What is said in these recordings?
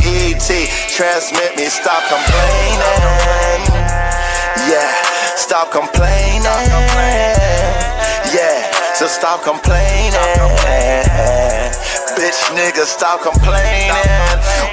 T, transmit me, stop complaining. Yeah, stop complaining. Yeah, so stop complaining. Bitch, niggas, stop complaining.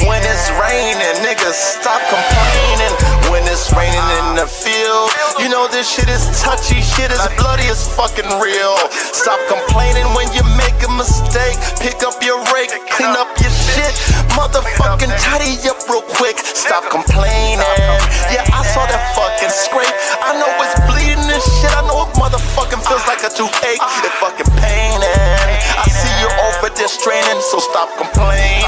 When it's raining, niggas, stop complaining. When it's raining in the field, you know this shit is touchy, shit is bloody as fucking real. Stop complaining when you make a mistake. Pick up your rake, clean up your shit. Motherfucking tidy up real quick. Stop complaining. Yeah, I saw that fucking scrape. I know it's bleeding and shit. I know it motherfucking feels like a toothache. It fucking paining. I see you over there straining, so stop complaining.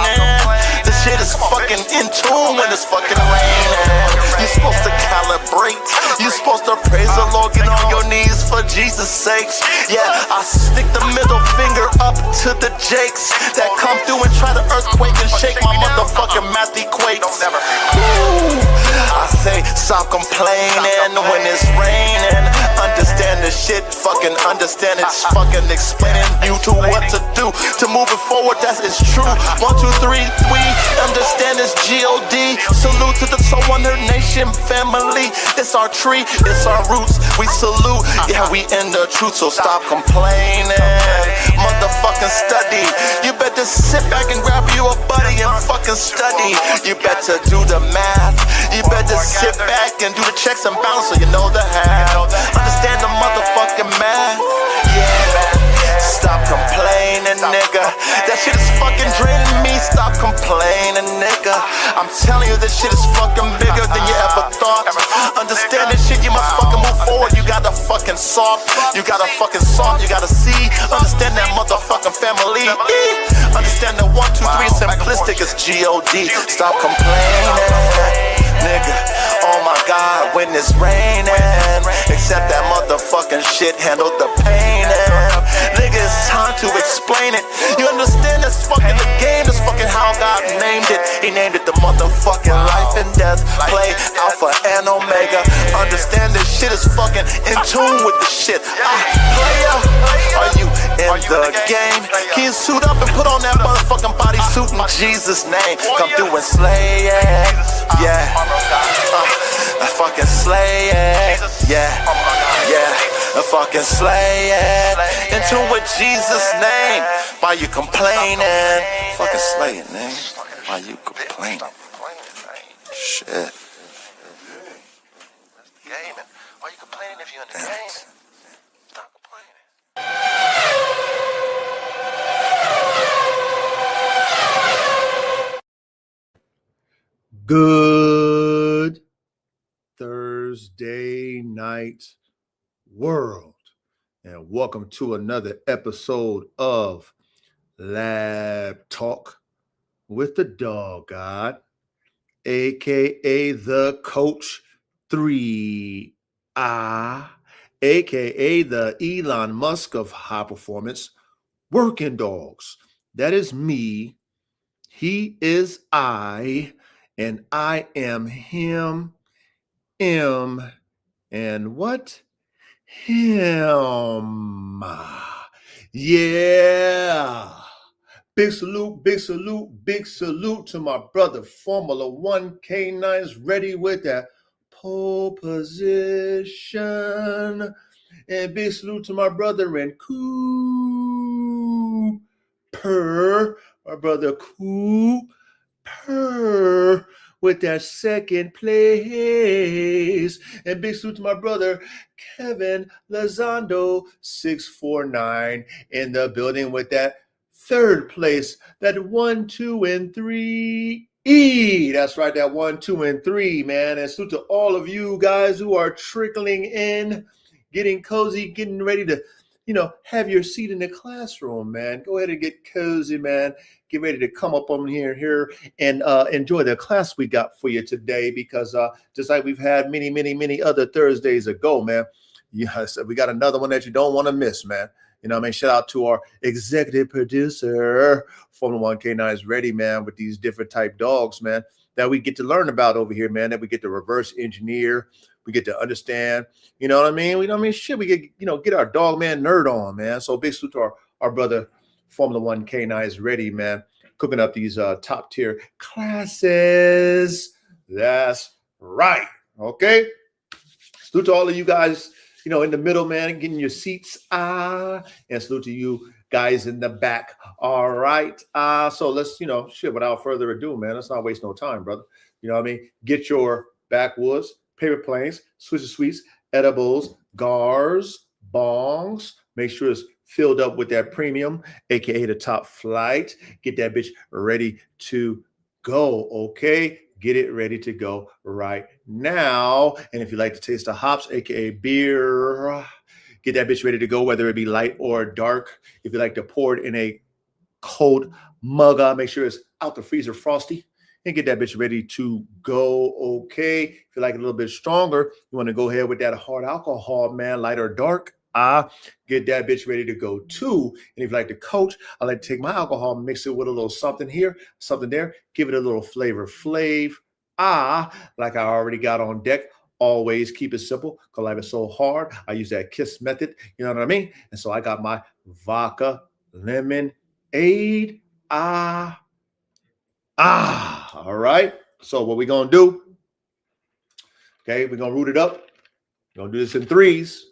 This shit is fucking in tune when it's fucking raining. You're supposed to calibrate. You're supposed to praise the Lord, get on your knees for Jesus' sakes. Yeah, I stick the middle finger up to the jakes that come through and try to earthquake and shake my motherfucking math equates. I say stop complaining when it's raining. Understand the shit, fucking understand it's fucking explaining you to what to do to move it forward. That is true. 1, 2, 3, we understand it's G-O-D. Salute to the Soul Wonder Nation family. It's our tree, it's our roots. We salute, yeah, we in the truth. So stop complaining, motherfucking study. You better sit back and grab you a buddy and fucking study. You better do the math. You better sit back and do the checks and balance so you know the half. Understand the motherfucking math. Yeah. Stop complaining, nigga. That shit is fucking draining me. Stop complaining, nigga. I'm telling you, this shit is fucking bigger than you ever thought. Understand this shit, you must fucking move forward. You gotta fucking salt. You gotta fucking salt. You gotta see. Understand that motherfucking family. Understand that 1, 2, 3 simplistic is G-O-D. Stop complaining, nigga. Oh my God, when it's raining, accept that motherfucking shit, handle the pain. Nigga, it's time to explain it. You understand that's fucking the game, that's fucking how God named it. He named it the motherfucking life and death play, Alpha and Omega. Understand this shit is fucking in tune with the shit. Player, are you in the game? Can you suit up and put on that motherfucking bodysuit in Jesus' name? Come through and slay it. Yeah. I fucking slay it, yeah, I fucking slay it, into with Jesus' name. Why you complaining? Fucking slay it, man. Why you complaining? Shit. Why you complaining if you're in the game? Stop complaining. Good Thursday night, world, and welcome to another episode of Lab Talk with the Dog God, aka the Coach 3I, aka the Elon Musk of high performance working dogs. That is me. He is I, and I am him. And what? Him. Yeah. Big salute, big salute, big salute to my brother, Formula One canines, ready with that pole position. And big salute to my brother in Cooper, my brother Cooper, with that second place. And big salute to my brother Kevin Lazando 649 in the building with that third place, that 1, 2, and 3 E. That's right, that 1, 2, and 3, man. And salute to all of you guys who are trickling in, getting cozy, getting ready to, have your seat in the classroom, man. Go ahead and get cozy, man. Get ready to come up on here and enjoy the class we got for you today, because just like we've had many other Thursdays ago, man. Yes, we got another one that you don't want to miss, man. Shout out to our executive producer, Formula One K9 is ready, man, with these different type dogs, man, that we get to learn about over here, man, that we get to reverse engineer. We get to understand, you know what I mean? Shit, we get, get our dog man nerd on, man. So big salute to our brother, Formula One K9 is ready, man. cooking up these top tier classes. That's right. Okay. Salute to all of you guys, in the middle, man, getting your seats. And salute to you guys in the back. All right. So let's, without further ado, man, let's not waste no time, brother. You know what I mean? Get your backwoods, paper planes, Swisher Sweets, edibles, gars, bongs. Make sure it's filled up with that premium, aka the top flight. Get that bitch ready to go. Okay. Get it ready to go right now. And if you like to taste the hops, aka beer, get that bitch ready to go, whether it be light or dark. If you like to pour it in a cold mug, make sure it's out the freezer frosty, and get that bitch ready to go. Okay. If you like it a little bit stronger, you want to go ahead with that hard alcohol, man, light or dark. Get that bitch ready to go too. And if you like to coach, I like to take my alcohol, mix it with a little something here, something there, give it a little flavor like I already got on deck. Always keep it simple because life is so hard. I use that KISS method, you know what I mean? And so I got my vodka lemonade. All right. So what we gonna do? Okay, we're gonna root it up. We're gonna do this in threes.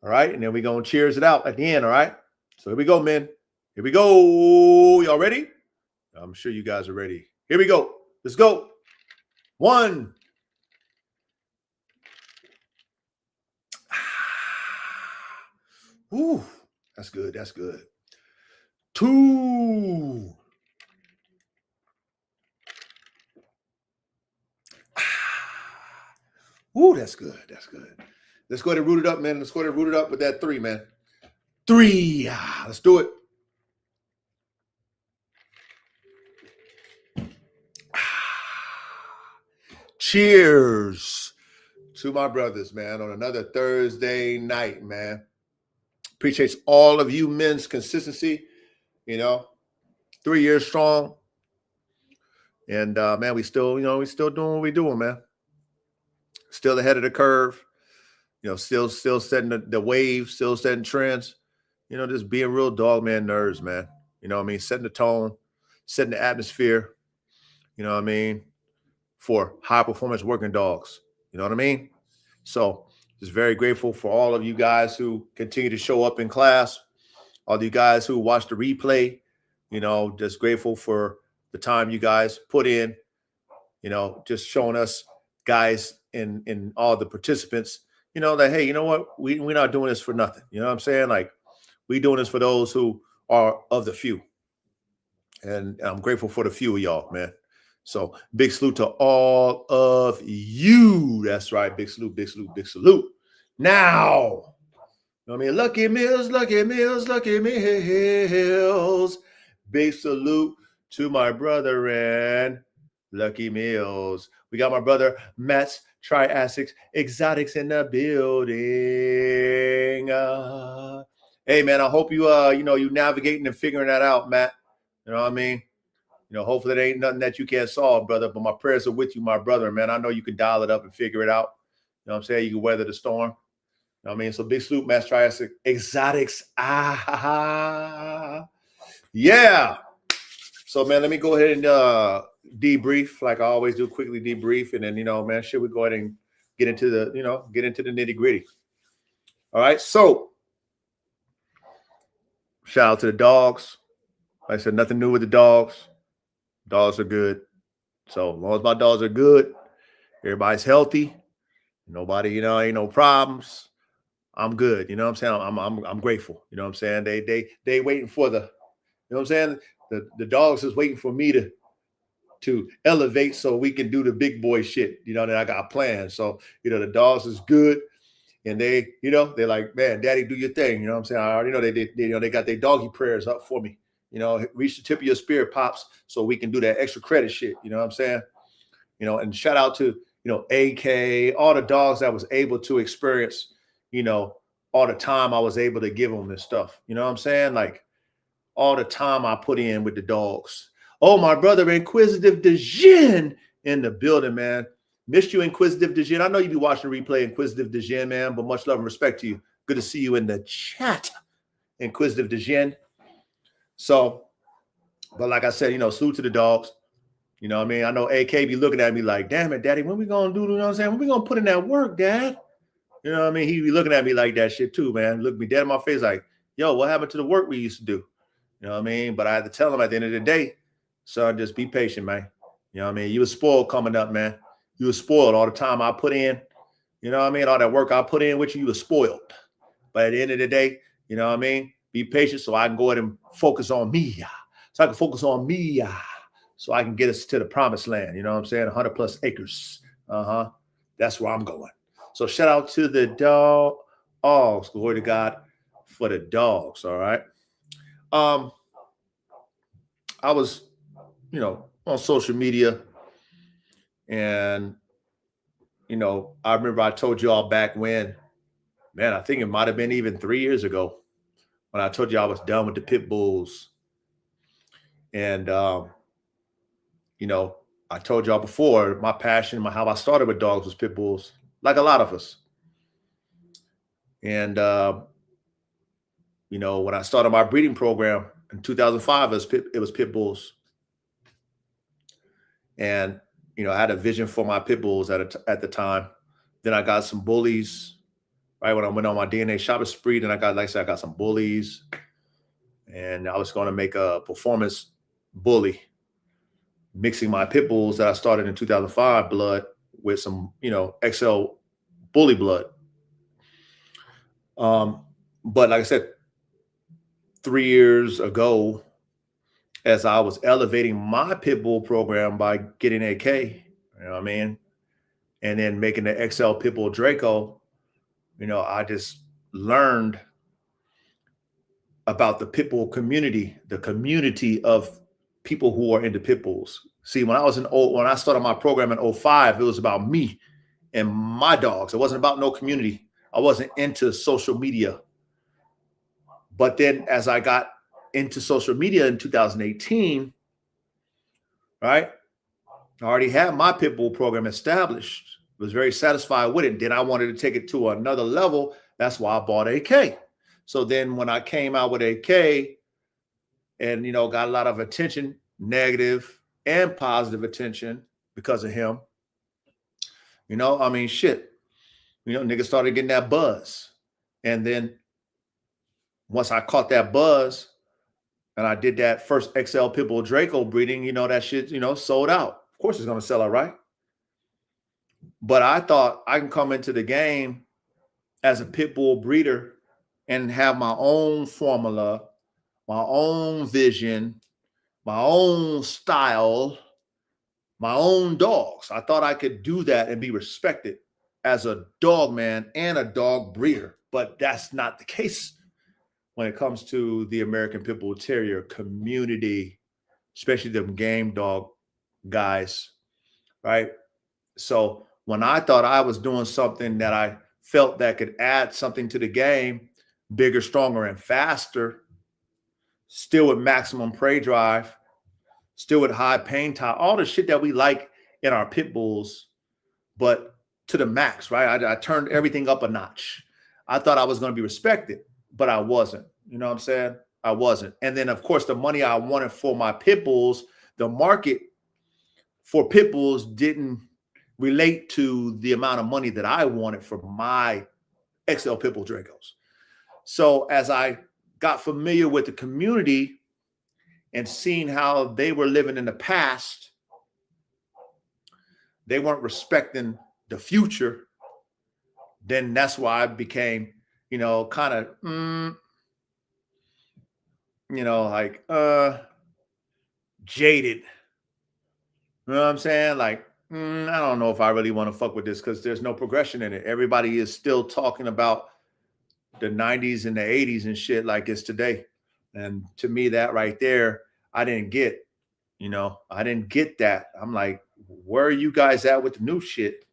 All right, and then we're going to cheers it out at the end, all right? So here we go, men. Here we go. Y'all ready? I'm sure you guys are ready. Here we go. Let's go. 1. Ooh, that's good. That's good. 2. Ooh, that's good. That's good. Let's go ahead and root it up, man. Let's go ahead and root it up with that 3, man. 3. Let's do it. Cheers to my brothers, man, on another Thursday night, man. Appreciate all of you men's consistency, 3 years strong. And, man, we still doing what we doing, man. Still ahead of the curve. Still setting the wave, still setting trends, just being real dog man nerds, man. You know what I mean? Setting the tone, setting the atmosphere, for high performance working dogs. You know what I mean? So just very grateful for all of you guys who continue to show up in class, all of you guys who watch the replay, just grateful for the time you guys put in, just showing us guys and all the participants, that, hey, you know what? We're not doing this for nothing. You know what I'm saying? Like, we doing this for those who are of the few. And I'm grateful for the few of y'all, man. So big salute to all of you. That's right. Big salute, big salute, big salute. Now, Lucky Mills, Lucky Mills, Lucky Mills. Big salute to my brother and Lucky Mills. We got my brother Matt's Triassics Exotics in the building. Hey man, I hope you you navigating and figuring that out, Matt. You know what I mean? Hopefully there ain't nothing that you can't solve, brother. But my prayers are with you, my brother, man. I know you can dial it up and figure it out. You know what I'm saying? You can weather the storm. You know what I mean? So big salute, Matt's Triassic Exotics. Yeah. So man, let me go ahead and debrief like I always do, quickly debrief, and then man, should we go ahead and get into the nitty gritty? All right, so shout out to the dogs. Like I said, nothing new with the dogs. Dogs are good. So as long as my dogs are good, everybody's healthy, nobody, ain't no problems, I'm good. You know what I'm saying? I'm grateful. You know what I'm saying? They waiting for the, you know what I'm saying? The dogs is waiting for me to elevate so we can do the big boy shit, that I got planned. So, the dogs is good. And they, they're like, man, daddy, do your thing. You know what I'm saying? I already know they got their doggy prayers up for me. Reach the tip of your spear, Pops, so we can do that extra credit shit. You know what I'm saying? And shout out to, AK, all the dogs that was able to experience, all the time I was able to give them this stuff. You know what I'm saying? Like all the time I put in with the dogs. Oh, my brother, Inquisitive Dejin in the building, man. Missed you, Inquisitive Dejin. I know you be watching the replay, Inquisitive Dejin, man, but much love and respect to you. Good to see you in the chat, Inquisitive Dejin. So But like I said, salute to the dogs. You know what I mean? I know AK be looking at me like, damn it, daddy, when we gonna do, you know what I'm saying? When we gonna put in that work, dad? You know what I mean? He be looking at me like that shit too, man. Look me dead in my face like, yo, what happened to the work we used to do? You know what I mean? But I had to tell him at the end of the day, son, just be patient, man. You know what I mean? You was spoiled coming up, man. You was spoiled all the time I put in. You know what I mean? All that work I put in with you was spoiled. But at the end of the day, you know what I mean? Be patient so I can go ahead and focus on me. So I can focus on me. So I can get us to the promised land. You know what I'm saying? 100 plus acres. That's where I'm going. So shout out to the dogs. Glory to God for the dogs. All right. I was, on social media, and I remember I told you all back when, man, I think it might have been even 3 years ago when I told you I was done with the pit bulls. And I told y'all before, my passion, how I started with dogs was pit bulls, like a lot of us. And when I started my breeding program in 2005, it was pit bulls. And I had a vision for my pit bulls at the time. Then I got some bullies, right? When I went on my DNA shopping spree, then I got some bullies, and I was going to make a performance bully, mixing my pit bulls that I started in 2005 blood with some, XL bully blood. But like I said, 3 years ago, as I was elevating my pit bull program by getting AK, you know what I mean? And then making the XL pit bull Draco, I just learned about the pit bull community, the community of people who are into pit bulls. See, when I started my program in 2005, it was about me and my dogs. It wasn't about no community. I wasn't into social media. But then as I got into social media in 2018, right, I already had my pit bull program established. Was very satisfied with it. Then I wanted to take it to another level. That's why I bought AK. So then when I came out with AK and, got a lot of attention, negative and positive attention because of him, shit, niggas started getting that buzz. And then once I caught that buzz and I did that first XL pit bull Draco breeding, that shit, sold out. Of course it's going to sell out, right? But I thought I can come into the game as a pit bull breeder and have my own formula, my own vision, my own style, my own dogs. I thought I could do that and be respected as a dog man and a dog breeder. But that's not the case when it comes to the American Pit Bull Terrier community, especially them game dog guys, right? So when I thought I was doing something that I felt that could add something to the game, bigger, stronger, and faster, still with maximum prey drive, still with high pain time, all the shit that we like in our pit bulls, but to the max, right? I turned everything up a notch. I thought I was going to be respected, but I wasn't. You know what I'm saying? I wasn't. And then, of course, the money I wanted for my pit bulls, the market for pit bulls didn't relate to the amount of money that I wanted for my XL pit bull Dracos. So as I got familiar with the community and seeing how they were living in the past, they weren't respecting the future. Then that's why I became, kind of, jaded. You know what I'm saying? Like, I don't know if I really want to fuck with this because there's no progression in it. Everybody is still talking about the 90s and the 80s and shit like it's today. And to me, that right there, I didn't get, I didn't get that. I'm like, where are you guys at with the new shit?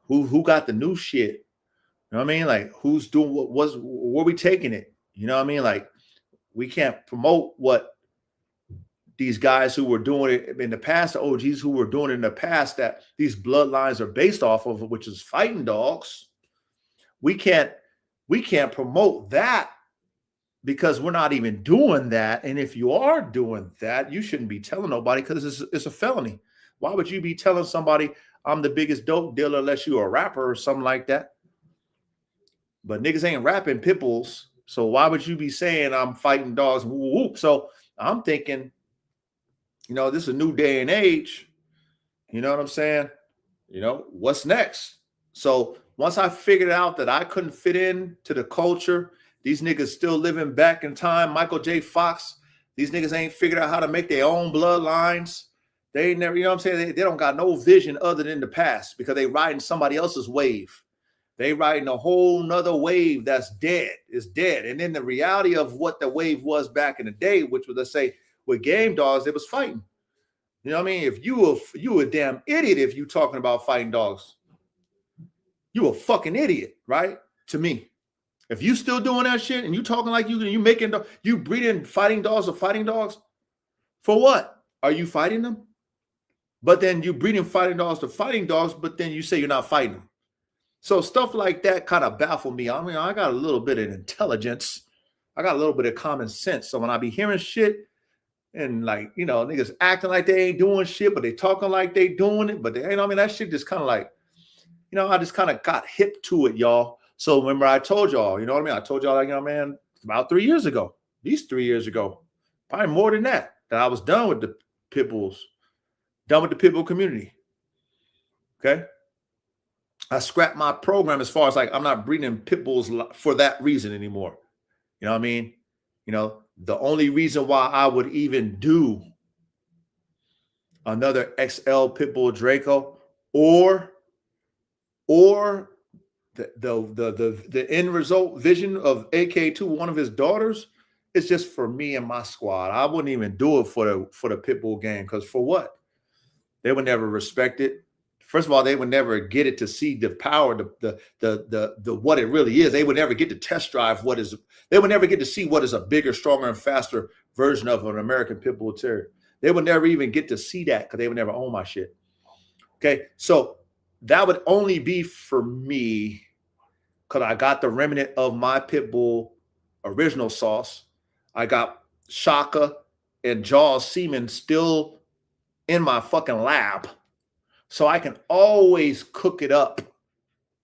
Who got the new shit? You know what I mean? Like, who's doing where we taking it? You know what I mean? Like, we can't promote what these guys who were doing it in the past, the OGs who were doing it in the past, that these bloodlines are based off of, which is fighting dogs. We can't promote that because we're not even doing that. And if you are doing that, you shouldn't be telling nobody because it's a felony. Why would you be telling somebody I'm the biggest dope dealer unless you're a rapper or something like that? But niggas ain't rapping pit bulls. So why would you be saying I'm fighting dogs? Whoop, whoop. So I'm thinking, this is a new day and age. You know what I'm saying? What's next? So once I figured out that I couldn't fit in to the culture, these niggas still living back in time, Michael J. Fox, these niggas ain't figured out how to make their own bloodlines. They ain't never, you know what I'm saying? They don't got no vision other than the past because they riding somebody else's wave. They riding a whole nother wave that's dead. It's dead. And then the reality of what the wave was back in the day, which was, let's say, with game dogs, it was fighting. You know what I mean? If you a damn idiot if you talking about fighting dogs. You a fucking idiot, right? To me. If you still doing that shit and you talking like you breeding fighting dogs or fighting dogs, for what? Are you fighting them? But then you breeding fighting dogs to fighting dogs, but then you say you're not fighting them. So stuff like that kind of baffle me. I mean, I got a little bit of intelligence. I got a little bit of common sense. So when I be hearing shit and niggas acting like they ain't doing shit, but they talking like they doing it, but they ain't, that shit just kind of like, I just kind of got hip to it, y'all. So remember I told y'all, you know what I mean? I told y'all, man, about 3 years ago, at least 3 years ago, probably more than that I was done with the pit bulls, done with the pit bull community. Okay. I scrapped my program as far as I'm not breeding pit bulls for that reason anymore. You know what I mean? The only reason why I would even do another XL pit bull Draco or the end result vision of AK2, one of his daughters, is just for me and my squad. I wouldn't even do it for the pit bull game because for what? They would never respect it. First of all, they would never get it to see the power, the what it really is. They would never get to test drive they would never get to see what is a bigger, stronger, and faster version of an American pit bull terrier. They would never even get to see that because they would never own my shit. Okay, so that would only be for me because I got the remnant of my pit bull original sauce. I got Shaka and Jaws semen still in my fucking lab. So I can always cook it up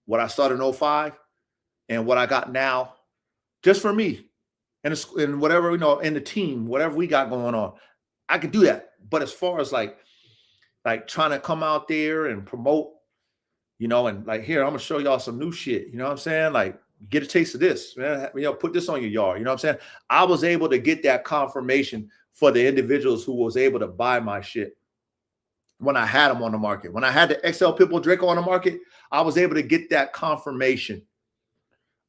what I started in 05 and what I got now, just for me and whatever, in the team, whatever we got going on, I can do that. But as far as like trying to come out there and promote, and here, I'm going to show y'all some new shit. You know what I'm saying? Get a taste of this, man. Put this on your yard. You know what I'm saying? I was able to get that confirmation for the individuals who was able to buy my shit when I had them on the market. When I had the XL Pit Bull Draco on the market, I was able to get that confirmation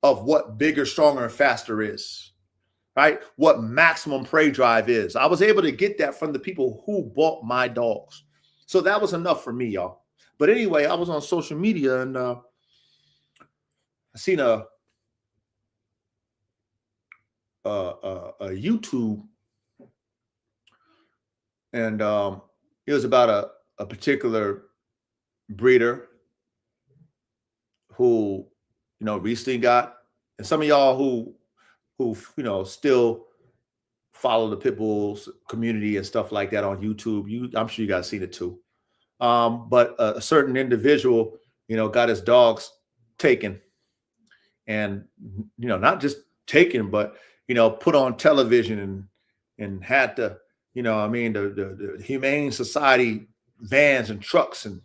of what bigger, stronger, and faster is, right? What maximum prey drive is. I was able to get that from the people who bought my dogs. So that was enough for me, y'all. But anyway, I was on social media and I seen a YouTube, and it was about a particular breeder who recently got, and some of y'all who still follow the pit bulls community and stuff like that on YouTube, I'm sure you guys seen it too. But a certain individual got his dogs taken, and not just taken, but put on television and had the the Humane Society vans and trucks and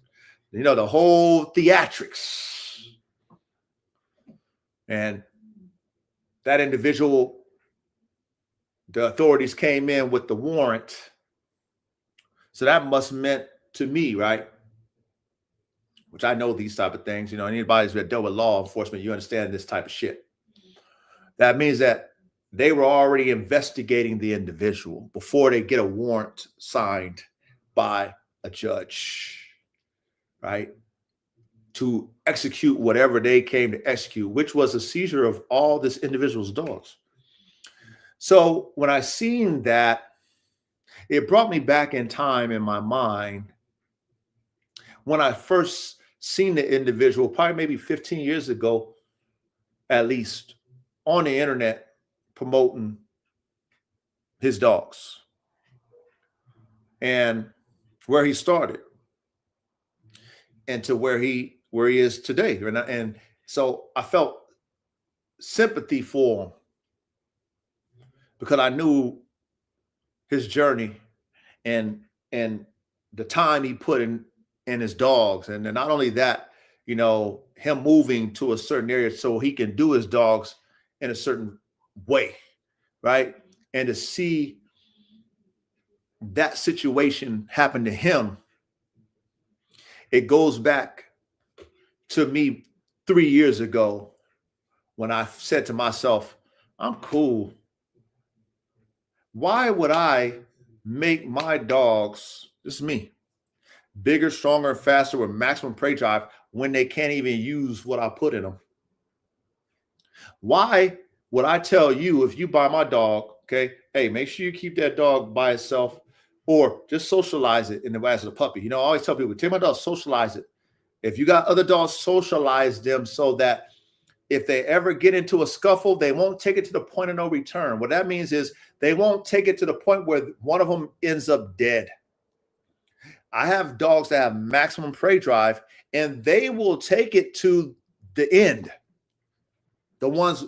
the whole theatrics. And that individual, the authorities came in with the warrant. So that must meant to me, right? Which I know these type of things, anybody's that dealt with law enforcement, you understand this type of shit. That means that they were already investigating the individual before they get a warrant signed by a judge, right? To execute whatever they came to execute, which was a seizure of all this individual's dogs. So when I seen that, it brought me back in time in my mind when I first seen the individual, probably maybe 15 years ago, at least, on the internet promoting his dogs and where he started and to where he is today. And so I felt sympathy for him because I knew his journey and the time he put in his dogs. And then not only that, him moving to a certain area so he can do his dogs in a certain way, right? And to see that situation happen to him, it goes back to me 3 years ago when I said to myself, I'm cool. Why would I make my dogs, this is me, bigger, stronger, faster with maximum prey drive when they can't even use what I put in them? Why would I tell you, if you buy my dog, okay, hey, make sure you keep that dog by itself or just socialize it in the way as a puppy? I always tell people, take my dog, socialize it. If you got other dogs, socialize them so that if they ever get into a scuffle, they won't take it to the point of no return. What that means is they won't take it to the point where one of them ends up dead. I have dogs that have maximum prey drive, and they will take it to the end. The ones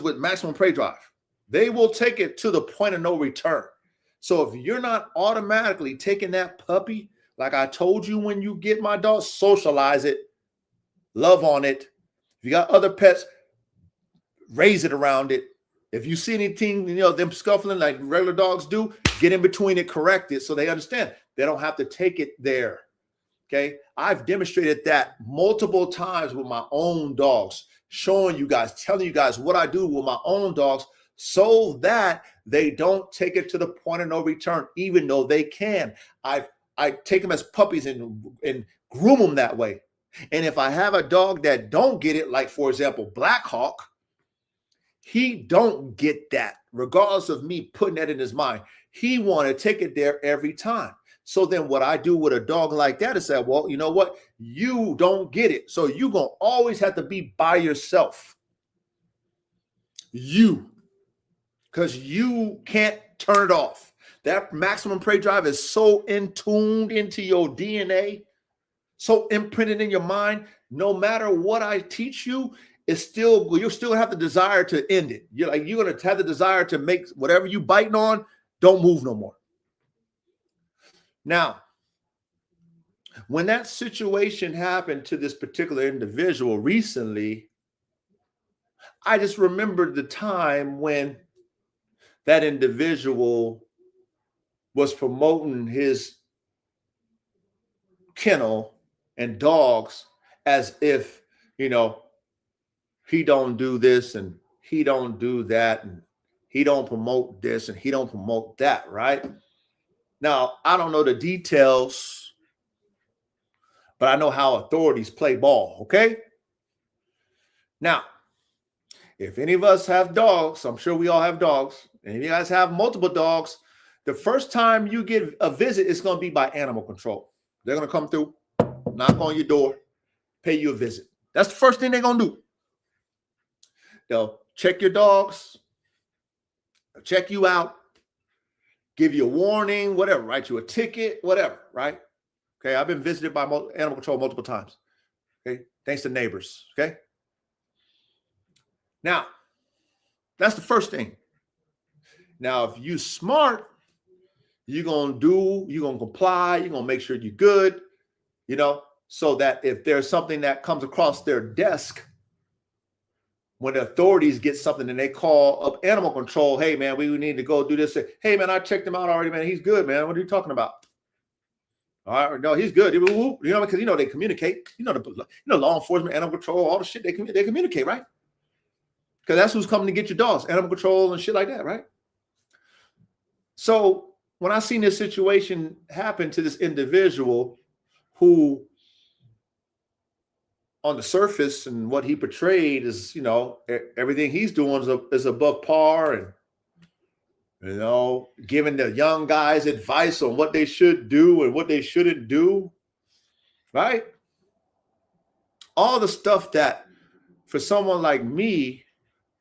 with maximum prey drive, they will take it to the point of no return. So if you're not automatically taking that puppy, like I told you when you get my dog, socialize it, love on it. If you got other pets, raise it around it. If you see anything, them scuffling like regular dogs do, get in between it, correct it so they understand. They don't have to take it there. Okay. I've demonstrated that multiple times with my own dogs, showing you guys, telling you guys what I do with my own dogs so that they don't take it to the point of no return, even though they can. I take them as puppies and groom them that way. And if I have a dog that don't get it, like for example, Black Hawk, he don't get that, regardless of me putting that in his mind. He want to take it there every time. So then what I do with a dog like that is say, well, you know what? You don't get it. So you're going to always have to be by yourself. Because you can't turn it off. That maximum prey drive is so tuned into your DNA, so imprinted in your mind. No matter what I teach you, you'll still have the desire to end it. You're going to have the desire to make whatever you biting on, don't move no more. Now, when that situation happened to this particular individual recently, I just remembered the time when that individual was promoting his kennel and dogs as if, he don't do this and he don't do that and he don't promote this and he don't promote that, right? Now, I don't know the details, but I know how authorities play ball, okay? Now, if any of us have dogs, I'm sure we all have dogs, and if you guys have multiple dogs, the first time you get a visit is going to be by animal control. They're going to come through, knock on your door, pay you a visit. That's the first thing they're going to do. They'll check your dogs, they'll check you out, give you a warning, whatever, write you a ticket, whatever, right? Okay, I've been visited by animal control multiple times. Okay, thanks to neighbors, okay? Now, that's the first thing. Now, if you smart, you're going to comply, you're going to make sure you're good, so that if there's something that comes across their desk, when the authorities get something and they call up animal control, hey, man, we need to go do this. Hey, man, I checked him out already, man. He's good, man. What are you talking about? All right, no, he's good. Because, they communicate. Law enforcement, animal control, all the shit, they communicate, right? Because that's who's coming to get your dogs, animal control and shit like that, right? So when I seen this situation happen to this individual who on the surface and what he portrayed is, everything he's doing is above par and, giving the young guys advice on what they should do and what they shouldn't do, right? All the stuff that for someone like me,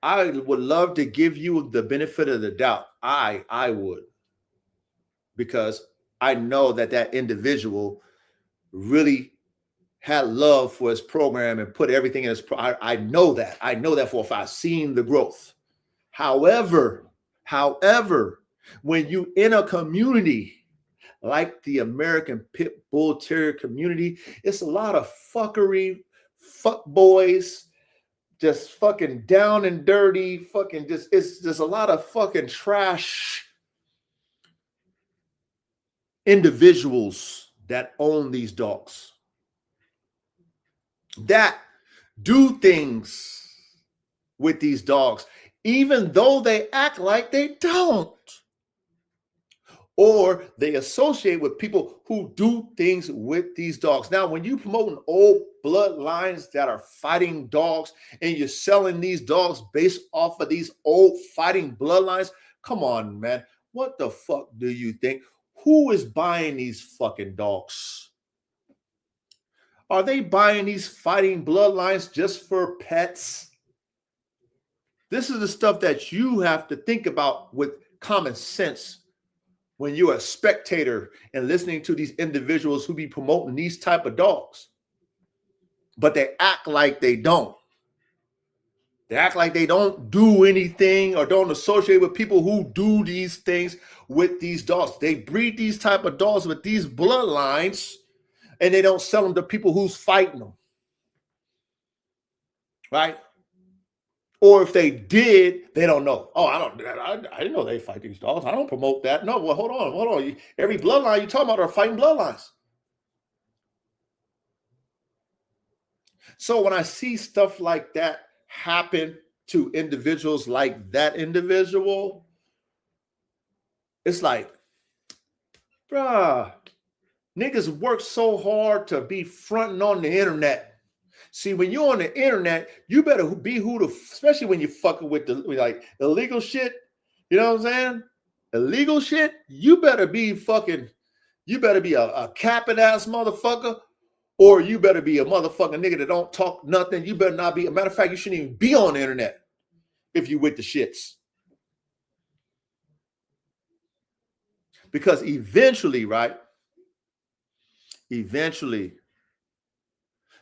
I would love to give you the benefit of the doubt. I would, because I know that individual really had love for his program and put everything in his I know that. I know that for a fact. I've seen the growth. However, when you in a community like the American Pit Bull Terrier community, it's a lot of fuckery, fuck boys, just fucking down and dirty, fucking it's just a lot of fucking trash individuals that own these dogs, that do things with these dogs, even though they act like they don't. Or they associate with people who do things with these dogs. Now, when you promoting old bloodlines that are fighting dogs and you're selling these dogs based off of these old fighting bloodlines, come on, man. What the fuck do you think? Who is buying these fucking dogs? Are they buying these fighting bloodlines just for pets? This is the stuff that you have to think about with common sense when you're a spectator and listening to these individuals who be promoting these type of dogs. But they act like they don't. They act like they don't do anything or don't associate with people who do these things with these dogs. They breed these type of dogs with these bloodlines and they don't sell them to people who's fighting them. Right? Or if they did, they don't know. Oh, I didn't know they fight these dogs. I don't promote that. No, well, hold on. Every bloodline you're talking about are fighting bloodlines. So when I see stuff like that happen to individuals like that individual, it's like, bruh, niggas work so hard to be fronting on the internet. See, when you're on the internet, you better be especially when you're fucking with like illegal shit. You know what I'm saying? Illegal shit. You better be a capping ass motherfucker, or you better be a motherfucking nigga that don't talk nothing. You better not be. A matter of fact, you shouldn't even be on the internet if you with the shits. Because eventually, right? Eventually,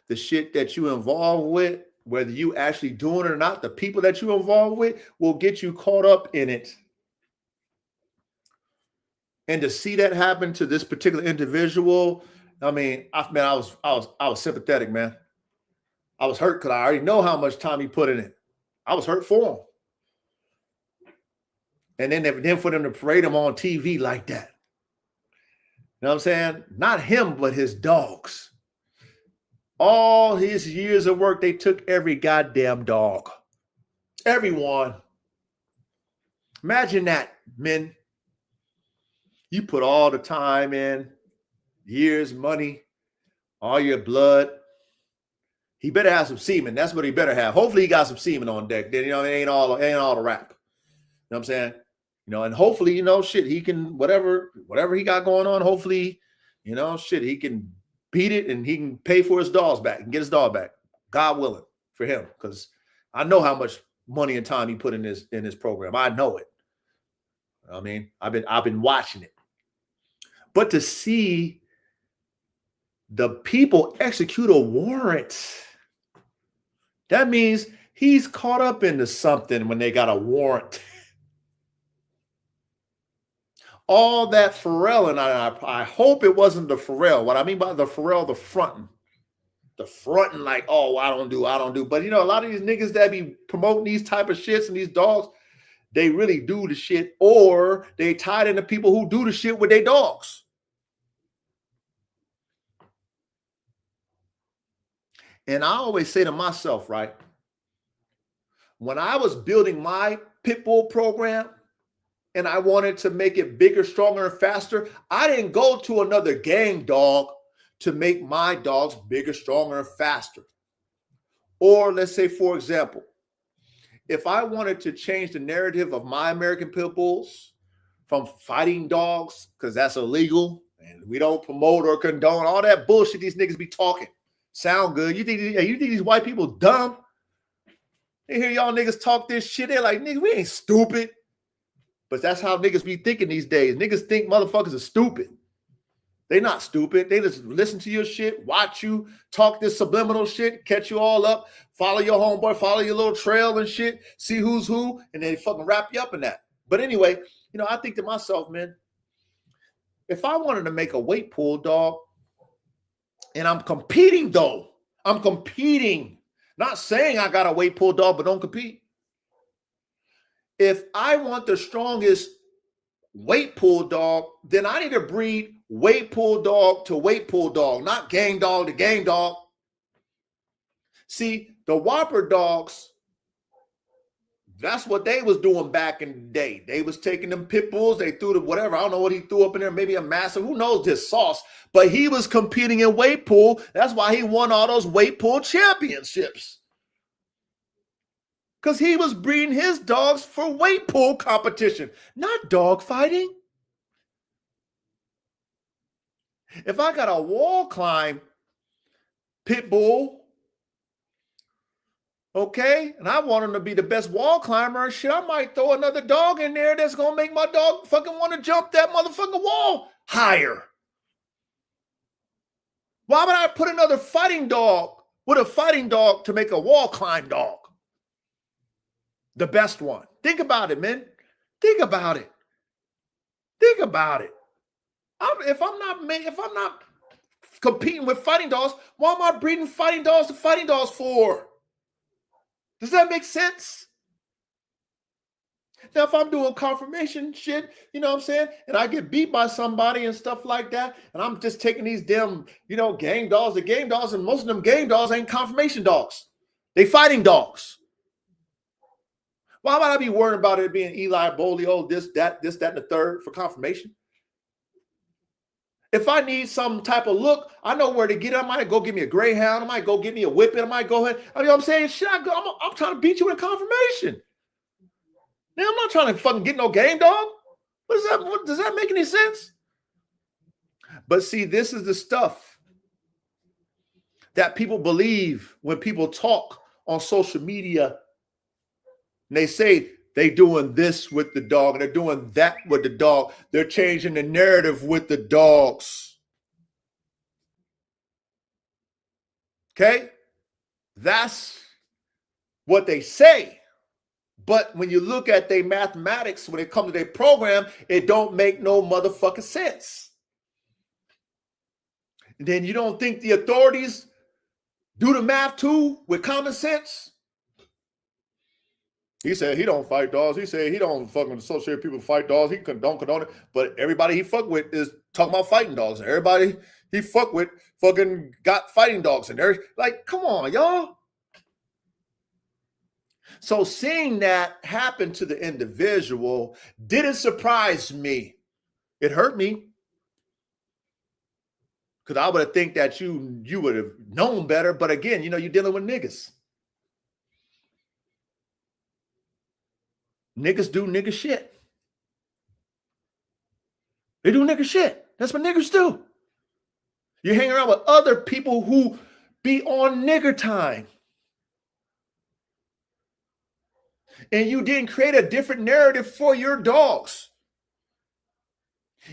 the shit that you involved with, whether you actually doing it or not, the people that you involved with will get you caught up in it. And to see that happen to this particular individual, I mean, I was sympathetic, man. I was hurt because I already know how much time he put in it. I was hurt for him. And then for them to parade him on TV like that. You know what I'm saying? Not him, but his dogs. All his years of work, they took every goddamn dog. Everyone. Imagine that, men. You put all the time in, years, money, all your blood. He better have some semen. That's what he better have. Hopefully he got some semen on deck. Then, it ain't all the rap. You know what I'm saying? And hopefully, he can, whatever he got going on, hopefully, he can beat it and he can pay for his dogs back and get his dog back. God willing for him. Because I know how much money and time he put in his program. I know it. I mean, I've been watching it. But to see the people execute a warrant, that means he's caught up into something when they got a warrant. All that Pharrell, and I hope it wasn't the Pharrell. What I mean by the Pharrell, the fronting like, oh, I don't do. But a lot of these niggas that be promoting these type of shits and these dogs, they really do the shit, or they tied into people who do the shit with their dogs. And I always say to myself, right, when I was building my pit bull program, and I wanted to make it bigger, stronger, and faster, I didn't go to another gang dog to make my dogs bigger, stronger, and faster. Or let's say, for example, if I wanted to change the narrative of my American pit bulls from fighting dogs, because that's illegal, and we don't promote or condone all that bullshit these niggas be talking. Sound good. You think these white people dumb? They hear y'all niggas talk this shit. They're like, nigga, we ain't stupid. But that's how niggas be thinking these days. Niggas think motherfuckers are stupid. They not stupid. They just listen to your shit, watch you, talk this subliminal shit, catch you all up, follow your homeboy, follow your little trail and shit, see who's who, and they fucking wrap you up in that. But anyway, you know, I think to myself, man, if I wanted to make a weight pool, dog, and I'm competing though, not saying I got a weight pool, dog, but don't compete. If I want the strongest weight pool dog, then I need to breed weight pool dog to weight pool dog, not gang dog to gang dog. See, the Whopper dogs, that's what they was doing back in the day. They was taking them pit bulls, they threw the whatever, I don't know what he threw up in there, maybe a massive, who knows this sauce, but he was competing in weight pool. That's why he won all those weight pool championships. Because he was breeding his dogs for weight pool competition, not dog fighting. If I got a wall climb pit bull, okay, and I want him to be the best wall climber and shit, I might throw another dog in there that's going to make my dog fucking want to jump that motherfucking wall higher. Why would I put another fighting dog with a fighting dog to make a wall climb dog? The best one. Think about it, man. Think about it. Think about it. If I'm not competing with fighting dogs, why am I breeding fighting dogs to fighting dogs for? Does that make sense? Now, if I'm doing confirmation shit, you know what I'm saying, and I get beat by somebody and stuff like that, and I'm just taking these damn, you know, gang dogs, and most of them gang dogs ain't confirmation dogs. They fighting dogs. Why would I be worried about it being Eli Bolio, this, that, and the third for confirmation? If I need some type of look, I know where to get it. I might go get me a greyhound. I might go get me a whippet. I might go ahead. I mean, I'm saying, shit, I'm trying to beat you in confirmation. Now, I'm not trying to fucking get no game dog. Does that make any sense? But see, this is the stuff that people believe when people talk on social media. And they say they doing this with the dog and they're doing that with the dog. They're changing the narrative with the dogs. Okay? That's what they say. But when you look at their mathematics, when it comes to their program, it don't make no motherfucking sense. And then you don't think the authorities do the math too with common sense? He said he don't fight dogs. He said he don't fucking associate people fight dogs. He don't condone it. But everybody he fuck with is talking about fighting dogs. And everybody he fuck with fucking got fighting dogs. And they're like, come on, y'all. So seeing that happen to the individual didn't surprise me. It hurt me. Because I would have think that you would have known better. But again, you know, you're dealing with niggas. Niggas do nigga shit. They do nigga shit. That's what niggas do. You hang around with other people who be on nigger time. And you didn't create a different narrative for your dogs.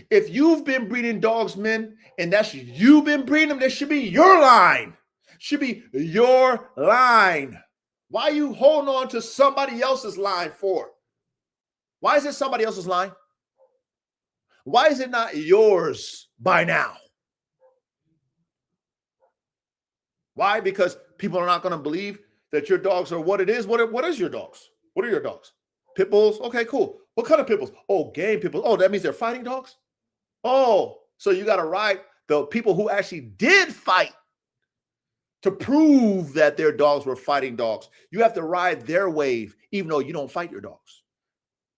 If you've been breeding dogs, men, and that's you've been breeding them, that should be your line. Should be your line. Why are you holding on to somebody else's line for? Why is it somebody else's line? Why is it not yours by now? Why? Because people are not going to believe that your dogs are what it is. What is your dogs? What are your dogs? Pit bulls? Okay, cool. What kind of pit bulls? Oh, game pit bulls. Oh, that means they're fighting dogs? Oh, so you got to ride the people who actually did fight to prove that their dogs were fighting dogs. You have to ride their wave, even though you don't fight your dogs.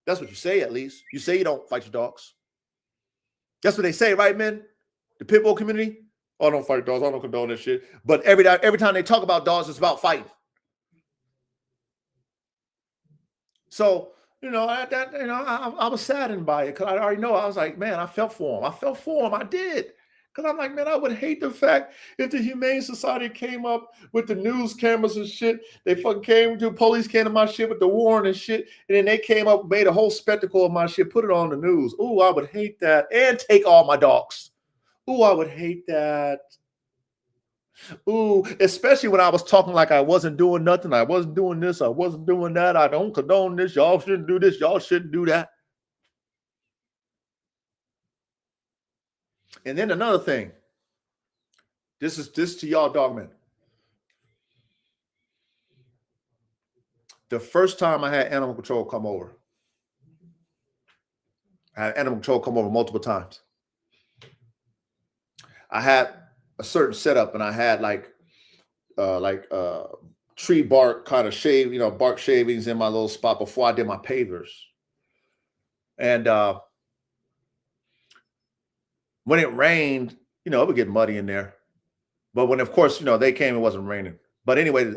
That's what you say, at least. You say you don't fight your dogs. That's what they say, right, men? The pit bull community? Oh, I don't fight dogs. I don't condone that shit. But every time they talk about dogs, it's about fighting. So, you know, I was saddened by it because I already know. I was like, man, I felt for him. I did. Because I'm like, man, I would hate the fact if the Humane Society came up with the news cameras and shit. They fucking came to police came to my shit with the warrant and shit. And then they came up, made a whole spectacle of my shit, put it on the news. Ooh, I would hate that. And take all my dogs. Ooh, I would hate that. Ooh, especially when I was talking like I wasn't doing nothing. I wasn't doing this. I wasn't doing that. I don't condone this. Y'all shouldn't do this. Y'all shouldn't do that. And then another thing. This is to y'all, dogmen. The first time I had animal control come over, I had animal control come over multiple times. I had a certain setup, and I had like tree bark kind of shave, bark shavings in my little spot before I did my pavers. And when it rained, it would get muddy in there. But when, of course, they came, it wasn't raining. But anyway,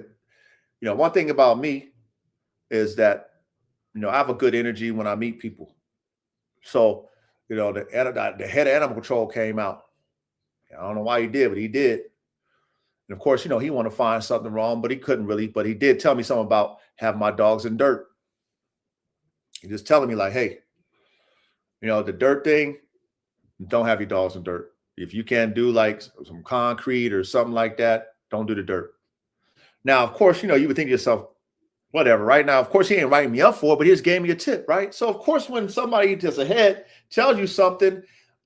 one thing about me is that, I have a good energy when I meet people. So, the head of animal control came out. I don't know why he did, but he did. And of course, he wanted to find something wrong, but he couldn't really. But he did tell me something about having my dogs in dirt. He just telling me like, hey, the dirt thing, don't have your dogs in dirt. If you can't do like some concrete or something like that, don't do the dirt. Now, of course, you would think to yourself, whatever, right? Now, of course, he ain't writing me up for it, but he just gave me a tip, right? So, of course, when somebody just ahead tells you something,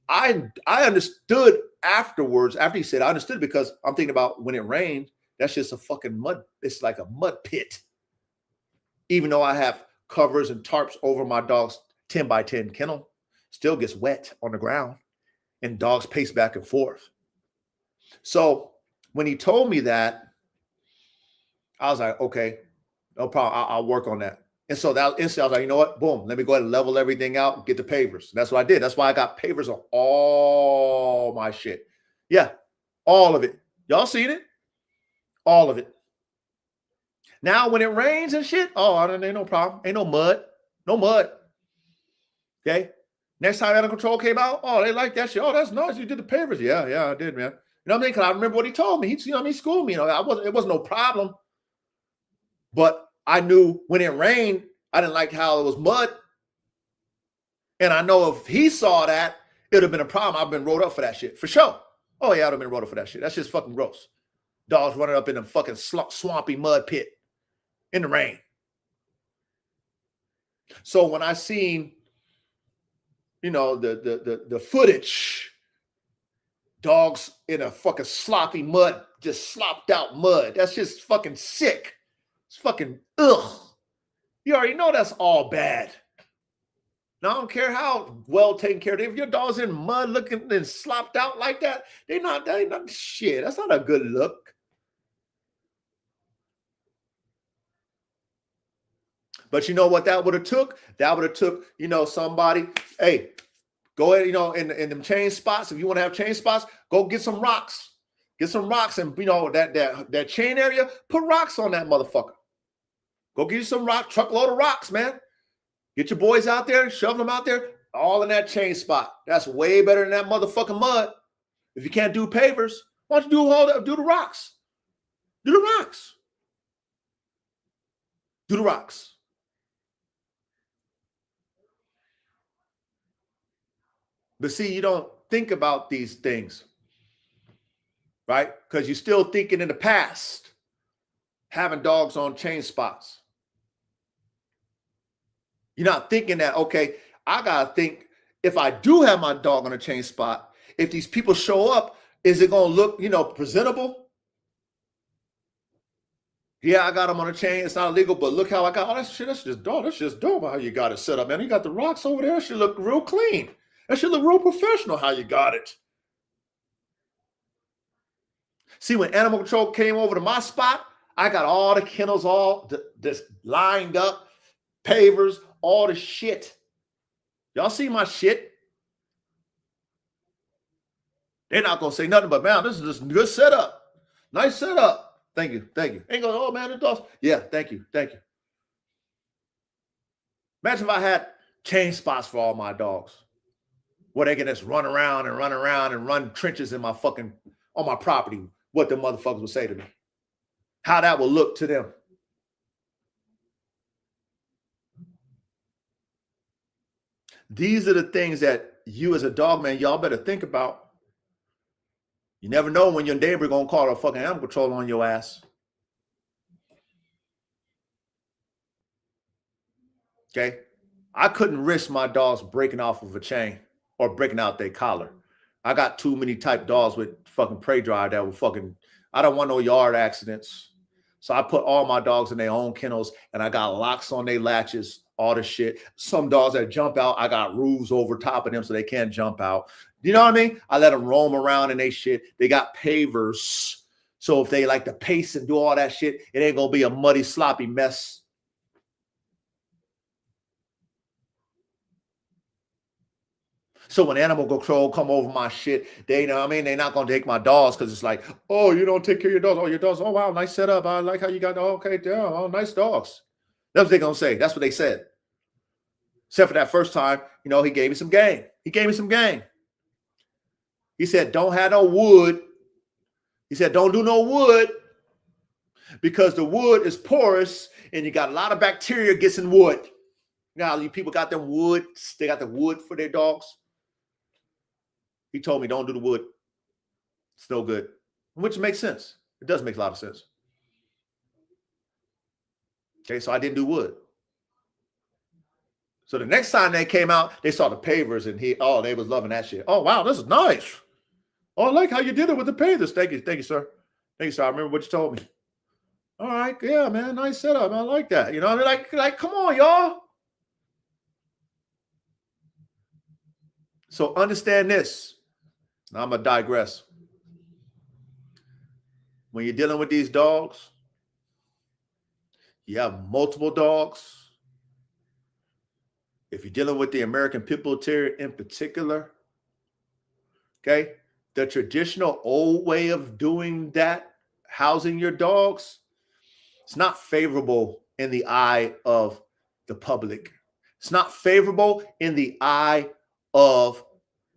I understood afterwards, after he said, I understood because I'm thinking about when it rained, that's just a fucking mud. It's like a mud pit. Even though I have covers and tarps over my dog's 10 by 10 kennel, still gets wet on the ground and dogs pace back and forth. So when he told me that, I was like, okay, no problem. I'll work on that. And so that instantly I was like, you know what? Boom, let me go ahead and level everything out and get the pavers. And that's what I did. That's why I got pavers on all my shit. Yeah, all of it. Y'all seen it? All of it. Now, when it rains and shit, ain't no problem. Ain't no mud. No mud. Okay? Next time animal control came out, they like that shit. Oh, that's nice. You did the pavers. Yeah, I did, man. You know what I mean? Because I remember what he told me. He schooled me. It wasn't no problem. But I knew when it rained, I didn't like how it was mud. And I know if he saw that, it would have been a problem. I've been rolled up for that shit, for sure. Oh, yeah, I'd have been rolled up for that shit. That's just fucking gross. Dogs running up in the fucking swampy mud pit in the rain. So when I seen, the footage, dogs in a fucking sloppy mud, just slopped out mud, that's just fucking sick. It's fucking ugh. You already know that's all bad. Now, I don't care how well taken care of. If your dog's in mud looking and slopped out like that, they not shit. That's not a good look. But you know what that would have took? That would have took, somebody, hey, go ahead, in them chain spots. If you want to have chain spots, go get some rocks. Get some rocks and, that chain area, put rocks on that motherfucker. Go get you some rock, truckload of rocks, man. Get your boys out there, shove them out there, all in that chain spot. That's way better than that motherfucking mud. If you can't do pavers, why don't you do the rocks? Do the rocks. Do the rocks. But see, you don't think about these things, right? Because you're still thinking in the past, having dogs on chain spots. You're not thinking that, okay, I got to think if I do have my dog on a chain spot, if these people show up, is it going to look, presentable? Yeah, I got them on a chain. It's not illegal, but look how I got, that's just dope. That's just dope how you got it set up, man. You got the rocks over there. It should look real clean. That should look real professional how you got it. See, when animal control came over to my spot, I got all the kennels all just lined up, pavers, all the shit. Y'all see my shit? They're not going to say nothing but, man, this is just a good setup. Nice setup. Thank you. Ain't going, oh, man, it does. Yeah, thank you. Imagine if I had chain spots for all my dogs. where they can just run around and run trenches in my fucking, on my property, what the motherfuckers would say to me. How that will look to them. These are the things that you as a dog man, y'all better think about. You never know when your neighbor gonna call a fucking animal control on your ass. Okay? I couldn't risk my dogs breaking off of a chain or breaking out their collar. I got too many type dogs with fucking prey drive that will fucking, I don't want no yard accidents. So I put all my dogs in their own kennels and I got locks on their latches, all the shit. Some dogs that jump out, I got roofs over top of them so they can't jump out. You know what I mean? I let them roam around in they shit. They got pavers. So if they like to pace and do all that shit, it ain't gonna be a muddy, sloppy mess. So when animal control come over my shit, they, you know what I mean? They're not going to take my dogs because it's like, oh, you don't take care of your dogs. Oh, your dogs. Oh, wow, nice setup. I like how you got, oh, okay, yeah, oh, nice dogs. That's what they're going to say. That's what they said. Except for that first time, you know, he gave me some game. He gave me some game. He said, don't have no wood. He said, don't do no wood because the wood is porous and you got a lot of bacteria gets in wood. Now, you people got them wood. They got the wood for their dogs. He told me, don't do the wood. It's no good, which makes sense. It does make a lot of sense. Okay, so I didn't do wood. So the next time they came out, they saw the pavers and they was loving that shit. Oh, wow, this is nice. Oh, I like how you did it with the pavers. Thank you, sir. Thank you, sir. I remember what you told me. All right, yeah, man, nice setup. I like that. You know, like, come on, y'all. So understand this. Now I'm going to digress. When you're dealing with these dogs, you have multiple dogs. If you're dealing with the American Pit Bull Terrier in particular, okay, the traditional old way of doing that, housing your dogs, it's not favorable in the eye of the public. It's not favorable in the eye of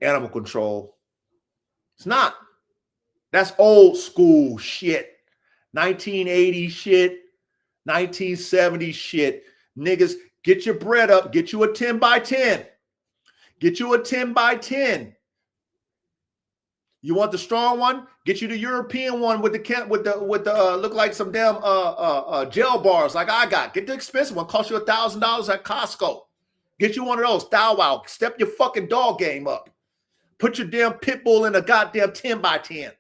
animal control. It's not. That's old school shit. 1980 shit, 1970 shit. Niggas, get your bread up. Get you a 10 by 10. Get you a 10 by 10. You want the strong one? Get you the European one with the look like some damn gel bars like I got. Get the expensive one. Cost you $1,000 at Costco. Get you one of those. Thou wow. Step your fucking dog game up. Put your damn pit bull in a goddamn 10 by 10.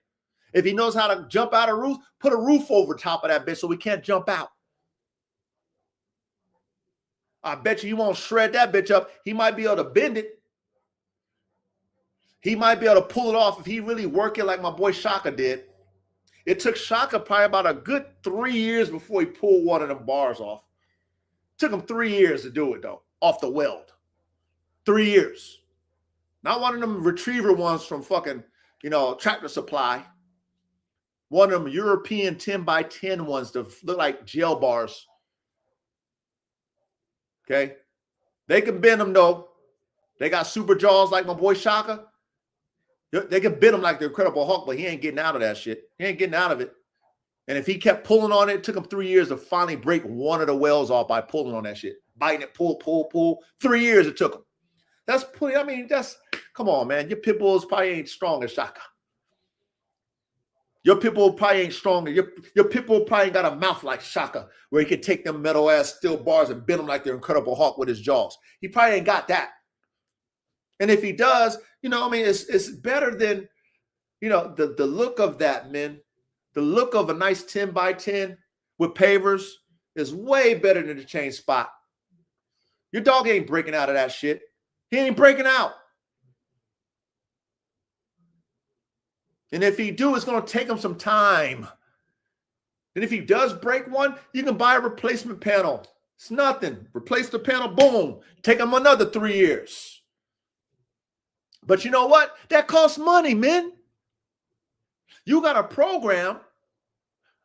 If he knows how to jump out of roof, put a roof over top of that bitch so we can't jump out. I bet you won't shred that bitch up. He might be able to bend it. He might be able to pull it off if he really work it like my boy Shaka did. It took Shaka probably about a good 3 years before he pulled one of them bars off. Took him 3 years to do it, though, off the weld. 3 years. Not one of them retriever ones from fucking, Tractor Supply. One of them European 10 by 10 ones that look like gel bars. Okay? They can bend them, though. They got super jaws like my boy Shaka. They can bend him like the Incredible Hulk, but he ain't getting out of that shit. He ain't getting out of it. And if he kept pulling on it, it took him 3 years to finally break one of the wells off by pulling on that shit. Biting it, pull. 3 years it took him. That's pretty, come on, man. Your pit bulls probably ain't strong as Shaka. Your pit bull probably ain't strong. Your pit bull probably ain't got a mouth like Shaka where he can take them metal ass steel bars and bend them like the Incredible Hulk with his jaws. He probably ain't got that. And if he does, it's better than, the look of that, man. The look of a nice 10 by 10 with pavers is way better than the chain spot. Your dog ain't breaking out of that shit. He ain't breaking out. And if he do, it's going to take him some time. And if he does break one, you can buy a replacement panel. It's nothing. Replace the panel, boom. Take him another 3 years. But you know what? That costs money, man. You got a program.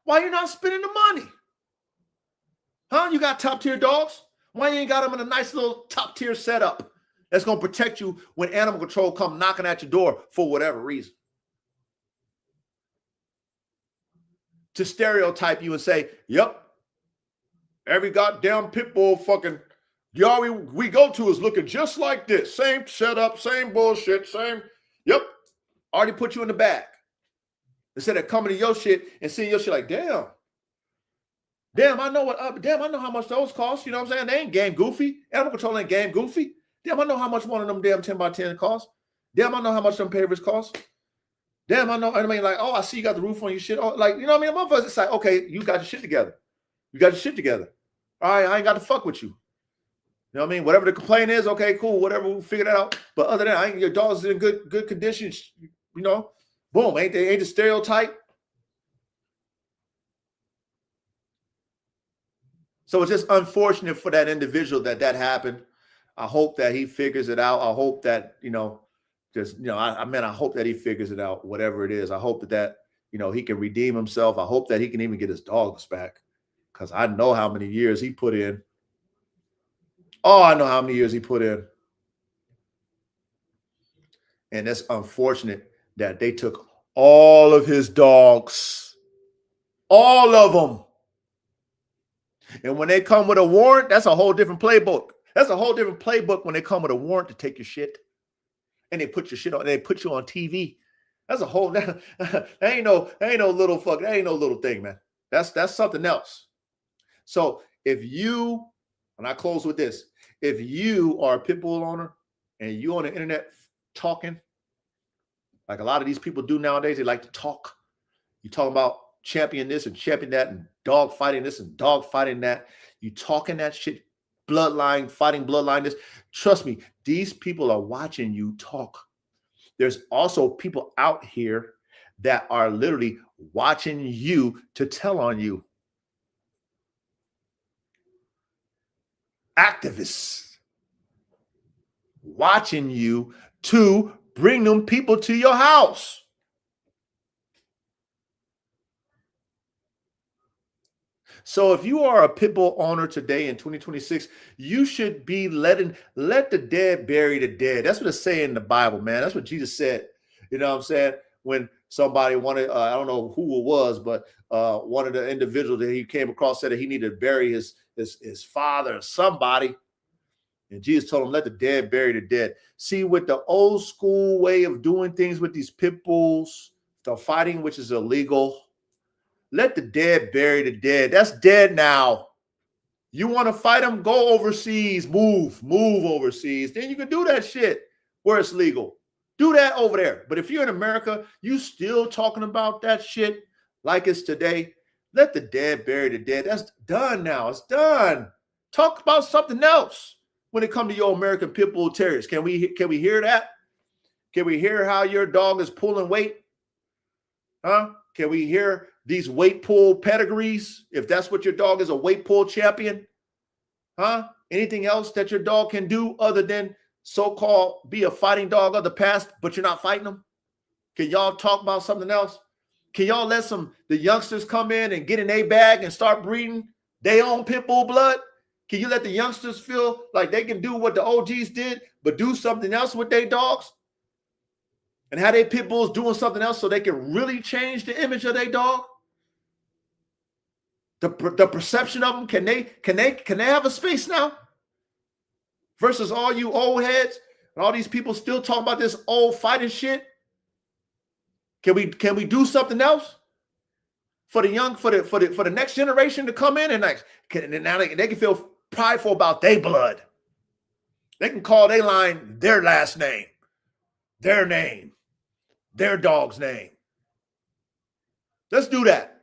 Why you not spending the money? Huh? You got top tier dogs? Why you ain't got them in a nice little top tier setup? That's going to protect you when animal control come knocking at your door for whatever reason. To stereotype you and say, yep, every goddamn pit bull fucking y'all we go to is looking just like this. Same setup, same bullshit, same. Yep. Already put you in the bag. Instead of coming to your shit and seeing your shit like, damn, I know I know how much those cost. You know what I'm saying? They ain't game goofy. Animal control ain't game goofy. Damn, I know how much one of them damn 10x10 cost. Damn, I know how much them pavers cost. Damn, I know. I mean, like, oh, I see you got the roof on your shit. Oh, like, you know what I mean? Motherfuckers, it's like, okay, you got your shit together. You got your shit together. All right, I ain't got to fuck with you. You know what I mean? Whatever the complaint is, okay, cool, whatever, we'll figure that out. But other than that, your dog's in good condition, you know, boom, ain't the stereotype? So it's just unfortunate for that individual that happened. I hope that he figures it out. I hope that, you know, I hope that he figures it out, whatever it is. I hope that you know, he can redeem himself. I hope that he can even get his dogs back, because I know how many years he put in. Oh, I know how many years he put in. And it's unfortunate that they took all of his dogs, all of them. And when they come with a warrant, that's a whole different playbook. That's a whole different playbook when they come with a warrant to take your shit. And they put your shit on, they put you on TV. That's a whole, that ain't no little fuck, that ain't no little thing, man. That's something else. So if you, and I close with this, if you are a pit bull owner and you on the internet talking, like a lot of these people do nowadays, they like to talk. You talk about champion this and champion that and dog fighting this and dog fighting that. You talking that shit, bloodline, fighting bloodline this. Trust me, these people are watching you talk. There's also people out here that are literally watching you to tell on you. Activists watching you to bring them people to your house. So if you are a pit bull owner today in 2026, you should be let the dead bury the dead. That's what it's saying in the Bible, man. That's what Jesus said. You know what I'm saying? When somebody wanted, I don't know who it was, but one of the individuals that he came across said that he needed to bury his father or somebody. And Jesus told him, let the dead bury the dead. See, with the old school way of doing things with these pit bulls, the fighting, which is illegal, let the dead bury the dead. That's dead now. You want to fight them? Go overseas. Move overseas. Then you can do that shit where it's legal. Do that over there. But if you're in America, you still talking about that shit like it's today. Let the dead bury the dead. That's done now. It's done. Talk about something else when it comes to your American pit bull terriers. Can we hear that? Can we hear how your dog is pulling weight? Huh? Can we hear these weight pull pedigrees? If that's what your dog is, a weight pull champion? Huh? Anything else that your dog can do other than so-called be a fighting dog of the past, but you're not fighting them? Can y'all talk about something else? Can y'all let the youngsters come in and get in a bag and start breeding their own pit bull blood? Can you let the youngsters feel like they can do what the OGs did, but do something else with their dogs? And how they pit bulls doing something else so they can really change the image of their dog? The perception of them, can they have a space now? Versus all you old heads and all these people still talking about this old fighting shit. Can we do something else for the young, for the next generation to come in and now they can feel prideful about their blood. They can call their line their last name, their name, their dog's name. Let's do that.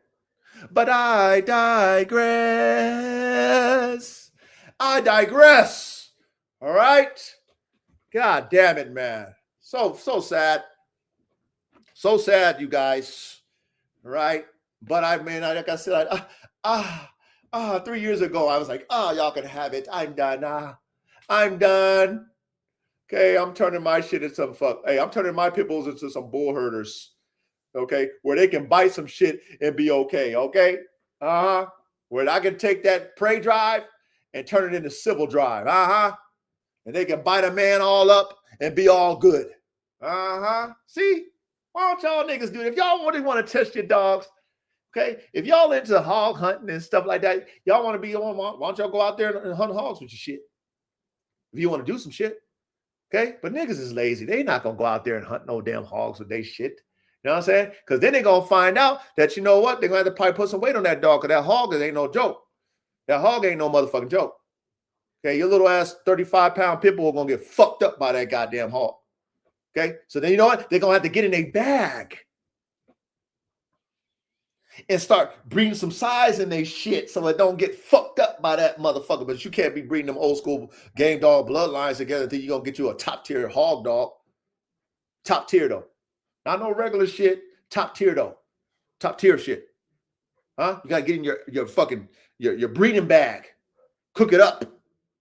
But I digress. All right. God damn it, man. So sad. So sad, you guys. All right. But I mean, like I said, 3 years ago, I was like, y'all can have it. I'm done. I'm done. Okay, I'm turning my shit into some fuck. Hey, I'm turning my pit bulls into some bull herders. Okay, where they can bite some shit and be okay. Okay, where I can take that prey drive and turn it into civil drive. And they can bite a man all up and be all good. See? Why don't y'all niggas do it? If y'all really want to test your dogs, okay? If y'all into hog hunting and stuff like that, y'all want to be on, why don't y'all go out there and hunt hogs with your shit? If you want to do some shit, okay? But niggas is lazy. They not going to go out there and hunt no damn hogs with they shit. You know what I'm saying? Because then they're going to find out that, you know what? They're going to have to probably put some weight on that dog because that hog ain't no joke. That hog ain't no motherfucking joke. Okay, your little ass 35-pound pit bull going to get fucked up by that goddamn hog. Okay, so then you know what? They're going to have to get in a bag and start breeding some size in their shit so it don't get fucked up by that motherfucker. But you can't be breeding them old school game dog bloodlines together until you're going to get you a top tier hog dog. Top tier though. Not no regular shit. Top tier though. Top tier shit. Huh? You got to get in your fucking, your breeding bag. Cook it up.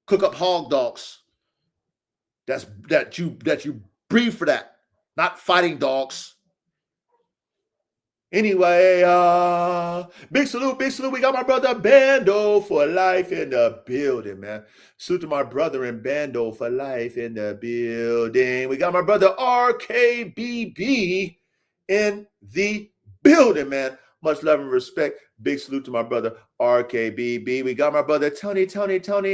Cook up hog dogs. That you breed for that. Not fighting dogs. Anyway, big salute. We got my brother Bando for life in the building, man. Salute to my brother and Bando for life in the building. We got my brother RKBB in the building, man. Much love and respect. Big salute to my brother RKBB. We got my brother Tony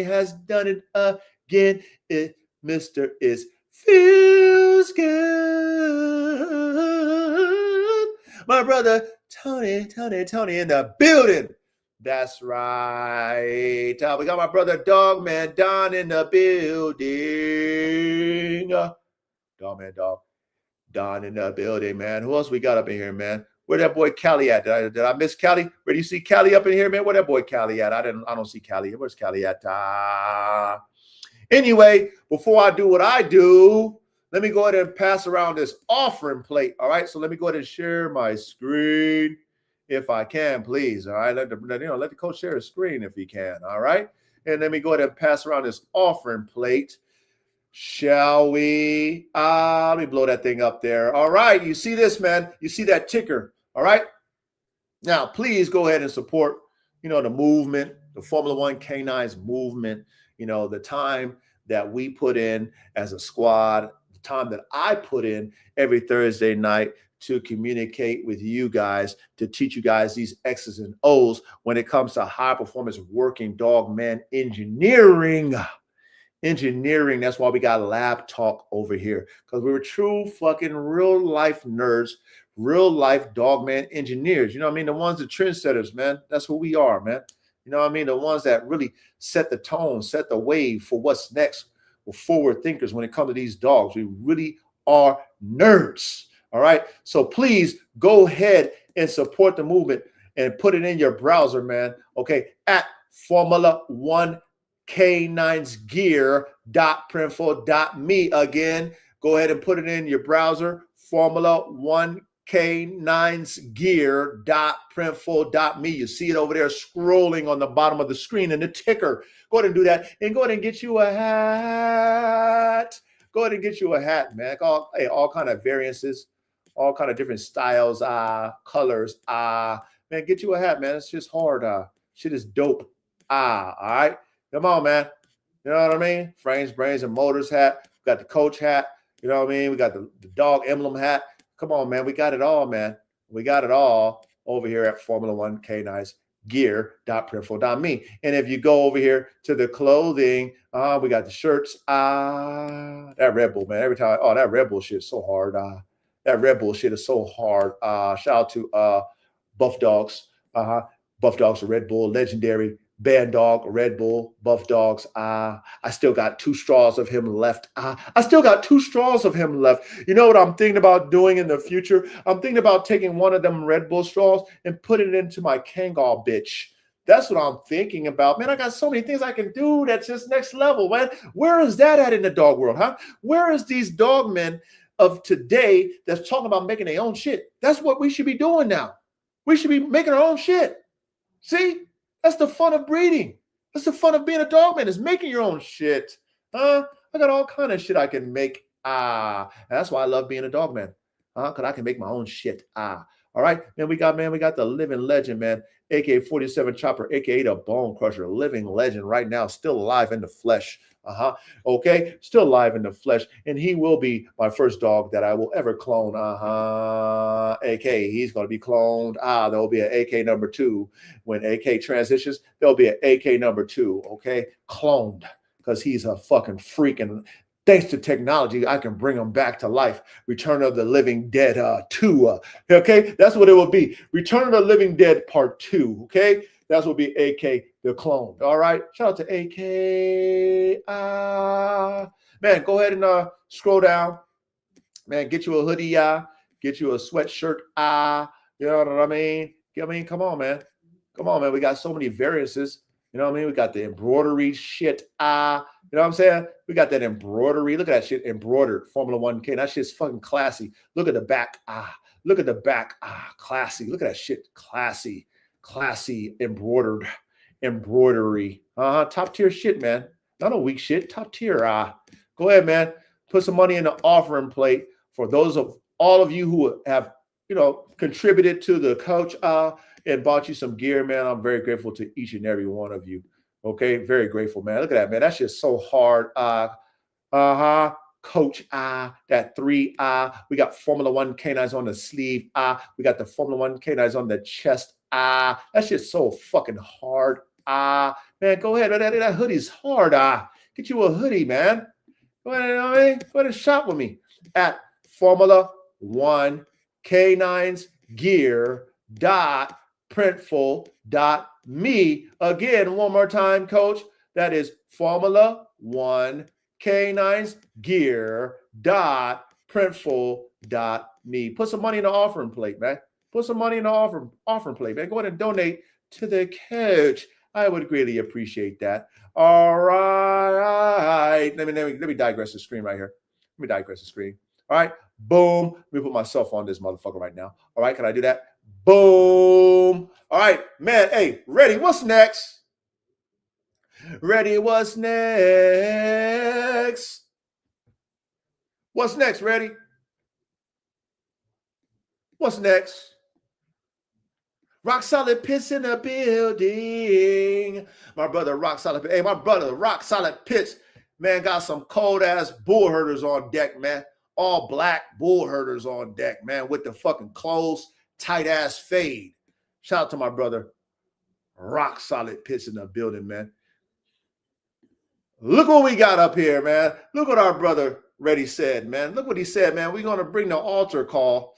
has done it again. Mr. Is feels good. My brother Tony in the building. That's right. We got my brother Dogman Don in the building. Don in the building, man. Who else we got up in here, man? Where that boy Cali at? Did I miss Cali? Where do you see Cali up in here, man? Where that boy Cali at? I don't see Cali. Where's Cali at? Anyway, before I do what I do, let me go ahead and pass around this offering plate. All right. So let me go ahead and share my screen if I can, please. All right. Let the coach share his screen if he can. All right. And let me go ahead and pass around this offering plate. Shall we? Let me blow that thing up there. All right. You see this, man? You see that ticker? All right. Now, please go ahead and support, the movement, the Formula One canines movement, the time that we put in as a squad, the time that I put in every Thursday night to communicate with you guys, to teach you guys these X's and O's when it comes to high performance working dog man engineering. That's why we got lab talk over here, because we were true fucking real life nerds, real life dogman engineers. You know what I mean? The ones, the trendsetters, man. That's who we are, man. You know what I mean? The ones that really set the tone, set the wave for what's next. We're forward thinkers when it comes to these dogs. We really are nerds. All right. So please go ahead and support the movement and put it in your browser, man. Okay. At Formula One K9sgear.printful.me. Again, go ahead and put it in your browser. Formula One K9sgear.printful.me. You see it over there scrolling on the bottom of the screen in the ticker. Go ahead and do that, and go ahead and get you a hat. Go ahead and get you a hat, man. All kind of variances, all kind of different styles, colors. Man, get you a hat, man. It's just hard. Shit is dope. All right. Come on, man. You know what I mean? Frames, Brains, and Motors hat. We got the coach hat. You know what I mean? We got the dog emblem hat. Come on, man. We got it all, man. We got it all over here at Formula One K9sgear.printful.me. And if you go over here to the clothing, we got the shirts. That Red Bull, man. Every time, that Red Bull shit is so hard. That Red Bull shit is so hard. Shout out to Buff Dogs. Buff Dogs, the Red Bull, legendary Band Dog, Red Bull, Buff Dogs. I still got 2 straws of him left. You know what I'm thinking about doing in the future? I'm thinking about taking one of them Red Bull straws and putting it into my Kangal bitch. That's what I'm thinking about. Man, I got so many things I can do that's just next level, man. Where is that at in the dog world, huh? Where is these dog men of today that's talking about making their own shit? That's what we should be doing now. We should be making our own shit. See? That's the fun of breeding. That's the fun of being a dog man, is making your own shit. I got all kind of shit I can make. And that's why I love being a dog man. Because I can make my own shit. All All right, man, we got the living legend, man, aka 47 Chopper, aka the Bone Crusher, living legend right now, still alive in the flesh. Okay, still alive in the flesh, and he will be my first dog that I will ever clone. AK, he's gonna be cloned. There will be an AK number 2 when AK transitions. There'll be an AK number 2. Okay, cloned, because he's a fucking freak, and thanks to technology, I can bring him back to life. Return of the Living Dead 2. Okay, that's what it will be. Return of the Living Dead Part 2. Okay, that's what will be AK the clone. All right, shout out to AK. Man, go ahead and scroll down. Man, get you a hoodie. Get you a sweatshirt. You know what I mean? Come on, man. Come on, man. We got so many variances. You know what I mean? We got the embroidery shit. You know what I'm saying? We got that embroidery. Look at that shit embroidered. Formula 1K. That shit's fucking classy. Look at the back. Look at the back. Classy. Look at that shit. Classy. Classy embroidery. Top tier shit, man. Not a weak shit. Top tier. Go ahead, man. Put some money in the offering plate for those of all of you who have, contributed to the coach and bought you some gear, man. I'm very grateful to each and every one of you. Okay, very grateful, man. Look at that, man. That's just so hard. Coach, that 3. We got Formula 1 canines on the sleeve. We got the Formula 1 canines on the chest. That's just so fucking hard. Man, go ahead. That hoodie's hard. Get you a hoodie, man. Go ahead, go ahead and shop with me at Formula 1 Canines Gear.printful.me. Again, one more time, coach. That is Formula 1 Canines Gear.printful.me. Put some money in the offering plate, man. Put some money in the offering plate, man. Go ahead and donate to the coach. I would greatly appreciate that. All right. Let me digress the screen right here. Let me digress the screen. All right. Boom. Let me put myself on this motherfucker right now. All right. Can I do that? Boom. All right, man. Hey, ready? What's next? Ready? What's next? What's next? Ready? What's next? Rock Solid Pits in the building. My brother Rock Solid. Hey, my brother Rock Solid Pits, man, got some cold ass bull herders on deck, man. All black bull herders on deck, man, with the fucking close, tight ass fade. Shout out to my brother Rock Solid Pits in the building, man. Look what we got up here, man. Look what our brother Reddy said, man. Look what he said, man. We're going to bring the altar call.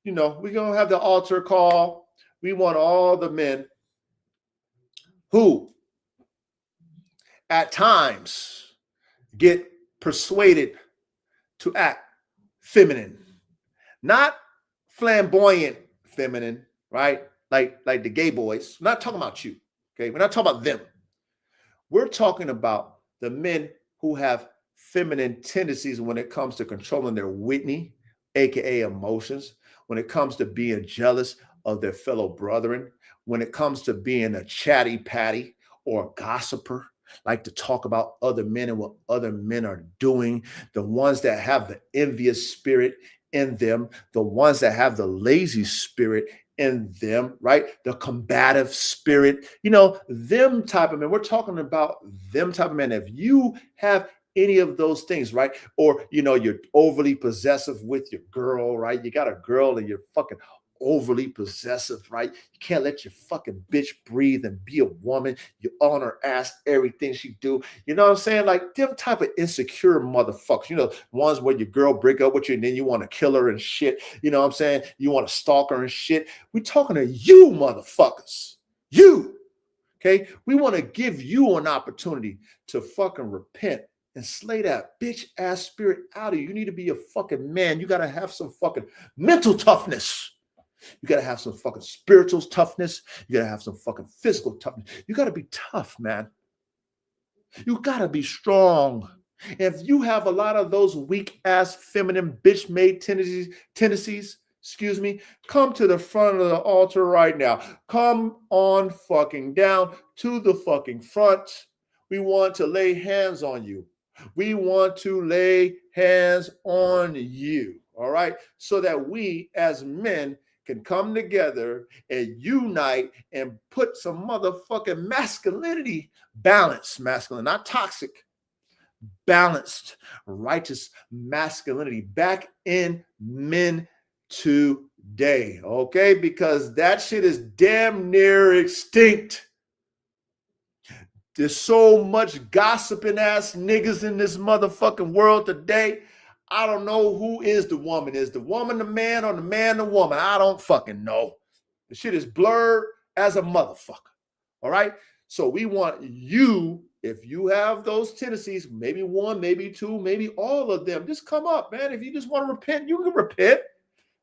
We're going to have the altar call. We want all the men who at times get persuaded to act feminine, not flamboyant feminine, right? Like the gay boys. I'm not talking about you, okay? We're not talking about them. We're talking about the men who have feminine tendencies when it comes to controlling their Whitney, aka emotions, when it comes to being jealous of their fellow brethren, when it comes to being a chatty patty or a gossiper, like to talk about other men and what other men are doing, the ones that have the envious spirit in them, the ones that have the lazy spirit in them, right? The combative spirit, them type of men. We're talking about them type of men. If you have any of those things, right? Or, you're overly possessive with your girl, right? You got a girl and you're fucking overly possessive, right? You can't let your fucking bitch breathe and be a woman. You on her ass, everything she do. You know what I'm saying? Like them type of insecure motherfuckers, ones where your girl break up with you and then you want to kill her and shit. You know what I'm saying? You want to stalk her and shit. We talking to you motherfuckers. You, okay? We want to give you an opportunity to fucking repent and slay that bitch ass spirit out of you. You need to be a fucking man. You got to have some fucking mental toughness. You got to have some fucking spiritual toughness. You got to have some fucking physical toughness. You got to be tough, man. You got to be strong. If you have a lot of those weak ass feminine bitch made tendencies, come to the front of the altar right now. Come on fucking down to the fucking front. We want to lay hands on you. We want to lay hands on you. All right. So that we as men can come together and unite and put some motherfucking masculinity, balanced masculine, not toxic, balanced, righteous masculinity back in men today, okay? Because that shit is damn near extinct. There's so much gossiping ass niggas in this motherfucking world today. I don't know who is the woman. Is the woman the man or the man the woman? I don't fucking know. The shit is blurred as a motherfucker. All right? So we want you, if you have those tendencies, maybe one, maybe two, maybe all of them, just come up, man. If you just want to repent, you can repent.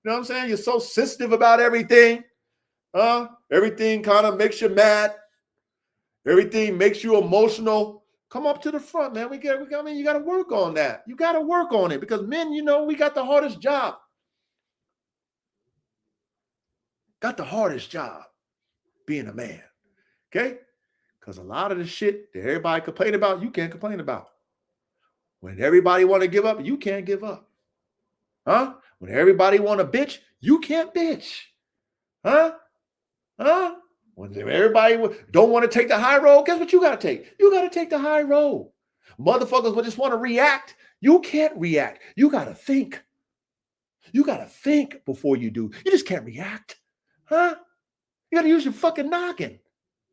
You know what I'm saying? You're so sensitive about everything. Everything kind of makes you mad. Everything makes you emotional. Come up to the front, man. You got to work on that. You got to work on it because men, we got the hardest job. Got the hardest job being a man. Okay? Because a lot of the shit that everybody complain about, you can't complain about. When everybody want to give up, you can't give up. When everybody want to bitch, you can't bitch. When everybody don't want to take the high road, guess what you got to take? You got to take the high road. Motherfuckers will just want to react. You can't react. You got to think. You got to think before you do. You just can't react. You got to use your fucking noggin.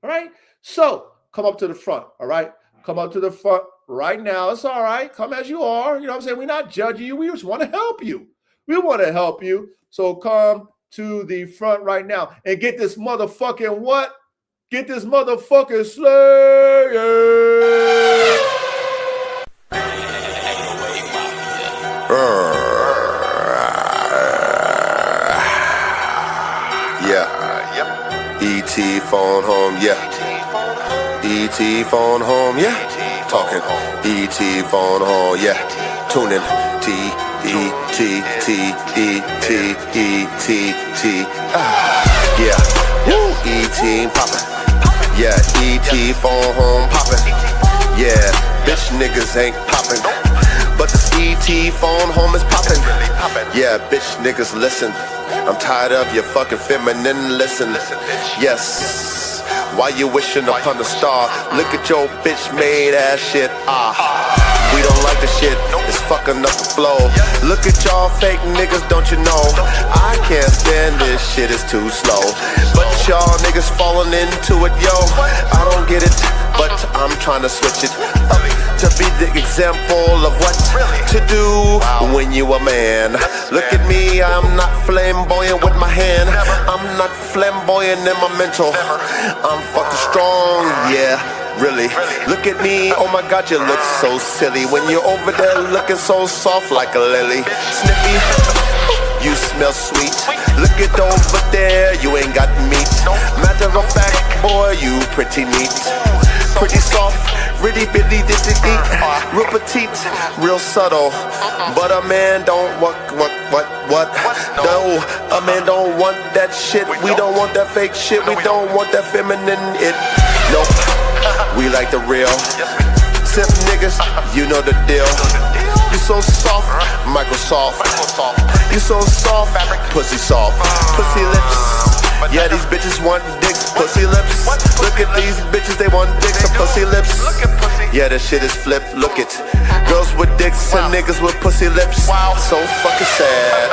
All right? So come up to the front. All right? Come up to the front right now. It's all right. Come as you are. You know what I'm saying? We're not judging you. We just want to help you. We want to help you. So come to the front right now and get this motherfucking what? Get this motherfucking slayer. Yeah. ET phone home, yeah. ET phone home, yeah. Talking ET phone home, yeah. Tuning T. Yeah. Woo. E.T. poppin'. Yeah. E.T. phone home poppin'. Yeah. Bitch niggas ain't poppin'. But this E.T. phone home is poppin'. Yeah. Bitch niggas listen. I'm tired of your fucking feminine listen. Yes. Why you wishing upon a star? Look at your bitch made ass shit. We don't like the shit, it's fucking up the flow. Look at y'all fake niggas, don't you know? I can't stand this shit, it's too slow. But y'all niggas falling into it, yo. I don't get it, but I'm trying to switch it up to be the example of what to do when you a man. Look at me, I'm not flamboyant with my hand. I'm not flamboyant in my mental. I'm fucking strong, yeah. Really, look at me, oh my god, you look so silly when you're over there looking so soft like a lily. Snippy, you smell sweet. Look at over there, you ain't got meat. Matter of fact, boy, you pretty neat. Pretty soft, really bitty, diddy, real petite, real subtle. But a man don't what? No, a man don't want that shit. We don't want that fake shit. We don't want that feminine it. Nope. We like the real. Simp niggas, you know the deal. You so soft, Microsoft. You so soft, pussy soft. Pussy lips. Yeah, these bitches want dicks, pussy lips. Look at these bitches, they want dicks and pussy lips. Yeah, the shit is flipped, look it. Girls with dicks and niggas with pussy lips. So fucking sad.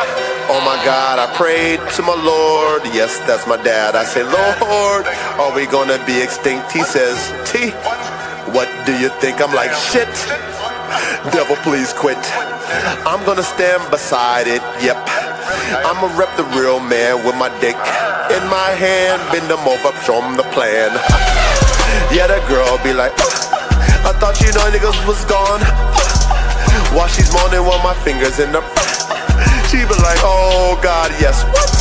Oh my God, I prayed to my Lord. Yes, that's my dad. I say, Lord, are we gonna be extinct? He says, T, what do you think? I'm like, shit. Devil, please quit. I'm gonna stand beside it, yep. I'ma rep the real man with my dick in my hand. Bend them over, show them the plan. Yeah, that girl be like, I thought you know niggas was gone. While she's moaning with my fingers in the she be like, oh God, yes, what?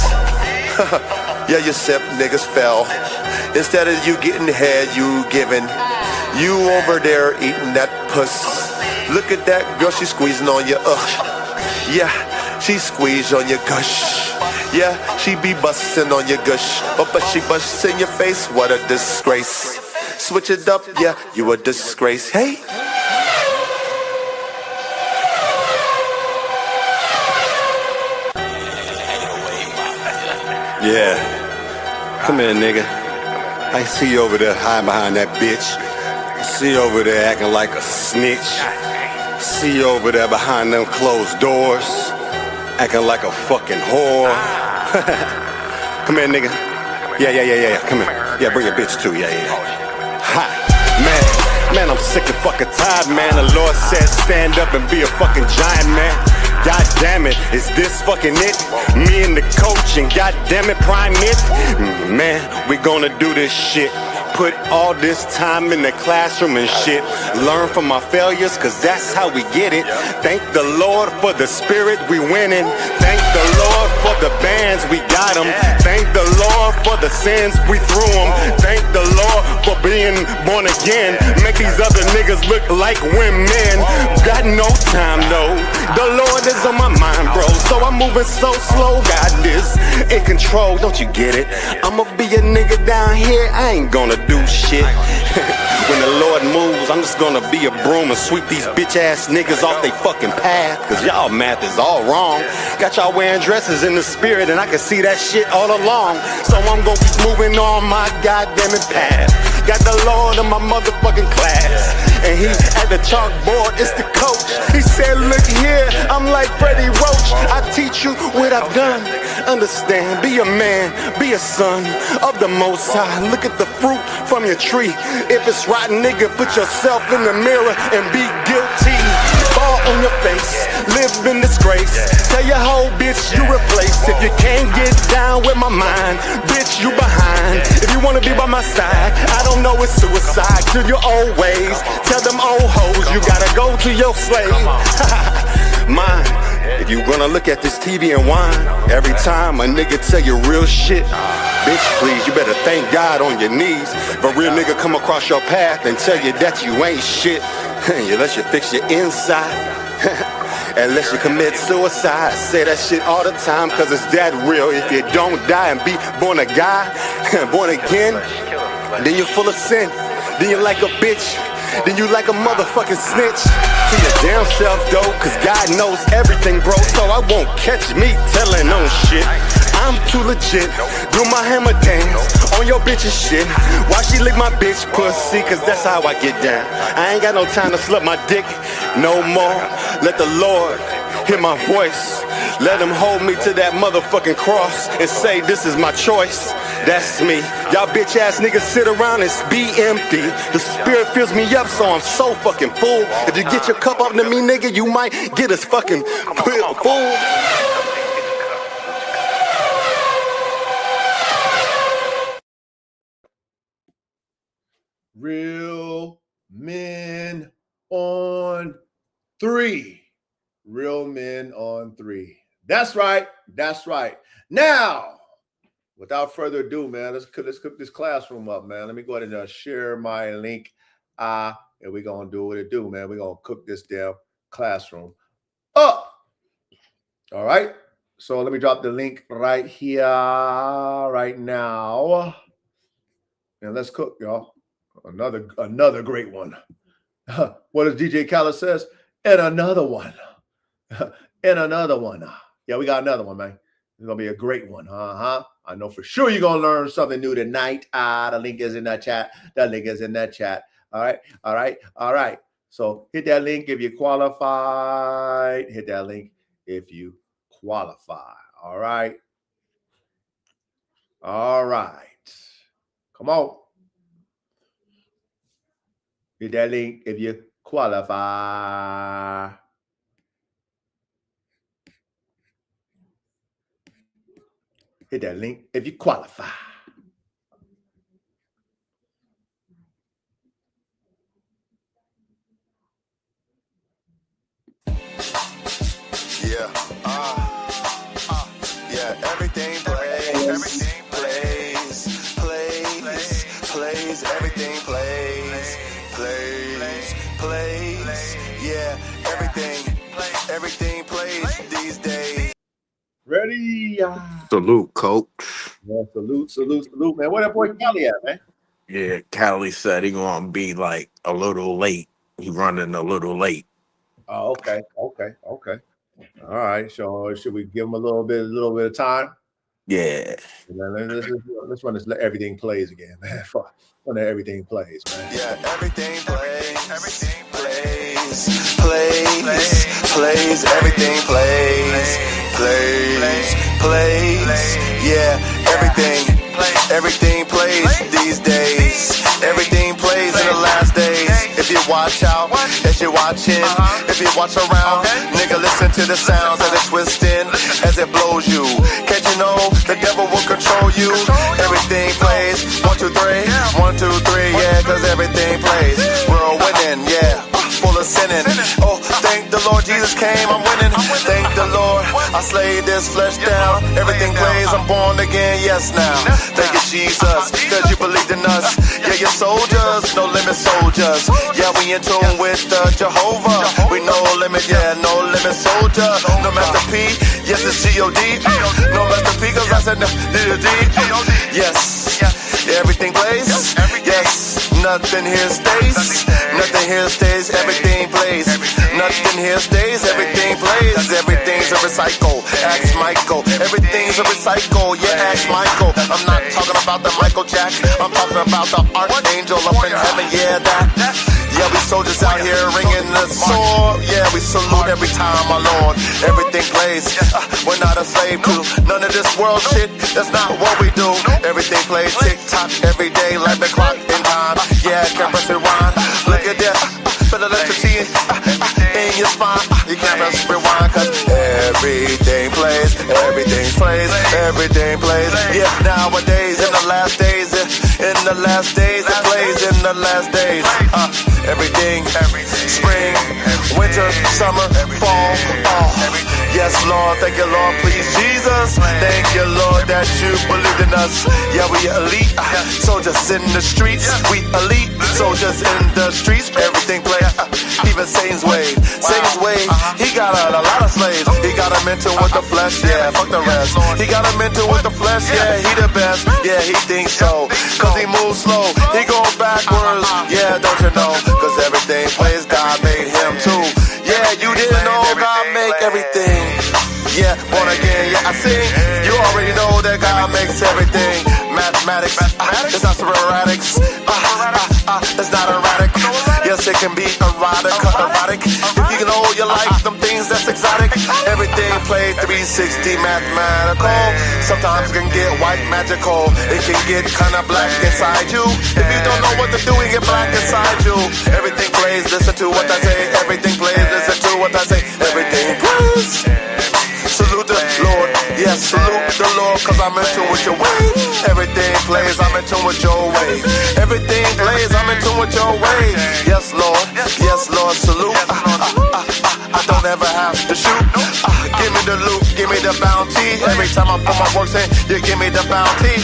Yeah, you simp niggas fell. Instead of you getting head, you giving. You over there eating that puss. Look at that girl, she squeezing on you, yeah, she squeeze on your gush. Yeah, she be busting on your gush. But she busts in your face, what a disgrace. Switch it up, yeah, you a disgrace. Hey. Yeah. Come here, nigga. I see you over there hiding behind that bitch. I see you over there acting like a snitch. See you over there behind them closed doors, acting like a fucking whore. Come here, nigga. Yeah. Come here. Yeah, bring your bitch too. Yeah. Ha. Man, I'm sick and fucking tired, man. The Lord said stand up and be a fucking giant, man. God damn it, is this fucking it? Me and the coach and god damn it, prime it. Man, we gonna do this shit. Put all this time in the classroom and shit. Learn from my failures, cause that's how we get it. Thank the Lord for the spirit we winning. Thank the Lord for the bands we got them. Thank the Lord for the sins we threw them. Thank the Lord for being born again. Make these other niggas look like women. Got no time though. The Lord is on my mind, bro. So I'm moving so slow. Got this in control, don't you get it? I'ma be a nigga down here. I ain't gonna do shit. When the Lord moves, I'm just gonna be a broom and sweep these bitch ass niggas off they fucking path. Cause y'all math is all wrong. Got y'all wearing dresses in the spirit and I can see that shit all along. So I'm gonna keep moving on my goddamn path. Got the Lord in my motherfucking class. And he at the chalkboard, it's the coach. He said, look here, I'm like Freddie Roach. I teach you what I've done. Understand, be a man, be a son of the Most High. Look at the fruit from your tree. If it's rotten, nigga, put yourself in the mirror and be guilty. Fall on your face, live in disgrace. Tell your whole bitch you replaced. If you can't get down with my mind, bitch, you behind. If you wanna be by my side, I don't know it's suicide. To your old ways, tell them old hoes you gotta go to your slave. Mine. If you gonna look at this TV and whine every time a nigga tell you real shit, bitch, please, you better thank God on your knees. If a real nigga come across your path and tell you that you ain't shit, unless you fix your inside, unless you commit suicide. I say that shit all the time cause it's that real. If you don't die and be born a guy, born again, then you're full of sin. Then you're like a bitch. Then you like a motherfucking snitch. To your damn self though, cause God knows everything, bro. So I won't catch me telling on shit. I'm too legit. Do my hammer dance on your bitch's shit. Why she lick my bitch pussy? Cause that's how I get down. I ain't got no time to slap my dick no more. Let the Lord hear my voice. Let him hold me to that motherfucking cross and say this is my choice. That's me. Y'all bitch ass niggas sit around and be empty. The spirit fills me up so I'm so fucking full. If you get your cup up to me, nigga, you might get us fucking full. Real men on three. Real men on three. That's right. That's right. Now, without further ado, man, let's cook this classroom up, man. Let me go ahead and share my link. And we're going to do what it do, man. We're going to cook this damn classroom up. All right. So let me drop the link right here, right now. And let's cook, y'all. Another great one. What does DJ Khaled says? And another one. And another one. Yeah, we got another one, man. It's going to be a great one. I know for sure you're going to learn something new tonight. The link is in that chat. That link is in that chat. All right. So hit that link if you qualified. Hit that link if you qualify. All right. Come on. Hit that link if you qualify. Hit that link if you qualify. Yeah, everything plays, everything plays, yeah, everything plays these days. Ready? Salute, coach. Yeah, salute, man. Where that boy Cali at, man? Yeah, Callie said he gonna be like a little late. He running a little late. Oh, okay. All right. So should we give him a little bit of time? Yeah. Let's run this. Let everything plays again, man. Fuck. Run that everything plays, man. Yeah, everything plays. Everything plays. Plays. Everything plays. Plays. Yeah, everything plays these days. Everything plays in the last days. If you watch out, as you're watching, if you watch around, nigga, listen to the sounds as it twists in, as it blows you. Can't you know the devil will control you? Everything plays. 1, 2, 3. 1, 2, 3. Yeah, cause everything plays. We're winning. Yeah. Full of sinning. Oh, thank the Lord Jesus came, I'm winning. Thank the Lord, I slayed this flesh down. Everything plays, I'm born again, yes now. Thank you Jesus, cause you believed in us. Yeah, you're soldiers, no limit soldiers. Yeah, we in tune with Jehovah. We no limit, yeah, no limit soldier. No Master P, yes it's G-O-D. No Master P, cause I said no, D-O-D. Yes, everything plays. Yes, nothing here stays. Nothing here stays, everything plays. Nothing here stays, everything plays. Everything's a recycle, ask Michael. Everything's a recycle, yeah, ask Michael. I'm not talking about the Michael Jack, I'm talking about the archangel up in heaven, yeah, that. Yeah, we soldiers out here ringing the sword. Yeah, we salute every time, my Lord. Everything plays, we're not a slave to none of this world shit, that's not what we do. Everything plays tick-tock every day like the clock in time. Yeah, can't press rewind. Look at that, feel the electricity in your spine. You can't press rewind cause everything plays. Everything plays, everything plays. Yeah, nowadays, in the last days, in the last days, it plays in the last days. Everything, spring, winter, summer, fall, yes, Lord, thank you, Lord, please, Jesus. Thank you, Lord, that you believed in us. Yeah, we elite, soldiers in the streets. We elite, soldiers in the streets. Everything play, even Satan's wave. Satan's wave, he got a lot of slaves. He got him into with the flesh, yeah, fuck the rest. He got him into with the flesh, yeah, he the best. Yeah, he thinks so, cause he moves slow. He go backwards, yeah, don't you know? Cause everything plays, God made him too. Yeah, you didn't know God make everything. Yeah, born again, yeah, I sing. You already know that God makes everything. Mathematics, it's not sporadics. It's not erratic. Yes, it can be erotic. If you can hold your life, them things that's exotic. Everything played 360 mathematical. Sometimes it can get white magical. It can get kinda black inside you. If you don't know what to do, it get black inside you. Everything plays, listen to what I say. Everything plays, listen to what I say. Everything plays. Salute the Lord, yes, salute the Lord, cause I'm in tune with your wave. Everything plays, I'm in tune with your wave. Everything plays, I'm in tune with your wave. Yes, Lord, salute. I don't ever have to shoot. Give me the loot, give me the bounty. Every time I put my works in, you give me the bounty.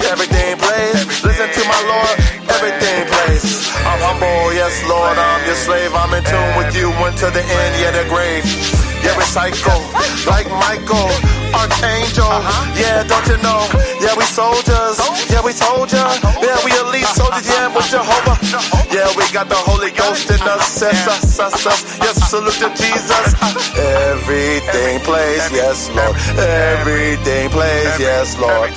Everything plays, listen to my Lord, everything plays. I'm humble, yes, Lord, I'm your slave. I'm in tune with you, until the end, yeah, the grave. Yeah, recycle, like Michael, Archangel. Yeah, don't you know? Yeah, we soldiers. Yeah, we soldier. Yeah, we elite soldiers. Yeah, with Jehovah. Yeah, we got the Holy Ghost in us. Yes, salute to Jesus. Everything plays, yes, Lord. Everything plays, yes, Lord.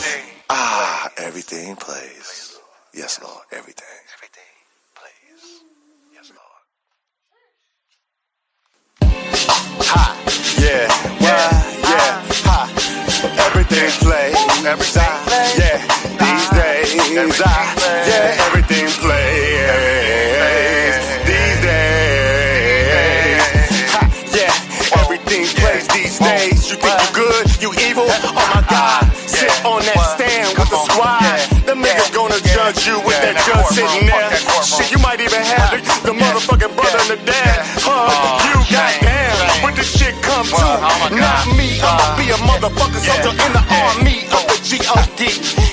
Everything plays. Yes, Lord. Everything. Everything plays. Yes, Lord. Ha, yeah, yeah, ha. Everything plays, yeah, these days, yeah, everything plays, these days, ha, yeah, everything plays these days. You think you good, you evil, oh my God, sit on that stand with the squad. Them niggas gonna judge you with that judge sitting there. Shit, you might even have the motherfucking brother and the dad. You goddamn, when this shit come to, not me, I'ma be a motherfucking soldier in the army of the G.O.D.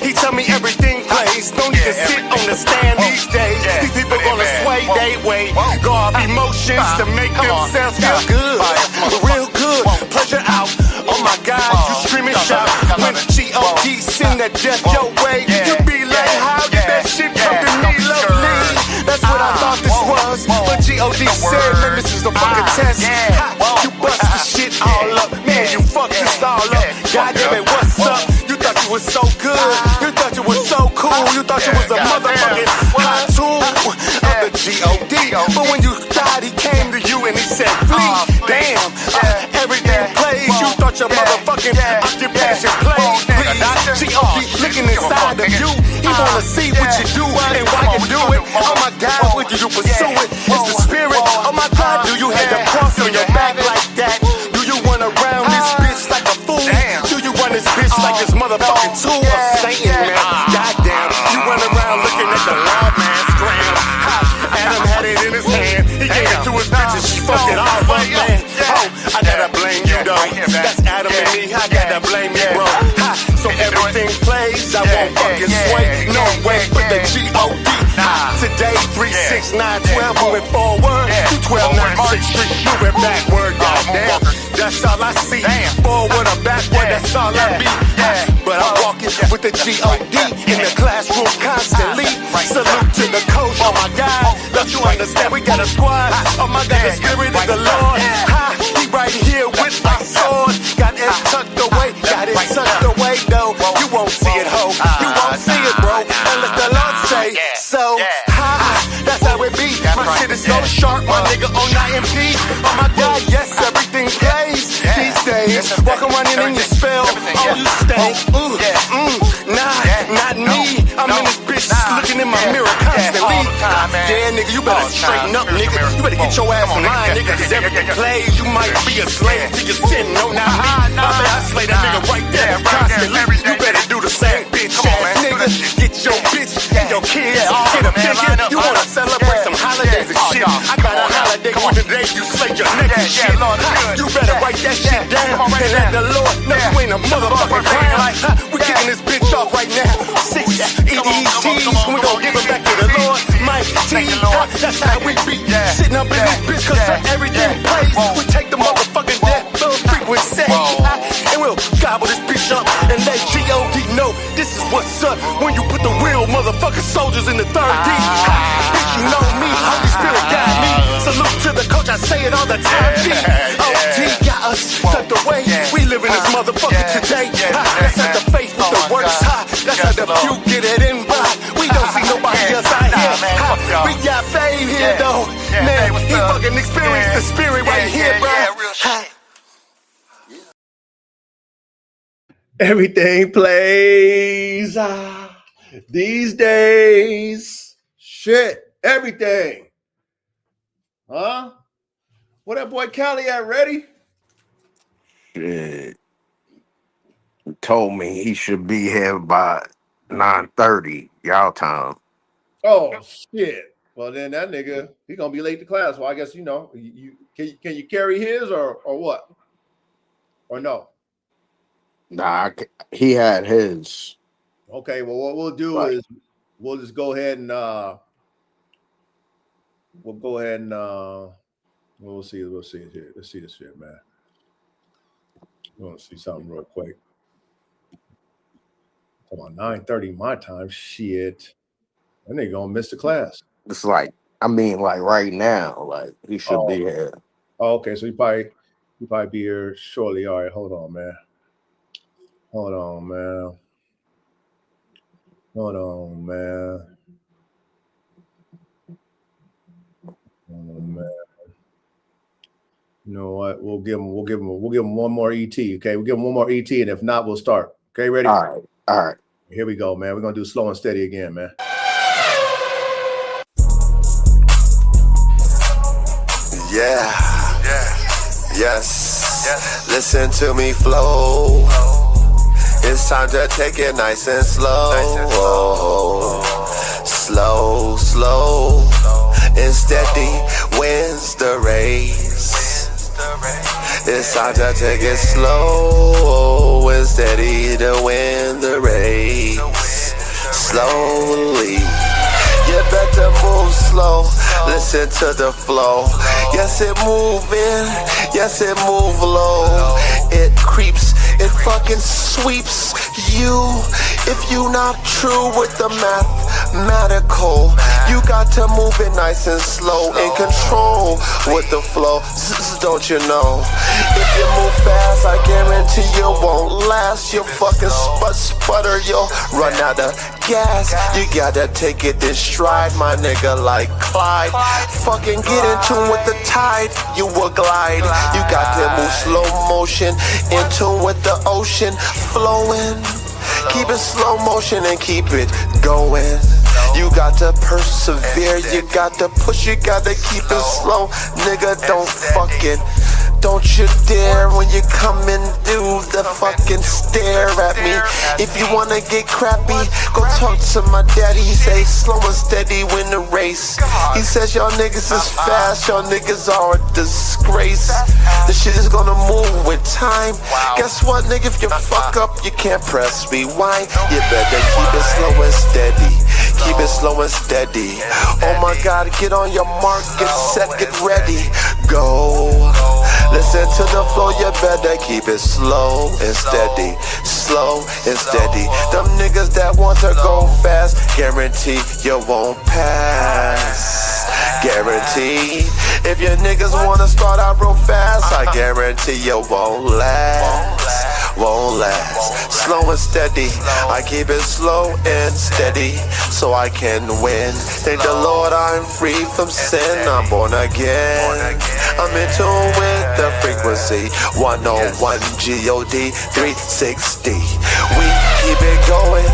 He tell me everything plays, no need to sit on the stand these days. These people gonna sway they way, go off emotions to make themselves feel good, real good, pleasure out. Oh my God, you scream and shout when G.O.D. send that death your way. You be like, how did that shit come to me, lovely? That's what I thought this was, but G.O.D. said, man, this is a fucking test. You bust the shit all up, man, you fucked this all up. Goddamn it, what's you was so good. You thought you was so cool. You thought you was a motherfucking hot tool of the G.O.D. But when you died, he came to you and he said, flee. Damn, everything plays. You thought your motherfucking occupation played. Please, G.O.D. looking inside of you. He wanna see what you do and why you do it. Oh my God, would you pursue it? It's the spirit. Oh my God, do you have the cross on your back like that? Do you run around this bitch like a fool? Do you run this bitch like this motherfucking tool of Satan, man? Goddamn, you run around looking at the lawman scram. Adam had it in his hand. He gave it to his bitches. She fucked it all up, man. Oh, I gotta blame you though. That's Adam and me. I gotta blame you, bro. So everything plays. I won't fucking sway. No way, but the G.O.D. Today, 3, 6, 9, 12, moving forward. 2, 12, 9, 6, 3, moving backward. Goddamn, that's all I see. Forward or backward, that's all I be. But I'm walking with the G.O.D. in the classroom constantly. Salute to the coach. Oh my God, don't you understand? We got a squad. Oh my God, the spirit of the Lord. He right here with my sword. Got it tucked away. Got it tucked away though. You won't see it, ho. You won't see it, bro. Unless the Lord say so. That's how it be. My shit is so sharp, my nigga on IMP. Oh my God, yes, everything plays these days. Walk around in your spell. Oh, you stink. Nah, not me. I'm in this bitch looking in my mirror constantly. Yeah, nigga, you better straighten up, nigga. You better get your ass in line, nigga, cause everything plays. You might be a slave to your sin. No, nah, I slay that nigga right there constantly. You better do the same, bitch ass nigga. Get your bitch and your kids. Get a figure. You wanna celebrate some holidays and shit. I got a holiday with the day you slay your neck and shit. You better write that shit down and let the Lord know you ain't a motherfucking clown. We kicking this bitch off right now. 6 EDTs, we gon' give them back to the Lord. Mike T, that's how we be. Sitting up in this bitch cause everything plays. We take the motherfucking death, those frequency. And we'll gobble this bitch up and let G.O.D. know this is what's up when you put the real motherfucking soldiers in the 3rd D. Bitch, you know me, Holy Spirit got me. Salute to the coach, I say it all the time. G.O.D. got us tucked away. We live in this motherfucker today. That's how the faith with the works high. That's how the few get it in by. We don't see nobody else out here. We got fame here though. Man, he fucking experienced the spirit right here, bro. Everything plays these days. Shit, everything. Huh? What that boy Cali at? Ready? Shit. He told me he should be here by 9:30 y'all time. Oh shit. Well then that nigga, he gonna be late to class. Well, I guess you can you carry his or what? Or no? Nah, he had his. Okay, well what we'll do is we'll just go ahead and we'll see it here. Let's see this shit, man. We want to see something real quick. Come on, 9:30 my time. Shit. That nigga gonna miss the class. It's like, I mean, like right now, like he should be here. Oh, okay, so he probably be here shortly. All right, hold on, man. Hold on, man. You know what? We'll give him one more ET. Okay, we'll give him one more ET, and if not, we'll start. Okay, ready? All right. Here we go, man. We're gonna do slow and steady again, man. Yes. Listen to me flow. It's time to take it nice and slow. Slow and steady wins the race. It's time to take it slow and steady to win the race. Slowly. You better move slow, listen to the flow. Yes, it moving, yes, it move low. It creeps, it fucking sweeps you. If you not true with the mathematical, You got to move it nice and slow, in control with the flow. Don't you know? If you move fast, I guarantee you won't last. You'll fucking sputter, you'll run out of gas. You gotta take it in stride, my nigga, like Clyde. Fucking get in tune with the tide, you will glide. You got to move slow motion, in tune with the ocean flowing. Keep it slow motion and keep it going. You got to persevere, you got to push, you gotta keep it slow. Nigga, don't you dare when you come and do the fucking stare at me. If you wanna get crappy, go talk to my daddy. He say slow and steady win the race. He says y'all niggas is fast, y'all niggas are a disgrace. The shit is gonna move with time. Guess what, nigga, if you fuck up, you can't press rewind. You better keep it slow and steady. Keep it slow and steady. Oh my God, get on your mark, get set, get ready, go. Listen to the flow, you better keep it slow and steady. Slow and steady. Them niggas that want to go fast, guarantee you won't pass. Guarantee. If your niggas wanna start out real fast, I guarantee you won't last. Won't last. Slow and steady, I keep it slow and steady so I can win. Thank the Lord I'm free from sin, I'm born again. I'm in tune with the frequency 101 GOD 360. We keep it going,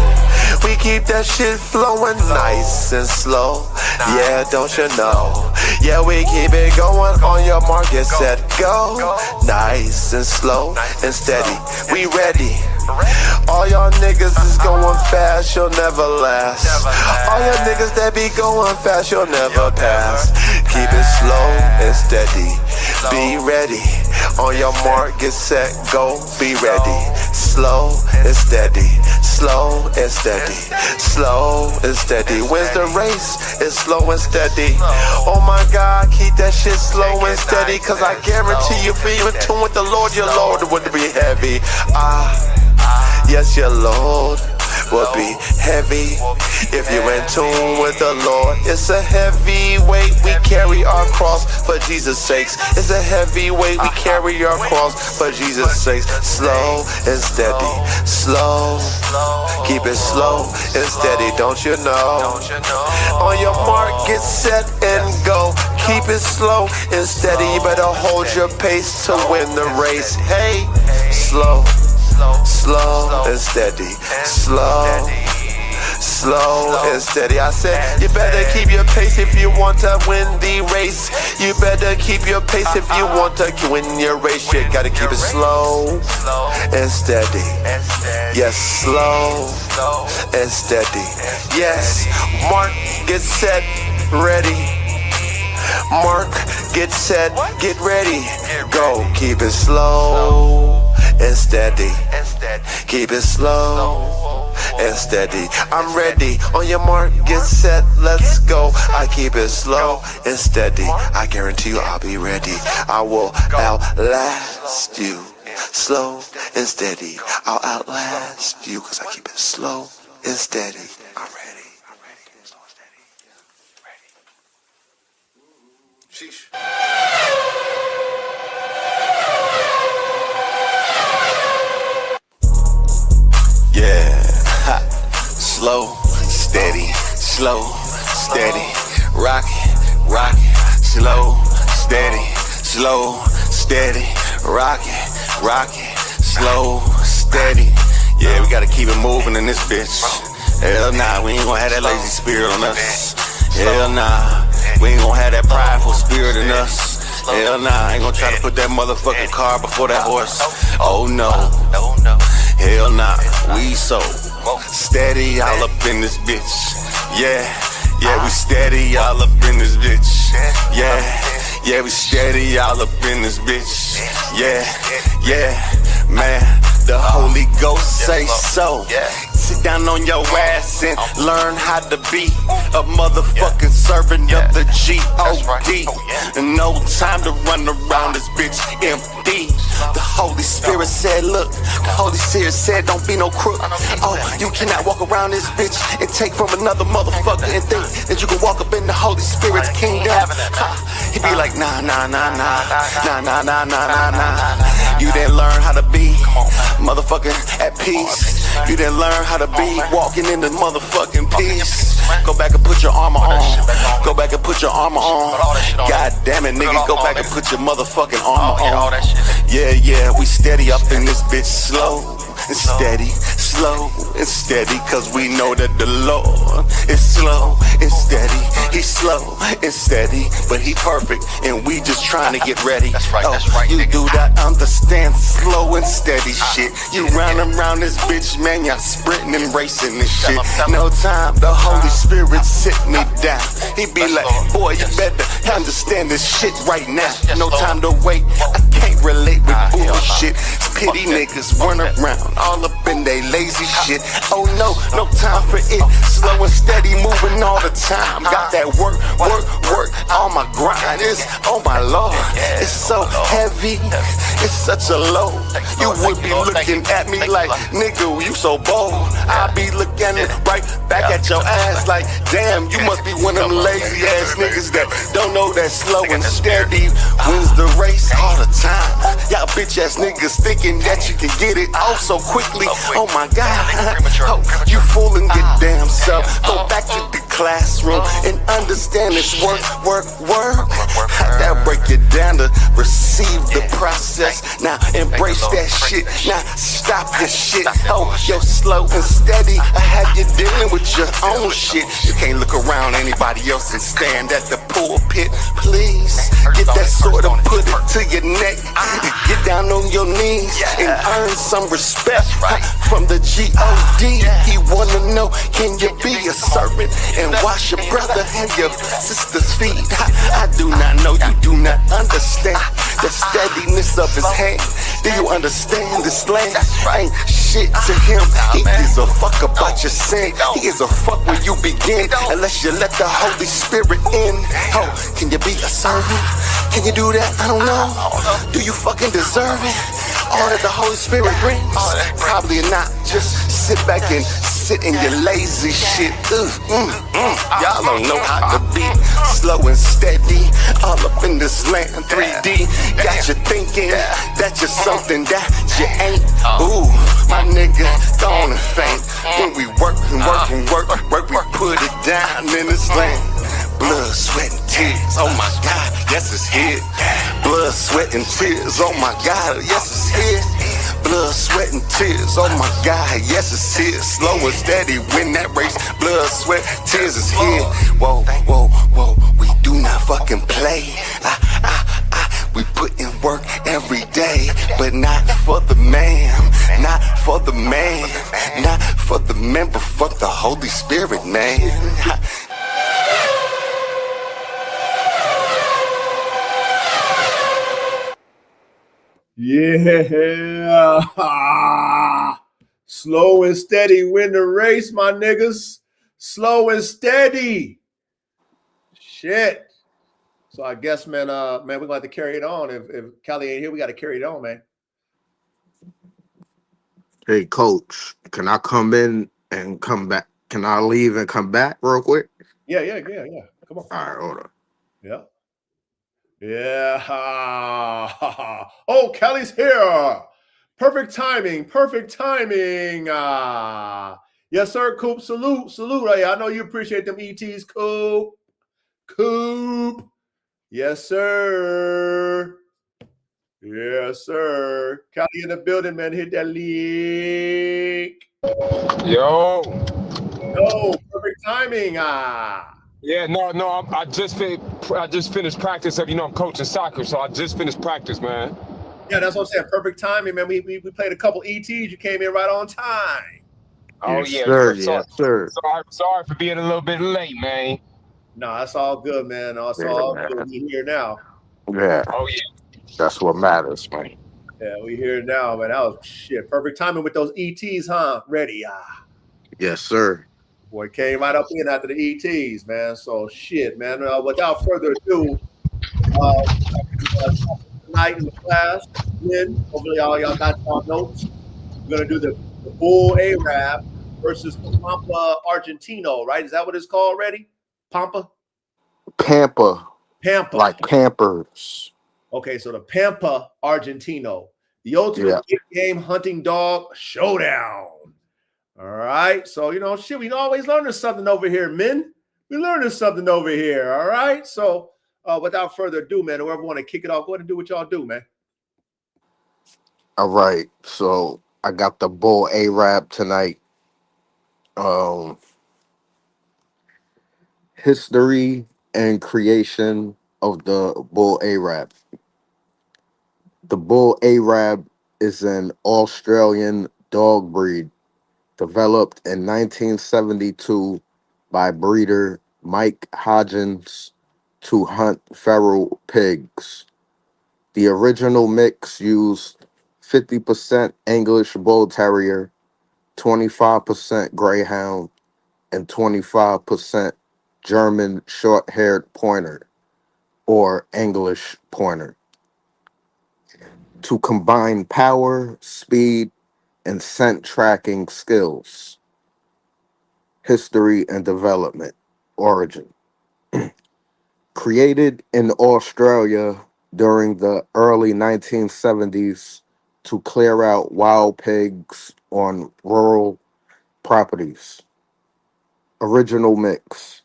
we keep that shit flowing nice and slow. Yeah, don't you know? Yeah, we keep it going on your mark, get set, go. Nice and slow and steady, we ready. All y'all niggas is going fast, you'll never last. All y'all niggas that be going fast, you'll never pass. Keep it slow and steady, be ready. On your mark, get set, go, be ready. Slow and steady, slow and steady, slow and steady. Wins the race, it's slow and steady. Oh my God, keep that shit slow and steady, cause I guarantee you, if you in tune with the Lord, your load would be heavy. Yes, your load will be heavy if you're in tune with the Lord. It's a heavy weight, we carry our cross for Jesus' sakes. It's a heavy weight, we carry our cross for Jesus' sakes. Slow and steady, slow. Keep it slow and steady, don't you know? On your mark, get set and go. Keep it slow and steady, you better hold your pace to win the race. Hey, slow. Slow and steady, slow and steady. I said you better keep your pace if you want to win the race. You better keep your pace if you want to win your race. You gotta keep it slow and steady. Yes, slow and steady. Yes, mark, get set, ready. Mark, get set, get ready, go. Keep it slow and steady. Keep it slow and steady. I'm ready. On your mark, get set, let's go. I keep it slow and steady. I guarantee you I'll be ready. I will outlast you. Slow and steady. I'll outlast you cause I keep it slow and steady. I'm ready. Sheesh. Yeah, ha. Slow, steady, rock it, slow, steady, rock it, slow, steady. Yeah, we gotta keep it moving in this bitch. Hell nah, we ain't gonna have that lazy spirit on us. Hell nah, we ain't gonna have that prideful spirit in us. Hell nah, I ain't gonna try to put that motherfucking car before that horse. Oh no. Hell nah, we so steady all up in this bitch. Yeah, we steady all up in this bitch. Yeah, we steady all up in this bitch. Yeah, man, the Holy Ghost say so. sit down on your ass and learn how to be a motherfucking servant of the G.O.D. And no time to run around this bitch empty. The Holy Spirit said, look, the Holy Spirit said, don't be no crook. Oh, you cannot walk around this bitch and take from another motherfucker and think that you can walk up in the Holy Spirit's kingdom. He be like, nah. You didn't learn how to be motherfucking at peace. You didn't learn how to be walking in the motherfucking peace. Go back and put your armor on. Go back and put your armor on. God damn it, nigga, go back and put your motherfucking armor on. Yeah, we steady up in this bitch, slow and steady, slow and steady, cause we know that the Lord is slow and steady. He's slow and steady, but he perfect, and we just trying to get ready. You do that, understand, slow and steady shit. You round and round this bitch, man, y'all sprinting and racing this shit. No time, the Holy Spirit sit me down. He be like, boy, you better understand this shit right now. No time to wait, I can't relate with bullshit. Pity niggas run around all up in they lazy shit. Oh no time for it. Slow and steady, moving all the time. Got that work on my grind. It's, oh my Lord, it's so heavy. It's such a load. You would be looking at me like, nigga, you so bold. I be looking right back at your ass like, damn, you must be one of them lazy ass niggas that don't know that slow and steady wins the race all the time. Y'all bitch ass niggas thinking that you can get it oh so quickly. Oh my God, oh, you fooling your damn self. Go back to the classroom and understand this work. That break it down to receive the process. Now embrace that shit. Now stop this shit. Oh, you're slow and steady. I have you dealing with your own shit. You can't look around anybody else and stand at the pulpit. Please get that sword and put it to your neck. Get down on your knees and earn some respect from the G.O.D. He wanna know, can you be a servant and wash your brother and your sister's feet? I do not know, you do not understand the steadiness of his hand. Do you understand this land? Ain't shit to him. He gives a fuck about your sin. He gives a fuck where you begin, unless you let the Holy Spirit in. Oh, can you be a servant? Can you do that? I don't know. Do you fucking deserve it? All that the Holy Spirit brings? Probably not. Just sit back and sit in your lazy shit. Y'all don't know how to be slow and steady. All up in this land, 3D. Got you thinking that you're something that you ain't. Ooh, my nigga, gone and faint. When we work, we put it down in this land. Blood, sweat, and tears, oh my God, yes it's here. Blood, sweat, and tears, oh my God, yes it's here. Blood, sweat, and tears, oh my God, yes it's here. Slow and steady, win that race. Blood, sweat, tears is here. Whoa, we do not fucking play. We put in work every day, but not for the man, not for the man, not for the man, but for the Holy Spirit, man. Yeah. Slow and steady win the race, my niggas. Slow and steady. Shit. So I guess, man, we're gonna have to carry it on. If Callie ain't here, we got to carry it on, man. Hey, Coach, can I come in and come back? Can I leave and come back real quick? Yeah. Come on. All right, hold on. Yeah. Oh, Callie's here. Perfect timing. Yes, sir. Coop, salute. Hey, I know you appreciate them ETs, Coop. Yes, sir. Callie in the building, man. Hit that link. Yo, perfect timing. Yeah, no. I just finished practice. You know, I'm coaching soccer, so I just finished practice, man. Yeah, that's what I'm saying. Perfect timing, man. We played a couple ETs. You came in right on time. Oh Yes, yeah, sir. sorry, Yes, sir. Sorry for being a little bit late, man. No, that's all good, man. That's all good. We here now. Yeah. Oh yeah. That's what matters, man. Yeah, we here now, man. That was shit. Perfect timing with those ETs, huh? Ready. Yes, sir. Boy came right up in after the ETs, man. So shit, man. Without further ado, tonight in the class, men, hopefully y'all got y'all notes. We're gonna do the Bull Arab versus the Pampa Argentino, right? Is that what it's called already? Pampa? Pampa, Pampa. like Pampers. Okay, so the Pampa Argentino, the ultimate Yeah. big game hunting dog showdown. All right. So, shit, we always learning something over here, men. We learning something over here. All right. So, without further ado, man, whoever want to kick it off, go ahead and do what y'all do, man. All right. So I got the Bull Arab tonight. Um, History and creation of the Bull Arab. The Bull Arab is an Australian dog breed developed in 1972 by breeder Mike Hodgins to hunt feral pigs. The original mix used 50% English Bull Terrier, 25% Greyhound, and 25% German short haired pointer or English pointer to combine power, speed, and scent tracking skills. History and development. Origin. Created in Australia during the early 1970s to clear out wild pigs on rural properties. Original mix.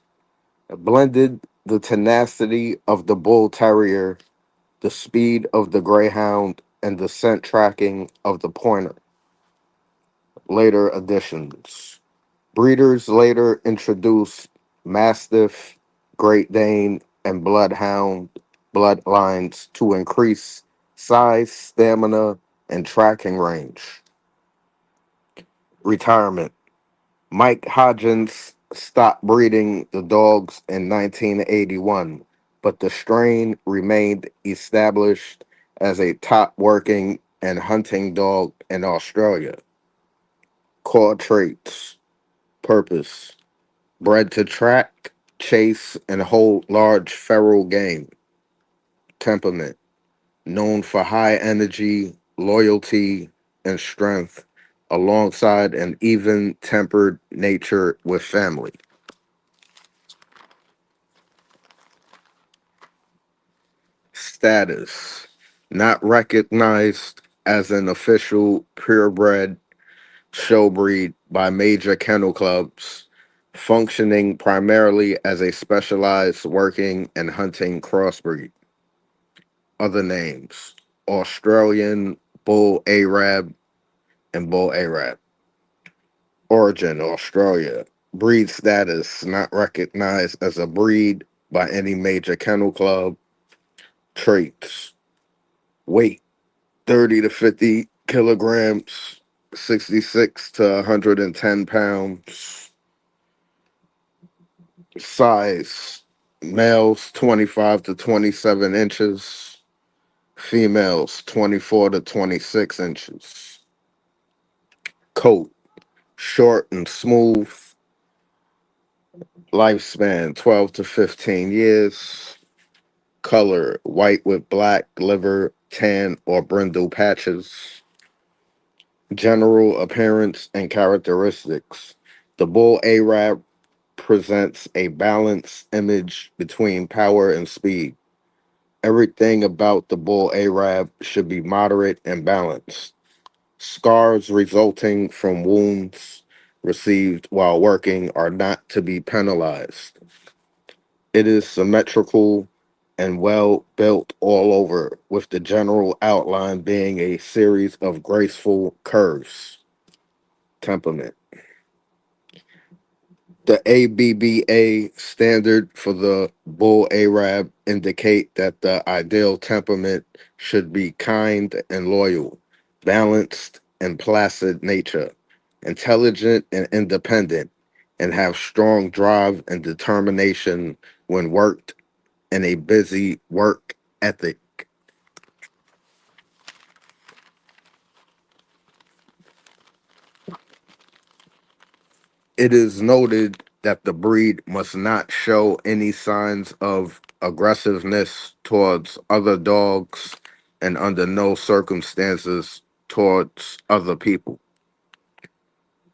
Blended the tenacity of the bull terrier, the speed of the greyhound, and the scent tracking of the pointer. Later additions. Breeders later introduced Mastiff, Great Dane, and Bloodhound bloodlines to increase size, stamina, and tracking range. Retirement. Mike Hodgins stopped breeding the dogs in 1981, but the strain remained established as a top working and hunting dog in Australia. Core traits. Purpose. Bred to track, chase, and hold large feral game. Temperament. Known for high energy, loyalty, and strength, alongside an even tempered nature with family. Status. Not recognized as an official purebred show breed by major kennel clubs, functioning primarily as a specialized working and hunting crossbreed. Other names: Australian Bull Arab and Bull Arab. Origin: Australia. Breed status: not recognized as a breed by any major kennel club. Traits: weight 30 to 50 kilograms, 66 to 110 pounds. Size: males 25 to 27 inches, females 24 to 26 inches. Coat: short and smooth. Lifespan: 12 to 15 years. Color: white with black, liver, tan, or brindle patches. General appearance and characteristics. The Bull Arab presents a balanced image between power and speed. Everything about the Bull Arab should be moderate and balanced. Scars resulting from wounds received while working are not to be penalized. It is symmetrical and well built all over, with the general outline being a series of graceful curves. Temperament. The ABBA standard for the Bull Arab indicate that the ideal temperament should be kind and loyal, balanced and placid nature, intelligent and independent, and have strong drive and determination when worked in a busy work ethic. It is noted that the breed must not show any signs of aggressiveness towards other dogs and under no circumstances towards other people.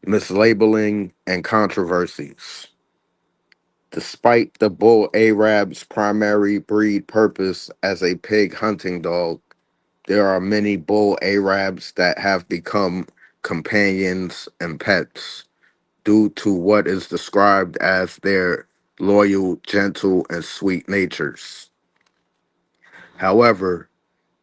Mislabeling and controversies. Despite the bull Arab's primary breed purpose as a pig hunting dog, there are many bull Arabs that have become companions and pets due to what is described as their loyal, gentle, and sweet natures. However,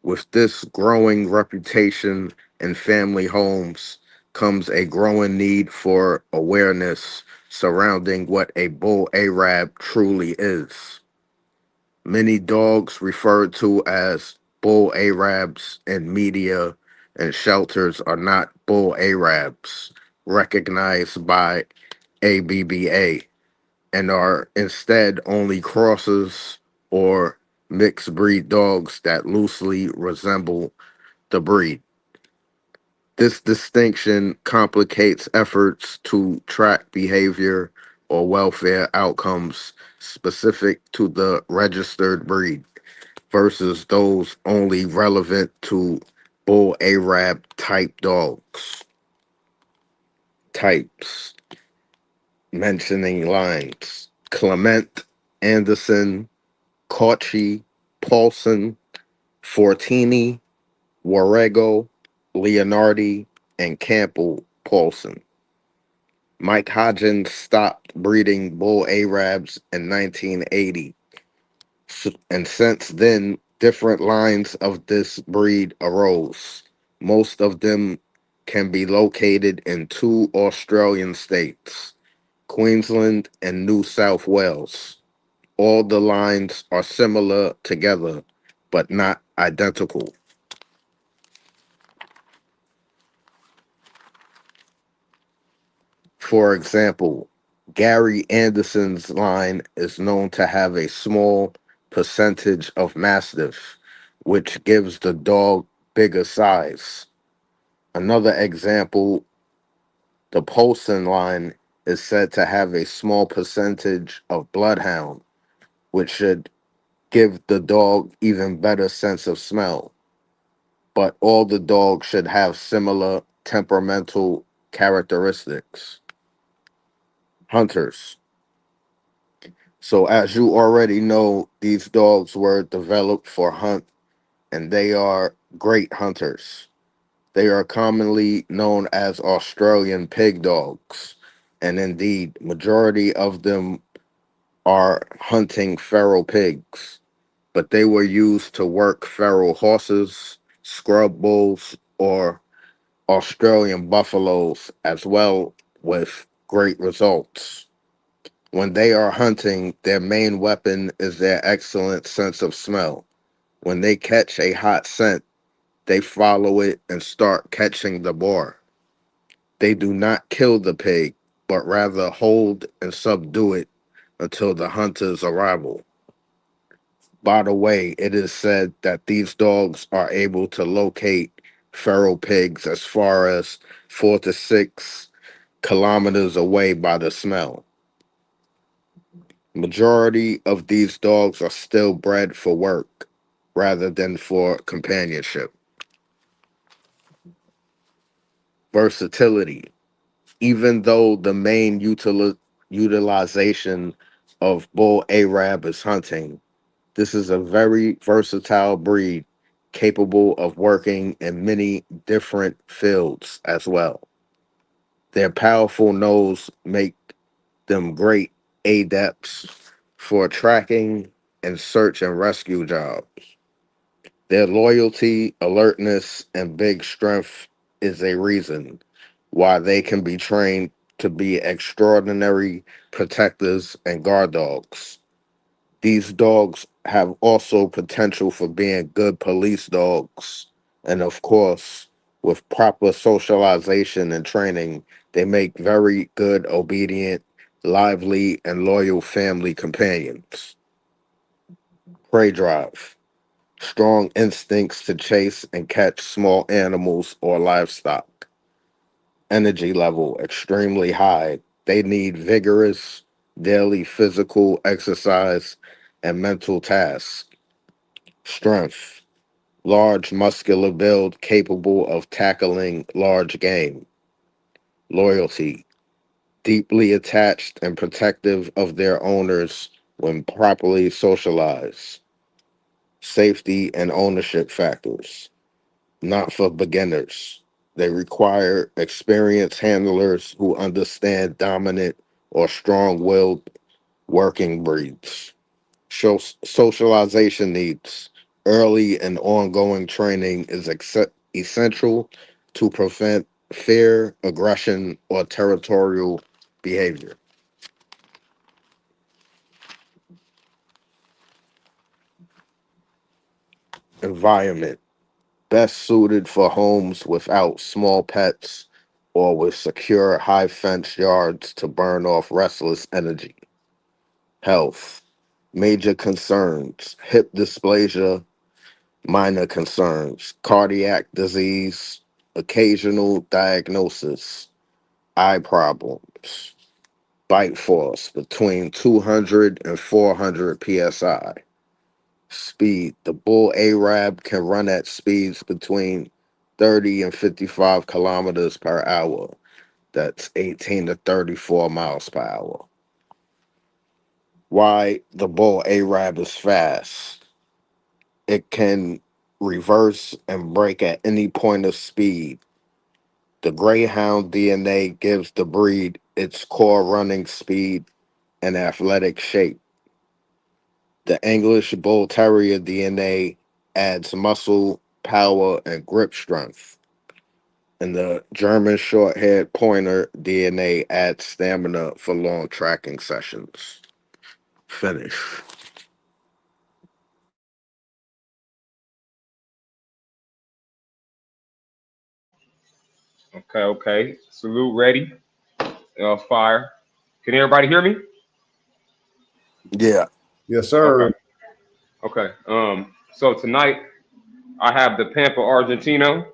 with this growing reputation in family homes comes a growing need for awareness surrounding what a bull Arab truly is. Many dogs referred to as bull Arabs in media and shelters are not bull Arabs recognized by ABBA and are instead only crosses or mixed breed dogs that loosely resemble the breed. This distinction complicates efforts to track behavior or welfare outcomes specific to the registered breed versus those only relevant to bull Arab type dogs. Types. Mentioning lines: Clement, Anderson, Cauchy, Paulson, Fortini, Warrego, Leonardi, and Campbell Paulson. Mike Hodgins stopped breeding bull Arabs in 1980, and since then, different lines of this breed arose. Most of them can be located in two Australian states, Queensland and New South Wales. All the lines are similar together, but not identical. For example, Gary Anderson's line is known to have a small percentage of Mastiff, which gives the dog bigger size. Another example, the Polson line is said to have a small percentage of Bloodhound, which should give the dog even better sense of smell. But all the dogs should have similar temperamental characteristics. Hunters. So as you already know, these dogs were developed for hunt and they are great hunters. They are commonly known as Australian pig dogs. And indeed, majority of them are hunting feral pigs, but they were used to work feral horses, scrub bulls, or Australian buffaloes as well with great results. When they are hunting, their main weapon is their excellent sense of smell. When they catch a hot scent, they follow it and start catching the boar. They do not kill the pig, but rather hold and subdue it until the hunter's arrival. By the way, it is said that these dogs are able to locate feral pigs as far as 4 to 6 kilometers away by the smell. Majority of these dogs are still bred for work rather than for companionship. Versatility. Even though the main utilization of bull Arab is hunting, this is a very versatile breed capable of working in many different fields as well. Their powerful nose make them great adepts for tracking and search and rescue jobs. Their loyalty, alertness, and big strength is a reason why they can be trained to be extraordinary protectors and guard dogs. These dogs have also potential for being good police dogs. And of course, with proper socialization and training, they make very good, obedient, lively, and loyal family companions. Prey drive. Strong instincts to chase and catch small animals or livestock. Energy level extremely high They need vigorous daily physical exercise and mental tasks. Strength, large muscular build capable of tackling large game. Loyalty, deeply attached and protective of their owners when properly socialized. Safety and ownership factors, not for beginners. They require experienced handlers who understand dominant or strong willed working breeds. Socialization needs. Early and ongoing training is essential to prevent fear, aggression, or territorial behavior. Environment, best suited for homes without small pets or with secure high fence yards to burn off restless energy. Health, major concerns, hip dysplasia, minor concerns, cardiac disease, occasional diagnosis, eye problems, bite force between 200 and 400 psi. Speed, the bull Arab can run at speeds between 30 and 55 kilometers per hour. That's 18 to 34 miles per hour. Why the bull Arab is fast? It can reverse and break at any point of speed. The greyhound DNA gives the breed its core running speed and athletic shape. The English Bull Terrier DNA adds muscle, power, and grip strength. And the German Short-haired Pointer DNA adds stamina for long tracking sessions. Finish. Okay. Salute ready. Fire. Can everybody hear me? Yeah. Yes, Okay. sir. Okay. So tonight I have the Pampa Argentino.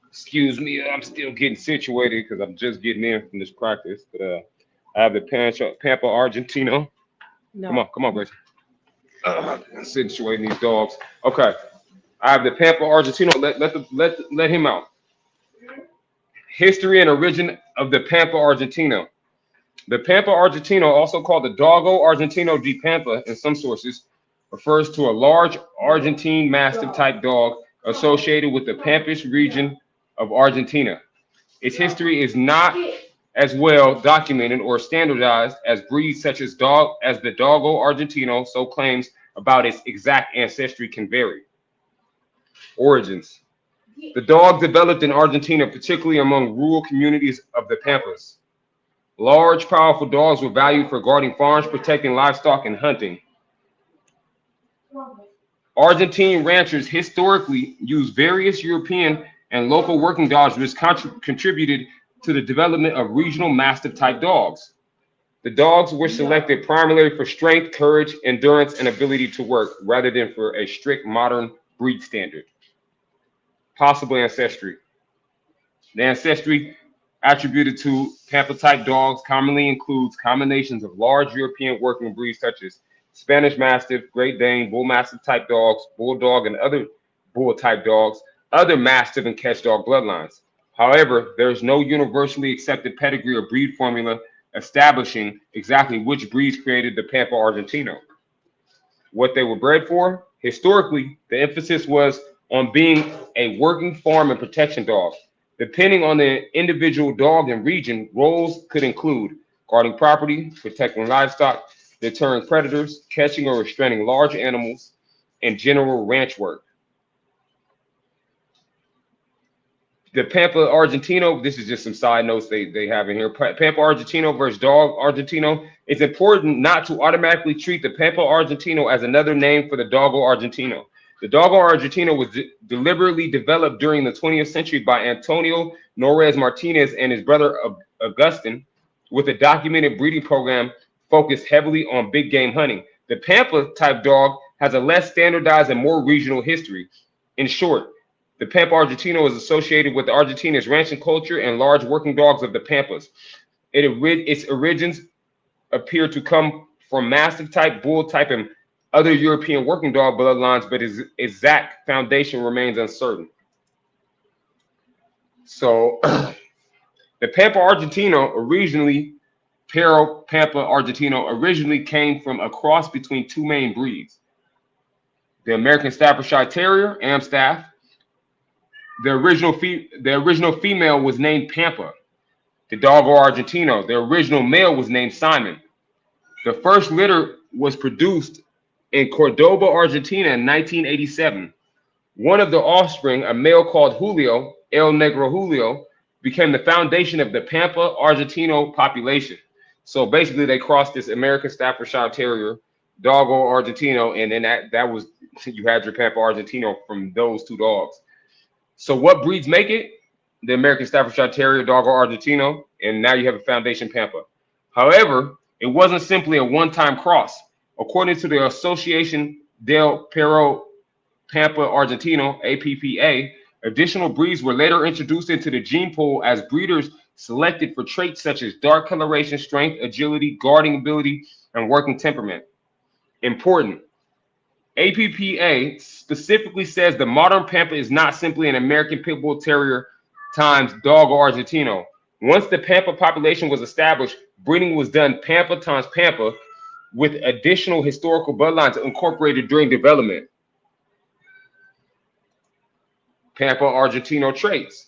Excuse me, I'm still getting situated because I'm just getting in from this practice. But I have the Pampa Argentino. No. Come on, Gracie. Situating these dogs. Okay. I have the Pampa Argentino. Let him out. History and origin of the Pampa Argentino. The Pampa Argentino, also called the Doggo Argentino di Pampa in some sources, refers to a large Argentine Mastiff type dog associated with the Pampas region of Argentina. Its history is not as well documented or standardized as breeds such as the Doggo Argentino so claims about its exact ancestry can vary. Origins. The dog developed in Argentina, particularly among rural communities of the Pampas. Large, powerful dogs were valued for guarding farms, protecting livestock, and hunting. Argentine ranchers historically used various European and local working dogs, which contributed to the development of regional Mastiff type dogs. The dogs were selected primarily for strength, courage, endurance, and ability to work, rather than for a strict modern breed standard. Possible ancestry. The ancestry attributed to Pampa type dogs commonly includes combinations of large European working breeds such as Spanish Mastiff, Great Dane, Bull Mastiff type dogs, Bulldog, and other Bull type dogs, other Mastiff and Catch dog bloodlines. However, there is no universally accepted pedigree or breed formula establishing exactly which breeds created the Pampa Argentino. What they were bred for? Historically, the emphasis was on being a working farm and protection dog. Depending on the individual dog and region, roles could include guarding property, protecting livestock, deterring predators, catching or restraining large animals, and general ranch work. The Pampa Argentino, this is just some side notes they have in here. Pampa Argentino versus Dog Argentino. It's important not to automatically treat the Pampa Argentino as another name for the Doggo Argentino. The Doggo Argentino was deliberately developed during the 20th century by Antonio Norez Martinez and his brother Augustin, with a documented breeding program focused heavily on big game hunting. The Pampa type dog has a less standardized and more regional history. In short, the Pampa Argentino is associated with Argentina's ranching culture and large working dogs of the Pampas. Its origins appear to come from Mastiff type, Bull type, and other European working dog bloodlines, but its exact foundation remains uncertain. So the Pampa Argentino Pampa Argentino originally came from a cross between two main breeds. The American Staffordshire Terrier, Amstaff. The original female was named Pampa. The Doggo Argentino, the original male, was named Simon. The first litter was produced in Cordoba, Argentina in 1987. One of the offspring, a male called Julio, El Negro Julio, became the foundation of the Pampa Argentino population. So basically they crossed this American Staffordshire Terrier, Doggo Argentino, and then that was, you had your Pampa Argentino from those two dogs. So what breeds make it? The American Staffordshire Terrier, Doggo Argentino, and now you have a foundation Pampa. However, it wasn't simply a one-time cross. According to the Association del Perro Pampa Argentino, APPA, additional breeds were later introduced into the gene pool as breeders selected for traits such as dark coloration, strength, agility, guarding ability, and working temperament. Important. APPA specifically says the modern Pampa is not simply an American Pit Bull Terrier times Doggo Argentino. Once the Pampa population was established, breeding was done Pampa times Pampa with additional historical bloodlines incorporated during development. Pampa Argentino traits.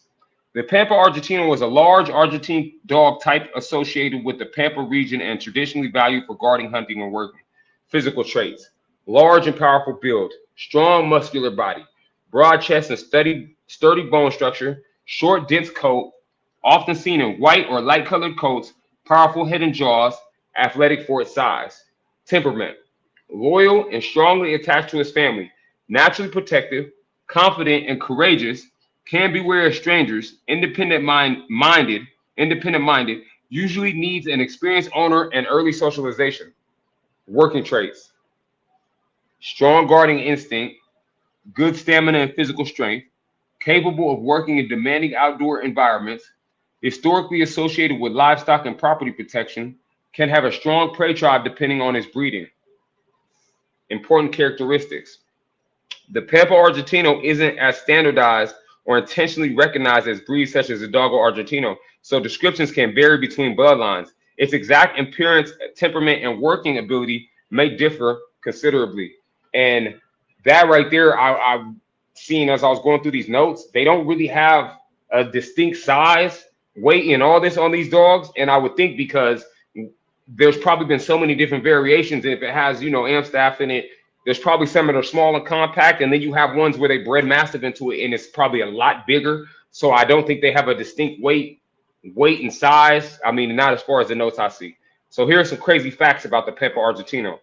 The Pampa Argentino was a large Argentine dog type associated with the Pampa region and traditionally valued for guarding, hunting, and working. Physical traits. Large and powerful build, strong muscular body, broad chest and sturdy bone structure, short dense coat, often seen in white or light colored coats, powerful head and jaws, athletic for its size. Temperament. Loyal and strongly attached to his family, naturally protective, confident and courageous, can be wary of strangers, independent minded, usually needs an experienced owner and early socialization. Working traits. Strong guarding instinct, good stamina and physical strength, capable of working in demanding outdoor environments, historically associated with livestock and property protection, can have a strong prey drive depending on his breeding. Important characteristics. The Pampa Argentino isn't as standardized or intentionally recognized as breeds such as the Doggo Argentino, so descriptions can vary between bloodlines. Its exact appearance, temperament, and working ability may differ considerably. And that right there, I've seen as I was going through these notes, they don't really have a distinct size, weight, and all this on these dogs. And I would think because there's probably been so many different variations. If it has, Amstaff in it, there's probably some that are small and compact, and then you have ones where they bred Mastiff into it, and it's probably a lot bigger. So I don't think they have a distinct weight and size. I mean, not as far as the notes I see. So here are some crazy facts about the Pampa Argentino.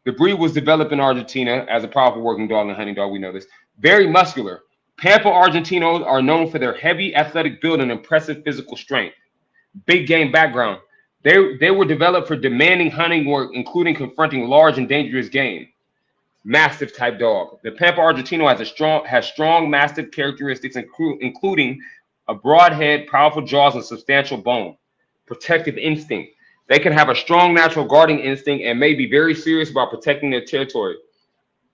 The breed was developed in Argentina as a powerful working dog and hunting dog. We know this. Very muscular. Pampa Argentinos are known for their heavy athletic build and impressive physical strength. Big game background. They were developed for demanding hunting work, including confronting large and dangerous game. Mastiff type dog. The Pampa Argentino has strong Mastiff characteristics, including a broad head, powerful jaws, and substantial bone. Protective instinct. They can have a strong natural guarding instinct and may be very serious about protecting their territory.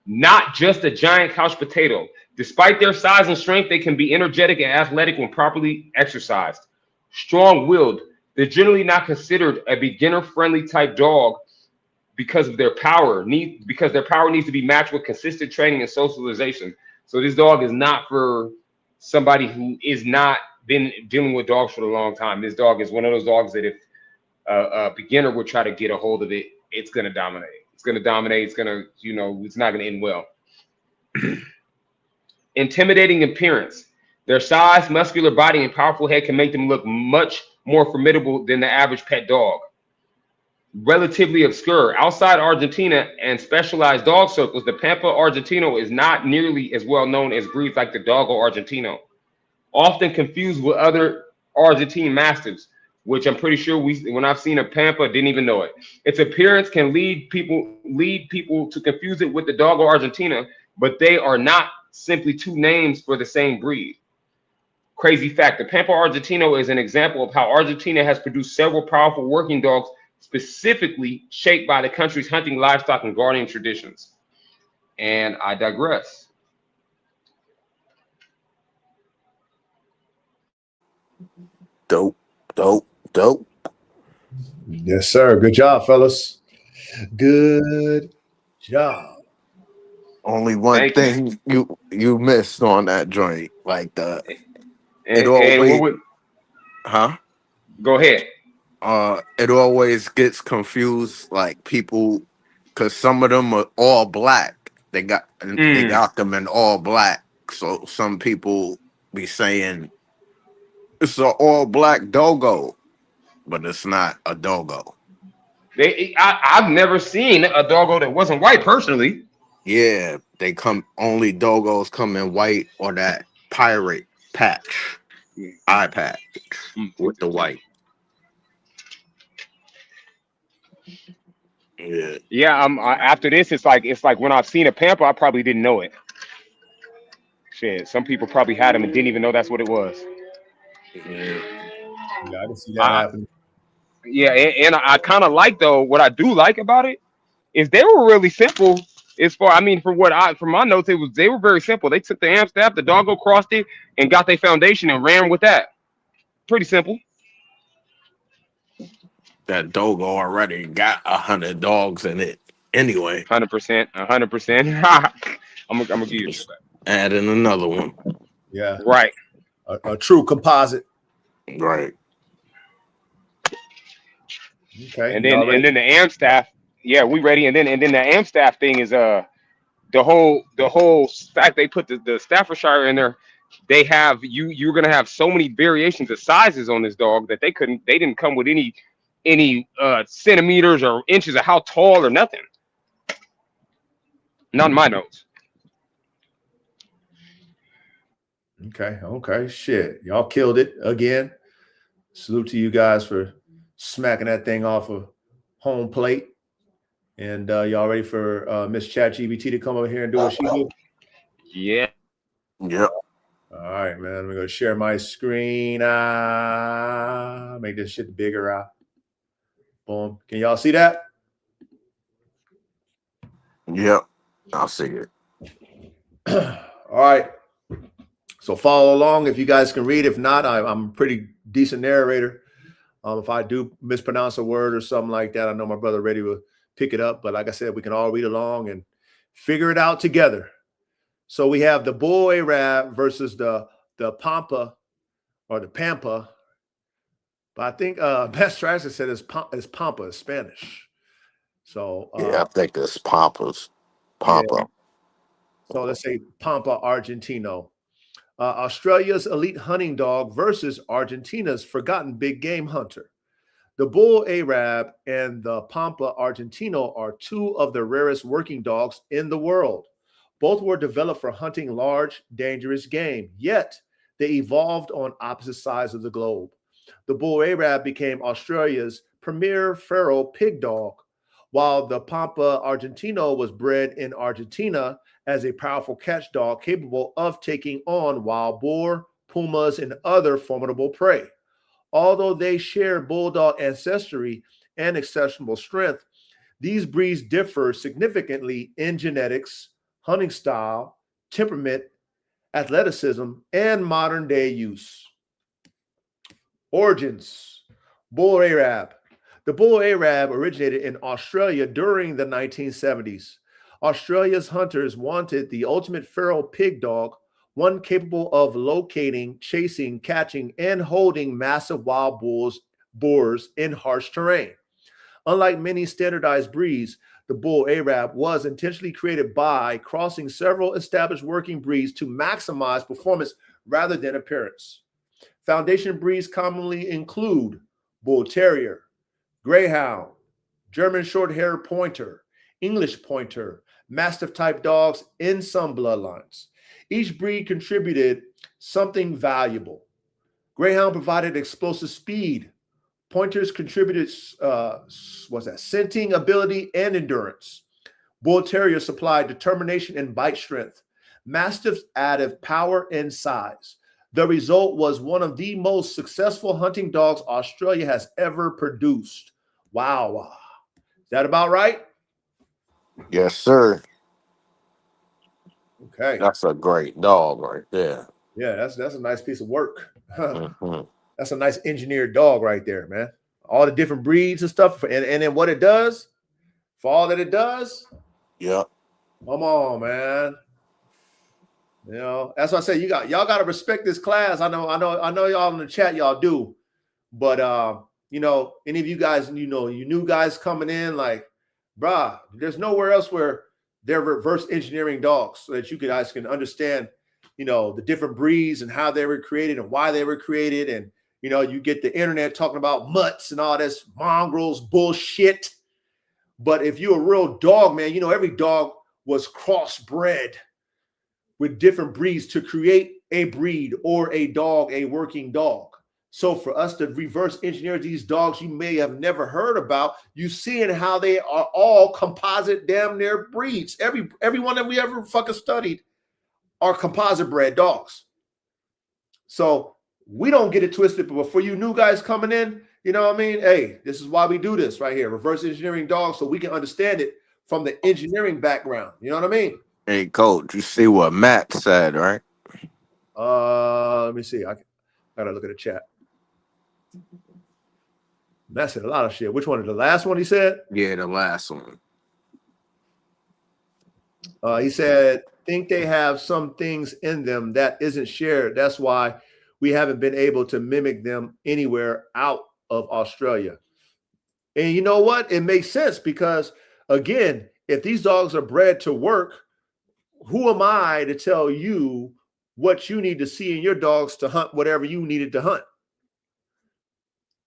Not just a giant couch potato. Despite their size and strength, they can be energetic and athletic when properly exercised. Strong-willed. They're generally not considered a beginner-friendly type dog because their power needs to be matched with consistent training and socialization. So this dog is not for somebody who is not been dealing with dogs for a long time. This dog is one of those dogs that if a beginner would try to get a hold of it, it's going to dominate. It's going to dominate. It's going to, it's not going to end well. Intimidating appearance. Their size, muscular body, and powerful head can make them look much more formidable than the average pet dog. Relatively obscure. Outside Argentina and specialized dog circles, the Pampa Argentino is not nearly as well known as breeds like the Doggo Argentino. Often confused with other Argentine Mastiffs, which I'm pretty sure when I've seen a Pampa, didn't even know it. Its appearance can lead people to confuse it with the Doggo Argentina, but they are not simply two names for the same breed. Crazy fact, the Pampa Argentino is an example of how Argentina has produced several powerful working dogs specifically shaped by the country's hunting, livestock, and guardian traditions. And I digress. Dope, dope, dope. Yes, sir. Good job, fellas. Good job. Only one Thank you. thing you missed on that joint, like it And what always, would huh? go ahead? It always gets confused, like people, because some of them are all black. They got them in all black. So some people be saying it's an all black doggo, but it's not a doggo. I've never seen a doggo that wasn't white personally. Yeah, only doggos come in white or that pirate patch, eye patch with the white. Yeah. Yeah, after this, it's like when I've seen a Pampa, I probably didn't know it. Shit, some people probably had them and didn't even know that's what it was. Yeah. Yeah, I can see that happening. Yeah, and I kind of like, though, what I do like about it is they were really simple. From my notes, they were very simple. They took the am staff, the doggo crossed it, and got their foundation and ran with that. Pretty simple. That doggo already got 100 dogs in it anyway. 100%. I'm gonna give you Just add in another one. Yeah. right. A true composite. Right. Okay. And then the am staff. Yeah, we ready. And then the am staff thing is the whole fact they put the Staffordshire in there. They have you're gonna have so many variations of sizes on this dog that they didn't come with any centimeters or inches of how tall or nothing. Not in my notes. Okay. Shit. Y'all killed it again. Salute to you guys for smacking that thing off of home plate. And y'all ready for Miss ChatGPT to come over here and do what she do? Yeah. Yep. All right, man. I'm gonna share my screen. Make this shit bigger. Boom. Can y'all see that? Yep. I'll see it. All right. So follow along if you guys can read. If not, I'm a pretty decent narrator. If I do mispronounce a word or something like that, I know my brother Reddy will pick it up. But like I said, we can all read along and figure it out together. So we have the bull Arab versus the Pampa or the Pampa. But I think Master Tracer said it's Pampa, it's Spanish. So yeah, I think it's Pampa. Yeah. So let's say Pampa Argentino. Australia's elite hunting dog versus Argentina's forgotten big game hunter. The bull Arab and the Pampa Argentino are two of the rarest working dogs in the world. Both were developed for hunting large, dangerous game, yet they evolved on opposite sides of the globe. The bull Arab became Australia's premier feral pig dog, while the Pampa Argentino was bred in Argentina as a powerful catch dog capable of taking on wild boar, pumas, and other formidable prey. Although they share bulldog ancestry and exceptional strength, these breeds differ significantly in genetics, hunting style, temperament, athleticism, and modern day use. Origins. Bull Arab. The bull Arab originated in Australia during the 1970s. Australia's hunters wanted the ultimate feral pig dog, one capable of locating, chasing, catching, and holding massive wild boars in harsh terrain. Unlike many standardized breeds, the bull Arab was intentionally created by crossing several established working breeds to maximize performance rather than appearance. Foundation breeds commonly include Bull Terrier, Greyhound, German Short-Haired Pointer, English Pointer, Mastiff-type dogs in some bloodlines. Each breed contributed something valuable. Greyhound provided explosive speed. Pointers contributed scenting ability and endurance. Bull Terrier supplied determination and bite strength. Mastiffs added power and size. The result was one of the most successful hunting dogs Australia has ever produced. Wow. Is that about right? Yes, sir. Okay. That's a great dog right there. Yeah, that's a nice piece of work. Mm-hmm. That's a nice engineered dog right there, man. All the different breeds and stuff, and then what it does, for all that it does, Yep. come on, man. You know, that's why I say y'all got to respect this class. I know y'all in the chat, y'all do, but you know, any of you guys, you know, you new guys coming in, like, bruh, there's nowhere else where they're reverse engineering dogs so that you guys can understand, you know, the different breeds and how they were created and why they were created. And, you know, you get the internet talking about mutts and all this mongrels bullshit. But if you're a real dog, man, you know, every dog was crossbred with different breeds to create a breed or a dog, a working dog. So for us to reverse engineer these dogs you may have never heard about, you seeing how they are all composite damn near breeds. Everyone that we ever fucking studied are composite bred dogs. So we don't get it twisted, but for you new guys coming in, you know what I mean? Hey, this is why we do this right here, reverse engineering dogs, so we can understand it from the engineering background. You know what I mean? Hey, Coach, you see what Matt said, right? Let me see. I gotta look at the chat. Matt said a lot of shit. Which one? The last one he said? Yeah, the last one. He said, think they have some things in them that isn't shared. That's why we haven't been able to mimic them anywhere out of Australia. And you know what? It makes sense because, again, if these dogs are bred to work, who am I to tell you what you need to see in your dogs to hunt whatever you needed to hunt?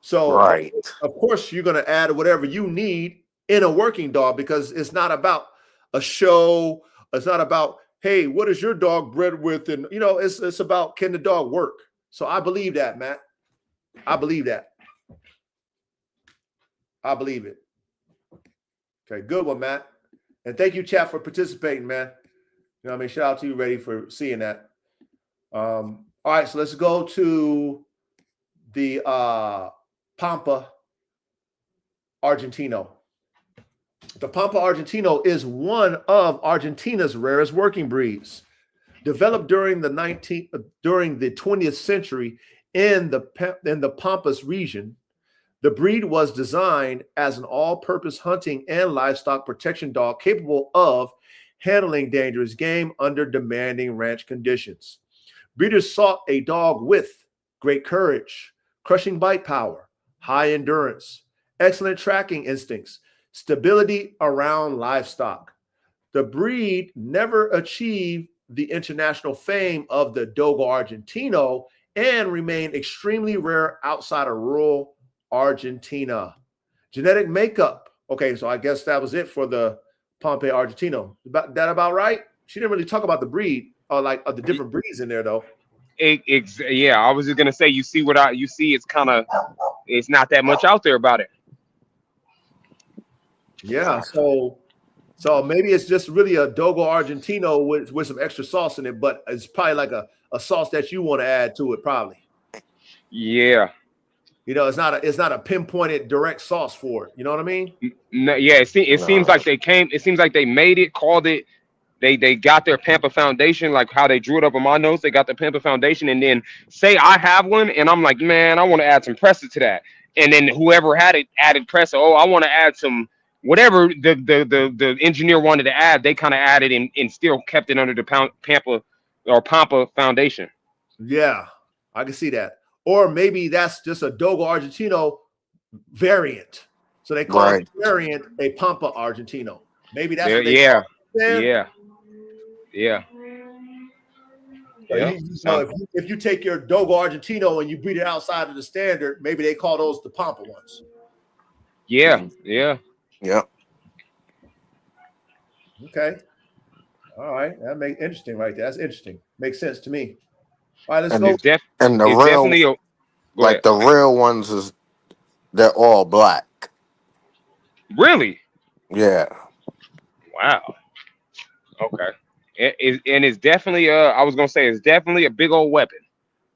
So, right. Of course, you're going to add whatever you need in a working dog because it's not about a show. It's not about, hey, what is your dog bred with? And, you know, it's about, can the dog work? So I believe that, Matt. I believe that. I believe it. Okay, good one, Matt. And thank you, chat, for participating, man. You know what I mean? Shout out to you, Ready, for seeing that. All right, so let's go to the Pampa Argentino. The Pampa Argentino is one of Argentina's rarest working breeds. Developed during the 20th century in the Pampas region, the breed was designed as an all-purpose hunting and livestock protection dog capable of handling dangerous game under demanding ranch conditions. Breeders sought a dog with great courage, crushing bite power, high endurance, excellent tracking instincts, stability around livestock. The breed never achieved the international fame of the Dogo Argentino and remained extremely rare outside of rural Argentina. Genetic makeup. Okay, so I guess that was it for the Pampa Argentino. That about right? She didn't really talk about the breed or like of the different breeds in there though. Yeah, I was just gonna say, you see, it's not that much out there about it. Yeah, so maybe it's just really a Dogo Argentino with some extra sauce in it, but it's probably like a sauce that you want to add to it, probably. Yeah. You know, it's not a pinpointed direct sauce for it. You know what I mean? No, yeah, it seems like it seems like they made it, called it. They got their Pampa foundation, like how they drew it up on my notes. They got the Pampa foundation, and then say I have one, and I'm like, man, I want to add some presser to that. And then whoever had it added presser. Oh, I want to add some whatever the engineer wanted to add. They kind of added and still kept it under the Pampa foundation. Yeah, I can see that. Or maybe that's just a Dogo Argentino variant. So they call the variant a Pampa Argentino. Maybe that's what they call it. Yeah. So if you take your Dogo Argentino and you breed it outside of the standard, maybe they call those the Pampa ones. Yeah. Okay. All right. That makes interesting right there. That's interesting. Makes sense to me. All right, let's go. And the real, the real ones they're all black. Really? Yeah. Wow. Okay. And it's definitely I was gonna say it's definitely a big old weapon.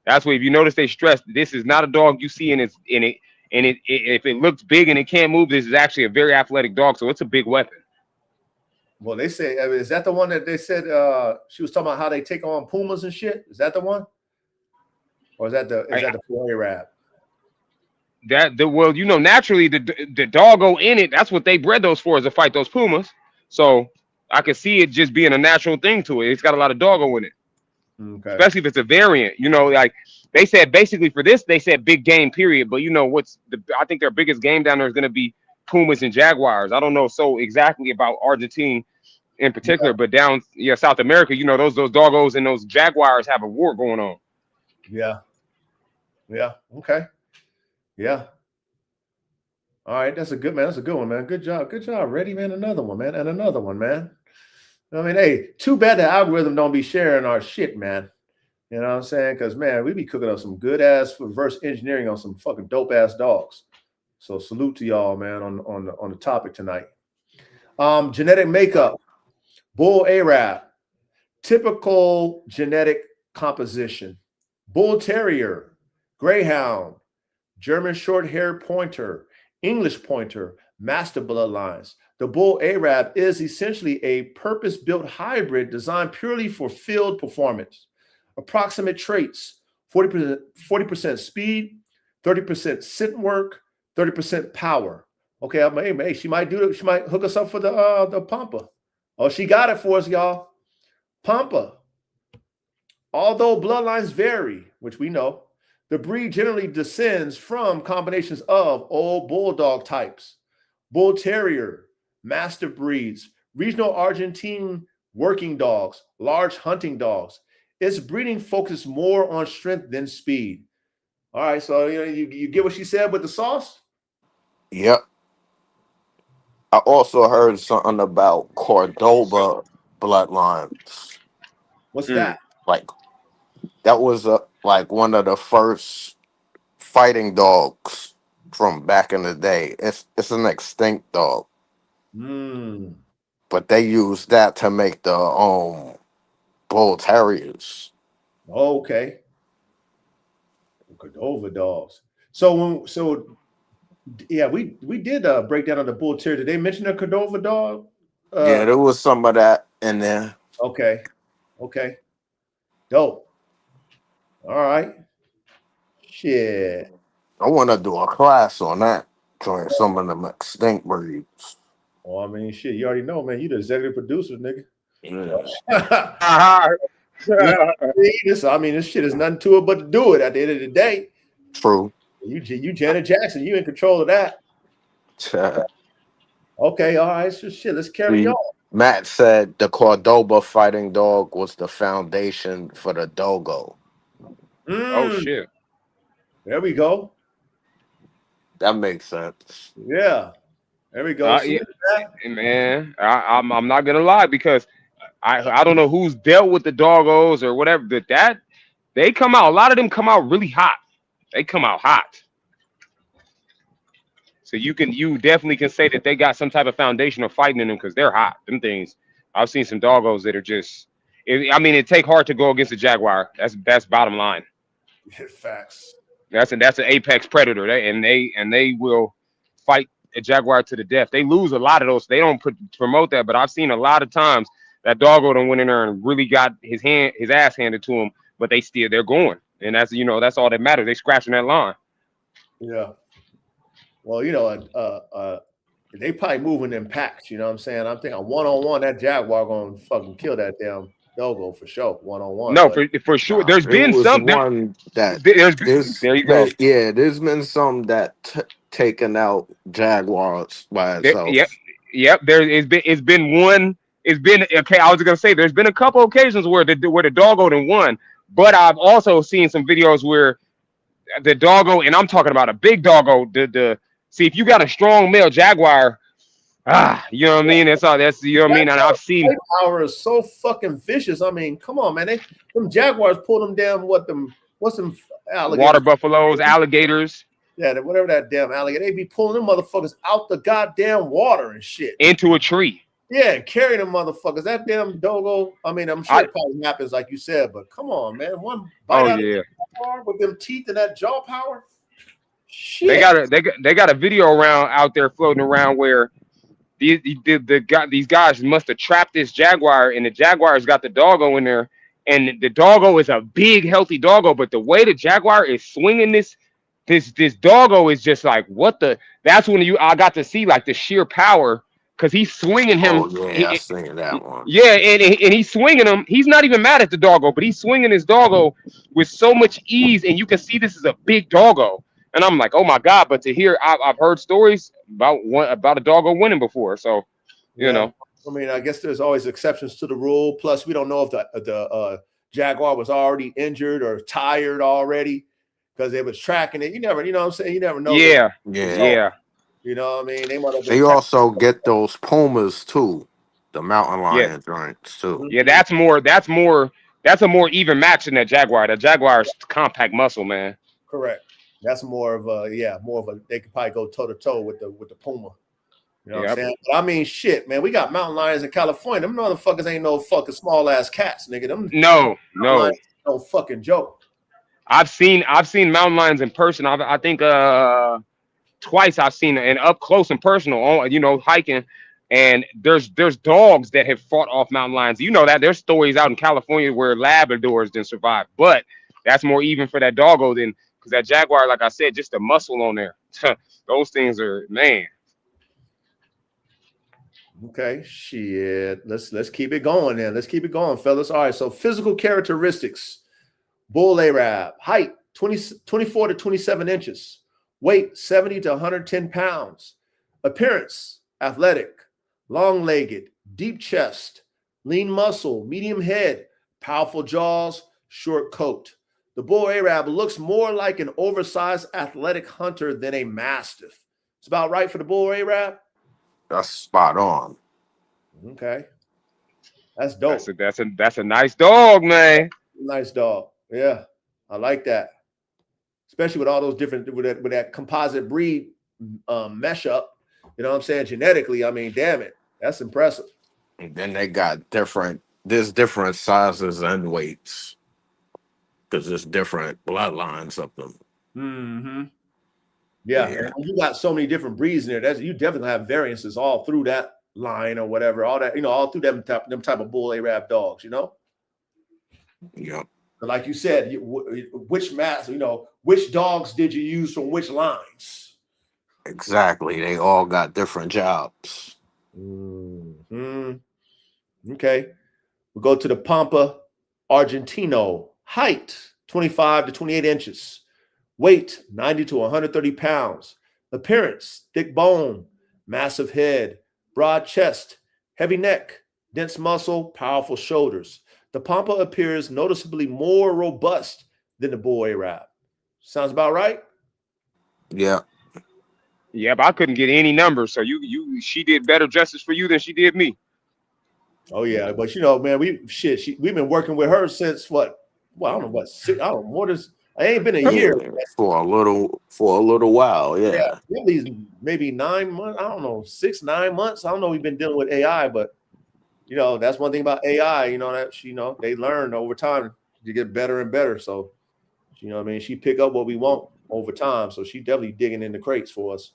That's why if you notice they stressed, this is not a dog you see in it. If it looks big and it can't move, this is actually a very athletic dog. So it's a big weapon. Well, they say, is that the one that they said she was talking about how they take on pumas and shit? Is that the one? Or is that the boy rap? Well, you know, naturally the doggo in it, that's what they bred those for, is to fight those pumas. So I can see it just being a natural thing to it. It's got a lot of doggo in it. Okay. Especially if it's a variant, you know, like they said basically for this, they said big game period. But you know, I think their biggest game down there is going to be pumas and jaguars. I don't know so exactly about Argentina in particular, but down South America, you know, those doggos and those jaguars have a war going on. Yeah. Okay. Yeah. All right, that's a good one, man. Good job. Ready, man. Another one, man, and another one, man. I mean, hey, too bad the algorithm don't be sharing our shit, man. You know what I'm saying? Because man, we be cooking up some good ass reverse engineering on some fucking dope ass dogs. So salute to y'all, man, on the topic tonight. Genetic makeup, bull Arab, typical genetic composition, bull terrier, greyhound, German short-haired pointer, English pointer, master bloodlines. The bull Arab is essentially a purpose-built hybrid designed purely for field performance. Approximate traits: 40% speed, 30% scent work, 30% power. Okay, hey, she might do it. She might hook us up for the Pampa. Oh, she got it for us, y'all. Pampa. Although bloodlines vary, which we know, the breed generally descends from combinations of old bulldog types, bull terrier, mastiff breeds, regional Argentine working dogs, large hunting dogs. Its breeding focuses more on strength than speed. All right, so you get what she said with the sauce? Yep. I also heard something about Cordoba bloodlines. What's that? Like that was like one of the first fighting dogs from back in the day. It's an extinct dog. But they used that to make the bull terriers. Okay. Cordova dogs. So we did a breakdown on the bull terrier. Did they mention a Cordova dog? Yeah, there was some of that in there. Okay. Dope. All right. Shit. I want to do a class on that. Join some of them extinct breeds. Well, I mean, shit, you already know, man. You the executive producer, nigga. Yeah. I mean, this shit is nothing to it but to do it at the end of the day. True. You Janet Jackson, you in control of that. Okay, all right. So shit, let's carry on. Matt said the Cordoba fighting dog was the foundation for the dogo. Oh shit. There we go. That makes sense. Yeah. There we go. Yeah, man, I'm not gonna lie, because I don't know who's dealt with the doggos or whatever, but they come out. A lot of them come out really hot. They come out hot. So you definitely can say that they got some type of foundation of fighting in them, because they're hot. Them things. I've seen some doggos that are just. It take hard to go against a jaguar. That's bottom line. Facts. That's an apex predator. They will fight a jaguar to the death. They lose a lot of those. They don't promote that, but I've seen a lot of times that doggo done went in there and really got his ass handed to him, but they're going, and that's all that matters. They scratching that line. Yeah. Well, they probably moving in packs. You know what I'm saying? I'm thinking one-on-one, that jaguar gonna fucking kill that damn doggo for sure. One-on-one. No, for sure. There's been some. There you go. Yeah, there's been some that taken out jaguars by itself. Yep. It's been one. It's been okay. I was gonna say there's been a couple occasions where the doggo done won, but I've also seen some videos where the doggo, and I'm talking about a big doggo. See, if you got a strong male jaguar, you know what I mean? That's you know what I mean. And I've seen power is so fucking vicious. I mean, come on, man. Them jaguars pull them damn what's them alligators? Water buffaloes, alligators. Yeah, whatever that damn alligator. They be pulling them motherfuckers out the goddamn water and shit. Into a tree. Yeah, and carrying them motherfuckers. That damn doggo. I mean, I'm sure it probably happens like you said, but come on, man. One bite out of the car with them teeth and that jaw power. Shit. They got a video around out there floating around where these guys must have trapped this jaguar, and the jaguar's got the doggo in there, and the doggo is a big, healthy doggo, but the way the jaguar is swinging this doggo is just like, what the? That's when I got to see like the sheer power, because he's swinging him. Oh yeah, I seen that one. Yeah, and he's swinging him. He's not even mad at the doggo, but he's swinging his doggo with so much ease, and you can see this is a big doggo. And I'm like, oh my god! But to hear, I've heard stories about a doggo winning before, so you know. I mean, I guess there's always exceptions to the rule. Plus, we don't know if the jaguar was already injured or tired already because they was tracking it. You know what I'm saying? You never know. Yeah. You know what I mean? They might have. They also get those pumas too, the mountain lion joints too. Yeah, that's a more even match than that jaguar. That jaguar's compact muscle, man. Correct. That's more of a they could probably go toe to toe with the puma. You know what I'm saying? But I mean, shit, man. We got mountain lions in California. Them motherfuckers ain't no fucking small ass cats, nigga. Them no fucking joke. I've seen mountain lions in person. I think twice I've seen it, and up close and personal, hiking. And there's dogs that have fought off mountain lions. You know that there's stories out in California where Labradors didn't survive, but that's more even for that doggo than, because that jaguar, like I said, just the muscle on there. Those things are, man. Okay, shit. Let's keep it going then. Let's keep it going, fellas. All right, so physical characteristics. Bull Arab, height 24 to 27 inches, weight 70 to 110 pounds, appearance athletic, long-legged, deep chest, lean muscle, medium head, powerful jaws, short coat. The Bull Arab looks more like an oversized athletic hunter than a mastiff. It's about right for the Bull Arab? That's spot on. Okay. That's dope. That's a nice dog, man. Nice dog. Yeah. I like that. Especially with all those different, with that composite breed mesh up. You know what I'm saying? Genetically, I mean, damn it. That's impressive. And then they got there's different sizes and weights, because there's different bloodlines of them. Mm-hmm. Yeah. You got so many different breeds in there. You definitely have variances all through that line or whatever. All that, all through them type of Bull Arab dogs, Yep. But like you said, which which dogs did you use from which lines? Exactly. They all got different jobs. Mm-hmm. Okay. We'll go to the Pampa Argentino. Height 25 to 28 inches. Weight 90 to 130 pounds. Appearance thick bone, massive head, broad chest, heavy neck, dense muscle, powerful shoulders. The Pampa appears noticeably more robust than the Bull Arab. Sounds about right? Yeah. Yeah, but I couldn't get any numbers, so she did better justice for you than she did me. Oh yeah, but man, we've been working with her since what? Well, I don't know what. It ain't been a year for a little while. Yeah, at least maybe 9 months. I don't know, 6-9 months. I don't know. We've been dealing with AI, but that's one thing about AI. That they learn over time to get better and better. So, she pick up what we want over time. So she definitely digging in the crates for us.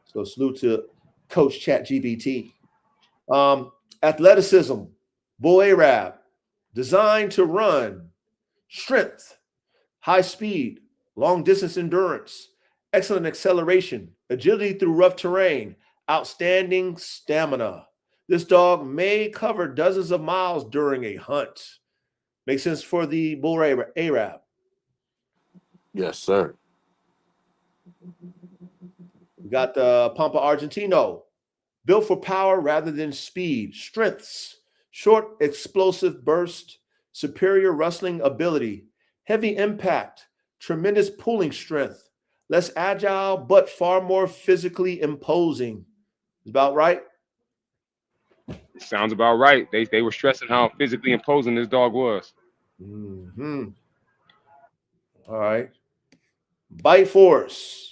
So salute to Coach ChatGPT. Athleticism, Bull Arab, designed to run, strength, high speed, long distance endurance, excellent acceleration, agility through rough terrain, outstanding stamina. This dog may cover dozens of miles during a hunt. Makes sense for the Bull Arab. Yes, sir. We got the Pampa Argentino, built for power rather than speed, strengths, short explosive burst, superior wrestling ability, heavy impact, tremendous pulling strength, less agile, but far more physically imposing. Is about right? Sounds about right. They were stressing how physically imposing this dog was. Mm-hmm. All right. Bite force.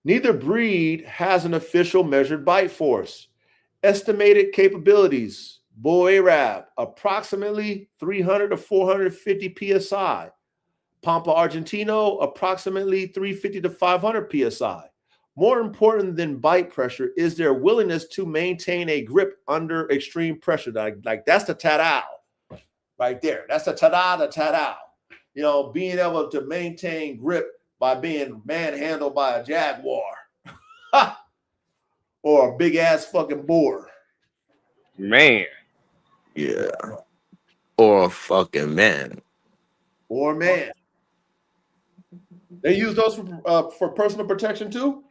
Neither breed has an official measured bite force. Estimated capabilities. Bull Arab, approximately 300 to 450 psi. Pampa Argentino, approximately 350 to 500 psi. More important than bite pressure is their willingness to maintain a grip under extreme pressure. Like that's the tadao right there. That's the tadao. You know, being able to maintain grip by being manhandled by a jaguar or a big ass fucking boar. Man. Yeah. Or a fucking man. Or man. They use those for personal protection too?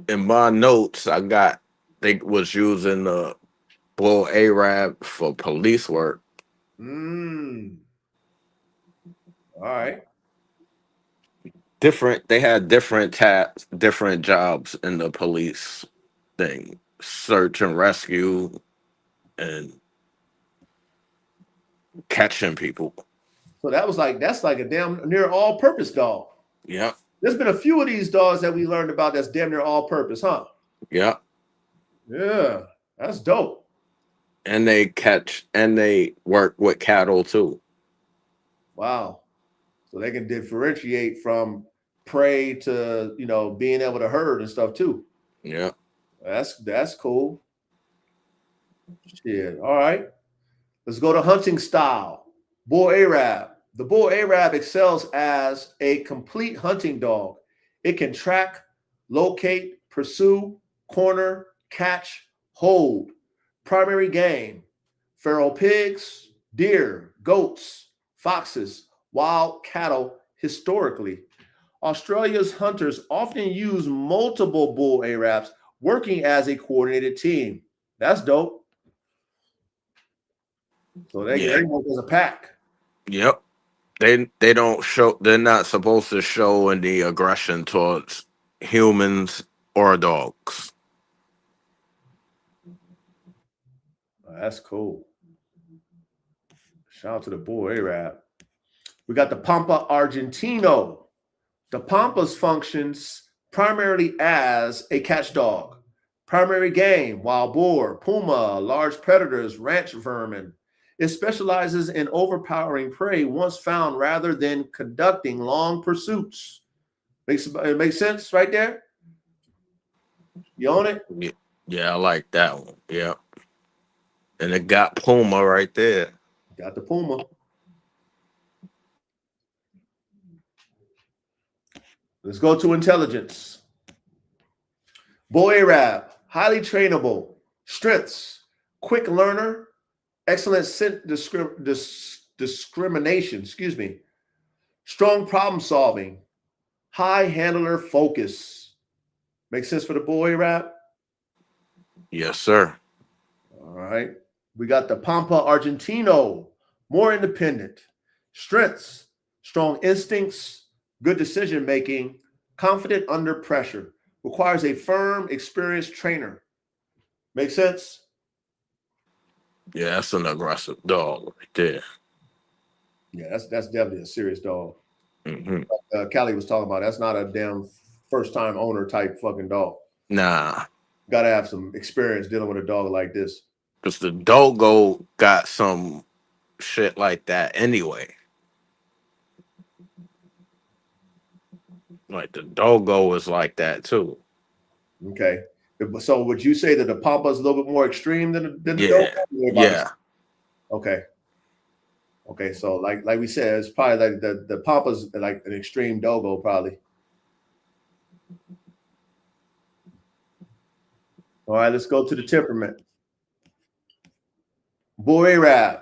In my notes, I got they was using the bull Arab for police work. All right. They had different tasks, different jobs in the police thing. Search and rescue and catching people. So that's like a damn near all-purpose dog. Yep. There's been a few of these dogs that we learned about that's damn near all-purpose, huh? Yep. Yeah, that's dope. And they catch and they work with cattle too. Wow. So they can differentiate from prey to, you know, being able to herd and stuff too. Yeah. That's cool. Shit. All right. Let's go to hunting style. Bull Arab. The Bull Arab excels as a complete hunting dog. It can track, locate, pursue, corner, catch, hold. Primary game: feral pigs, deer, goats, foxes, wild cattle. Historically, Australia's hunters often use multiple Bull Arabs working as a coordinated team. That's dope. So they work as a pack. Yep. They don't show. They're not supposed to show any aggression towards humans or dogs. That's cool. Shout out to the Bull Arab. We got the Pampa Argentino. The Pampas functions primarily as a catch dog. Primary game: wild boar, puma, large predators, ranch vermin. It specializes in overpowering prey once found rather than conducting long pursuits. It makes sense right there? You own it? Yeah, I like that one. Yeah. And it got Puma right there. Got the puma. Let's go to intelligence. Bull Arab, highly trainable. Strengths: quick learner, excellent scent discrimination, strong problem solving, high handler focus. Makes sense for the Bull Arab? Yes, sir. All right. We got the Pampa Argentino, more independent. Strengths: strong instincts, good decision making, confident under pressure. Requires a firm, experienced trainer. Make sense? Yeah, that's an aggressive dog right there. Yeah, that's definitely a serious dog. Mm-hmm. Callie was talking about, that's not a damn first time owner type fucking dog. Nah, Got to have some experience dealing with a dog like this. because the Dogo got some shit like that anyway. Like the Dogo is like that too. Okay. So would you say that the Pampa is a little bit more extreme than the Yeah. dog? Yeah. Okay. Okay. So like we said, it's probably like the Pampa's like an extreme dogo probably. All right, let's go to the temperament. Bull Arab,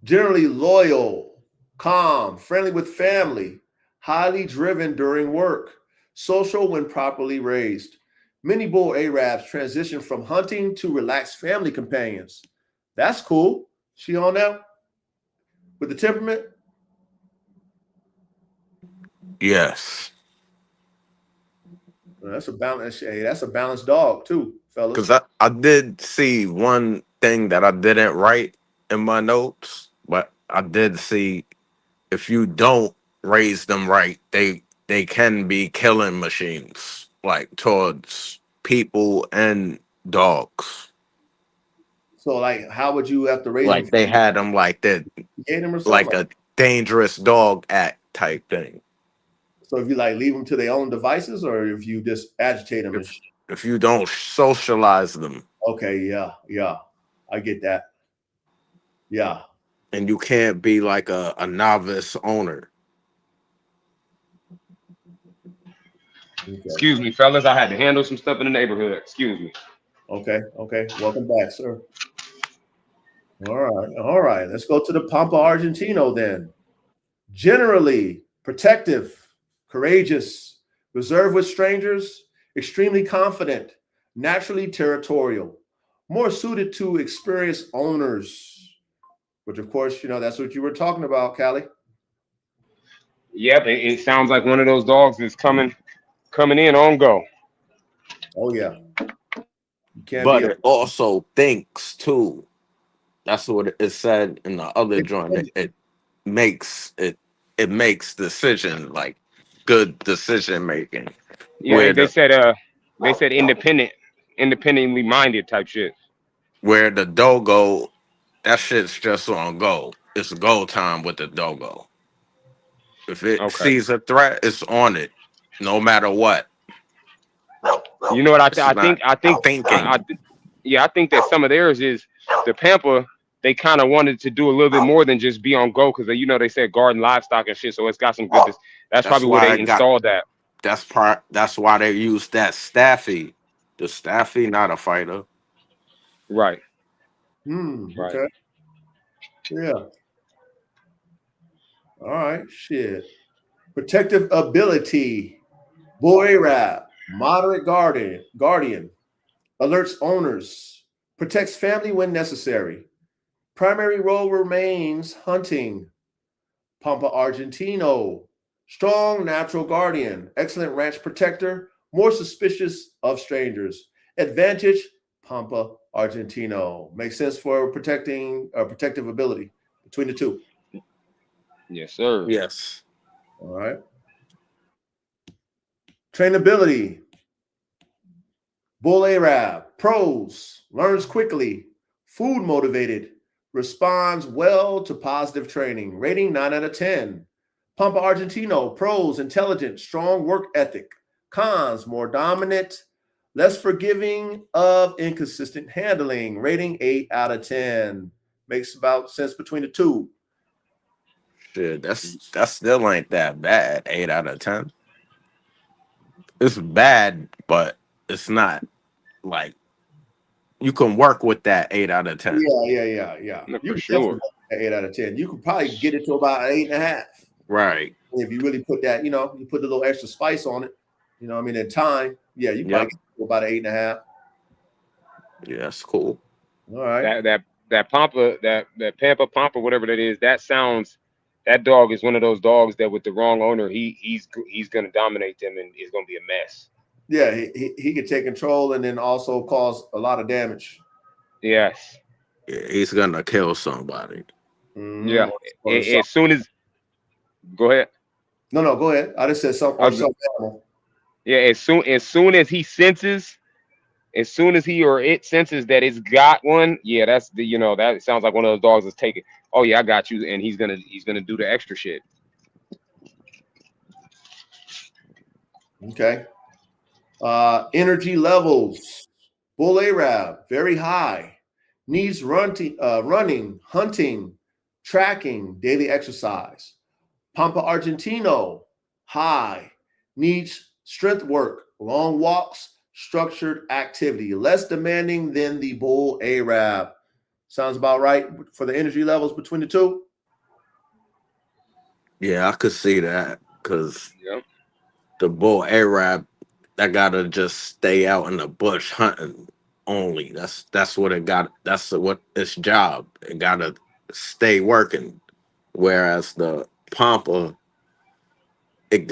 generally loyal, calm, friendly with family, highly driven during work, social when properly raised. Many Bull Arabs transition from hunting to relaxed family companions. That's cool. She on that with the temperament? Yes. That's a balance. Hey, that's a balanced dog too, fellas. Because I did see one thing that I didn't write in my notes, but I did see if you don't raise them right, they can be killing machines, like towards people and dogs. So like, how would you have to raise them? Like they had them like that, Gate them or like something? a dangerous dog act type thing. So if you like leave them to their own devices, or if you just agitate them and shit? If you don't socialize them, Okay, yeah, I get that. Yeah. and you can't be like a novice owner. Okay. Excuse me, fellas. I had to handle some stuff in the neighborhood. Excuse me. Okay. Welcome back, sir. All right. Let's go to the Pampa Argentino then. Generally protective, courageous, reserved with strangers, extremely confident, naturally territorial, more suited to experienced owners, which of course, that's what you were talking about, Callie. Yep, it sounds like one of those dogs that's coming in on go. Oh yeah. You can't But be it also thinks too. That's what it said in the other joint. It makes decision, like good decision making. Yeah, Where they the said independently minded type shit. where the dogo, that shit's just on go. It's go time with the dogo. If it Okay. sees a threat, it's on it, no matter what. You know what It's not I think thinking. I think that some of theirs is the Pampa. They kind of wanted to do a little bit more than just be on go because they said garden livestock and shit. So it's got some good. That's probably where why they I got installed that. That's why they use that staffy. The staffy, not a fighter. Right. Okay. Right. Yeah. All right. Shit. Protective ability. Bull Arab. Moderate guardian. Alerts owners. Protects family when necessary. Primary role remains hunting. Pampa Argentino. Strong natural guardian. Excellent ranch protector. More suspicious of strangers. Advantage. Pampa Argentino. Makes sense for protective ability between the two. Yes, sir. Yes. All right. Trainability. Bull Arab. Pros. Learns quickly. Food motivated. Responds well to positive training. Rating 9 out of 10. Pampa Argentino. Pros. Intelligent. Strong work ethic. Cons. More dominant. Less forgiving of inconsistent handling. Rating 8 out of 10. Makes about sense between the two. Shit, that still ain't that bad. 8 out of 10. It's bad, but it's not like you can work with that 8 out of 10. Yeah. No, You for can sure. definitely get 8 out of 10. You could probably get it to about 8.5. Right. If you really put that, you put a little extra spice on it, in time, yeah, you probably Yep. get to about 8.5. Yeah, that's cool. All right. That Pampa, that Pampa, whatever that is, that dog is one of those dogs that with the wrong owner, he's gonna dominate them and it's gonna be a mess. Yeah, he could take control and then also cause a lot of damage. Yes. Yeah, he's gonna kill somebody. Yeah. Or As soon as go ahead. No, go ahead. I just said something or some animal. Yeah, as soon as he senses, as soon as he or it senses that it's got one, yeah, that's that sounds like one of those dogs that's taking. Oh yeah, I got you, and he's gonna do the extra shit. Okay. Energy levels. Bull Arab, very high. Needs running, hunting, tracking, daily exercise. Pampa Argentino, high. Needs strength work, long walks, structured activity. Less demanding than the Bull Arab. Sounds about right for the energy levels between the two? Yeah, I could see that because Yeah. the bull Arab, that gotta just stay out in the bush hunting only. That's what it got. That's what its job. It gotta stay working. Whereas the Pampa, it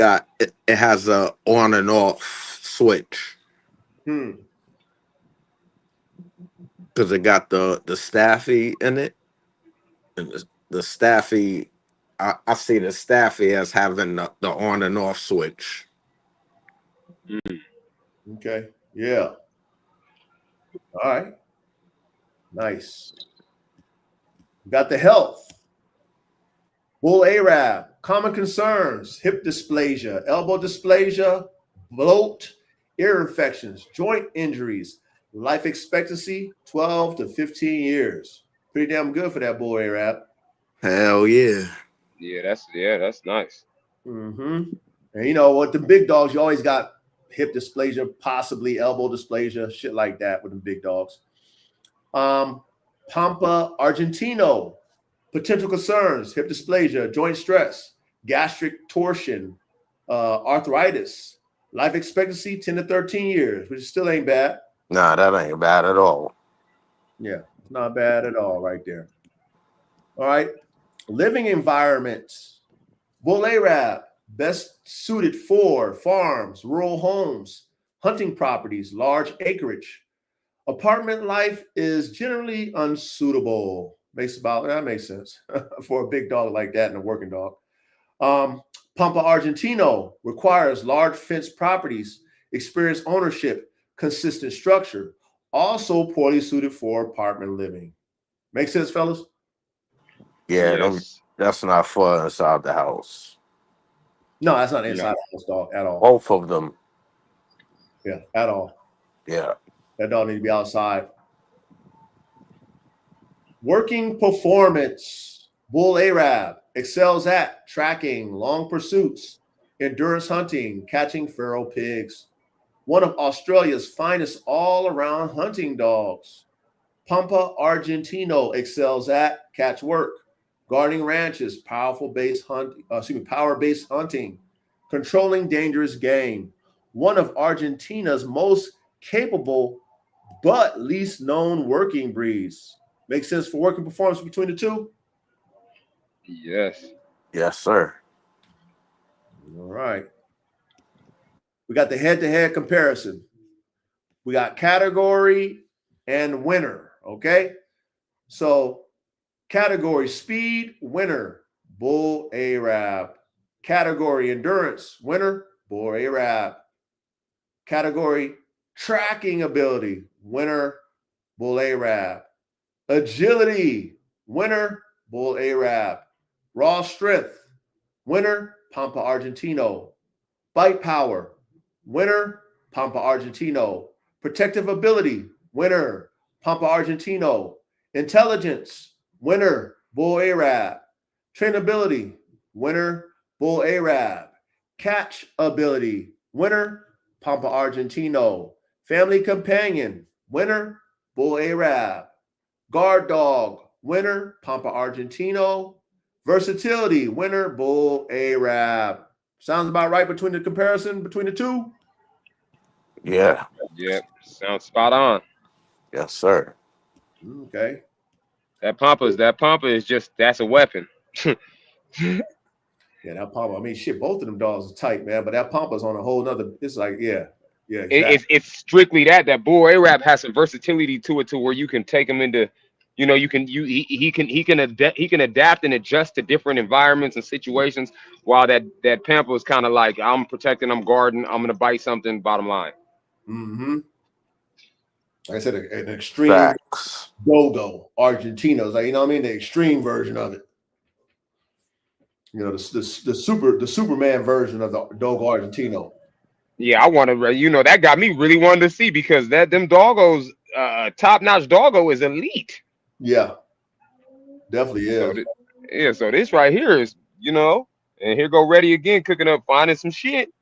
has a on and off switch because it got the staffy in it, and the staffy. I see the staffy as having the on and off switch. Okay. Yeah. All right. Nice. Got the health. Bull Arab. Common concerns: hip dysplasia, elbow dysplasia, bloat, ear infections, joint injuries. Life expectancy 12 to 15 years. Pretty damn good for that Bull Arab. Hell yeah. Yeah, that's nice. Mm-hmm. And you know what? The big dogs, you always got hip dysplasia, possibly elbow dysplasia, shit like that with the big dogs. Pampa Argentino. Potential concerns: hip dysplasia, joint stress, gastric torsion, arthritis. Life expectancy 10 to 13 years, which still ain't bad. Nah, that ain't bad at all. Yeah, it's not bad at all right there. All right. Living environments. Bull Arab, best suited for farms, rural homes, hunting properties, large acreage. Apartment life is generally unsuitable. That makes sense for a big dog like that and a working dog. Pampa Argentino requires large fenced properties, experienced ownership, consistent structure. Also poorly suited for apartment living. Make sense, fellas? Yeah, Yes. that's not for inside the house. No, that's not inside the house dog at all. Both of them. Yeah, at all. Yeah. That dog needs to be outside. Working performance. Bull Arab excels at tracking, long pursuits, endurance hunting, catching feral pigs. One of Australia's finest all-around hunting dogs. Pampa Argentino excels at catch work, guarding ranches, power-based hunting, controlling dangerous game. One of Argentina's most capable but least known working breeds. Makes sense for working performance between the two? Yes. Yes, sir. All right. We got the head-to-head comparison. We got category and winner, okay? So category speed, winner, Bull Arab. Category endurance, winner, Bull Arab. Category tracking ability, winner, Bull Arab. Agility, winner, Bull Arab. Raw strength, winner, Pampa Argentino. Bite power, winner, Pampa Argentino. Protective ability, winner, Pampa Argentino. Intelligence, winner, Bull Arab. Trainability, winner, Bull Arab. Catch ability, winner, Pampa Argentino. Family companion, winner, Bull Arab. Guard dog, winner, Pampa Argentino. Versatility, winner, Bull Arab. Sounds about right between the comparison between the two? Yeah. Yep. Sounds spot on. Yes, sir. Okay. That Pampa is just, that's a weapon. Yeah, that Pampa. I mean, shit, both of them dogs are tight, man. But that Pampa's on a whole nother. It's like, yeah, exactly. It's strictly that Bull Arab has some versatility to it, to where you can take him into, he can adapt and adjust to different environments and situations. While that Pampa is kind of like, I'm protecting, I'm guarding, I'm gonna bite something. Bottom line. Mm-hmm. Like I said, an extreme Facts. Dogo Argentinos, like, you know what I mean? The extreme version of it. You know, the Superman version of the Dogo Argentino. Yeah, I want to. That got me really wanting to see, because them doggos, top notch doggo is elite. Yeah, definitely is. So this right here is, and here go Reddy again, cooking up, finding some shit.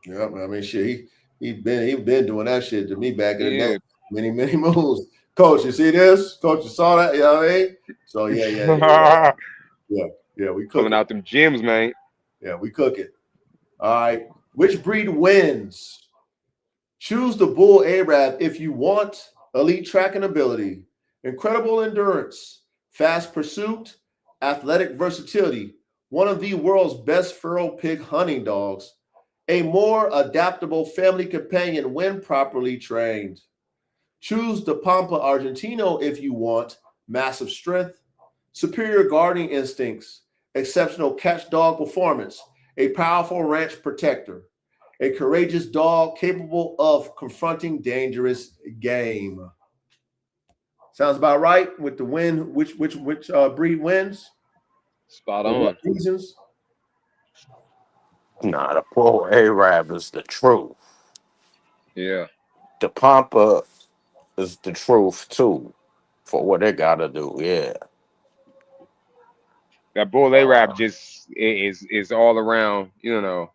Yeah, I mean, shit, he been doing that shit to me back in the day, many moons. Coach, you see this? Coach, you saw that? You know what I mean? So yeah, we coming out them gyms, man. Yeah, we cook it. All right, which breed wins? Choose the Bull Arab if you want elite tracking ability, incredible endurance, fast pursuit, athletic versatility, one of the world's best feral pig hunting dogs, a more adaptable family companion when properly trained. Choose the Pampa Argentino if you want massive strength, superior guarding instincts, exceptional catch dog performance, a powerful ranch protector, A courageous dog capable of confronting dangerous game. Sounds about right with the win. Which breed wins? Spot For what on. reasons? Nah, the bull Arab is the truth. Yeah. The Pampa is the truth too, for what they gotta do. Yeah, That bull Arab just is all around, you know.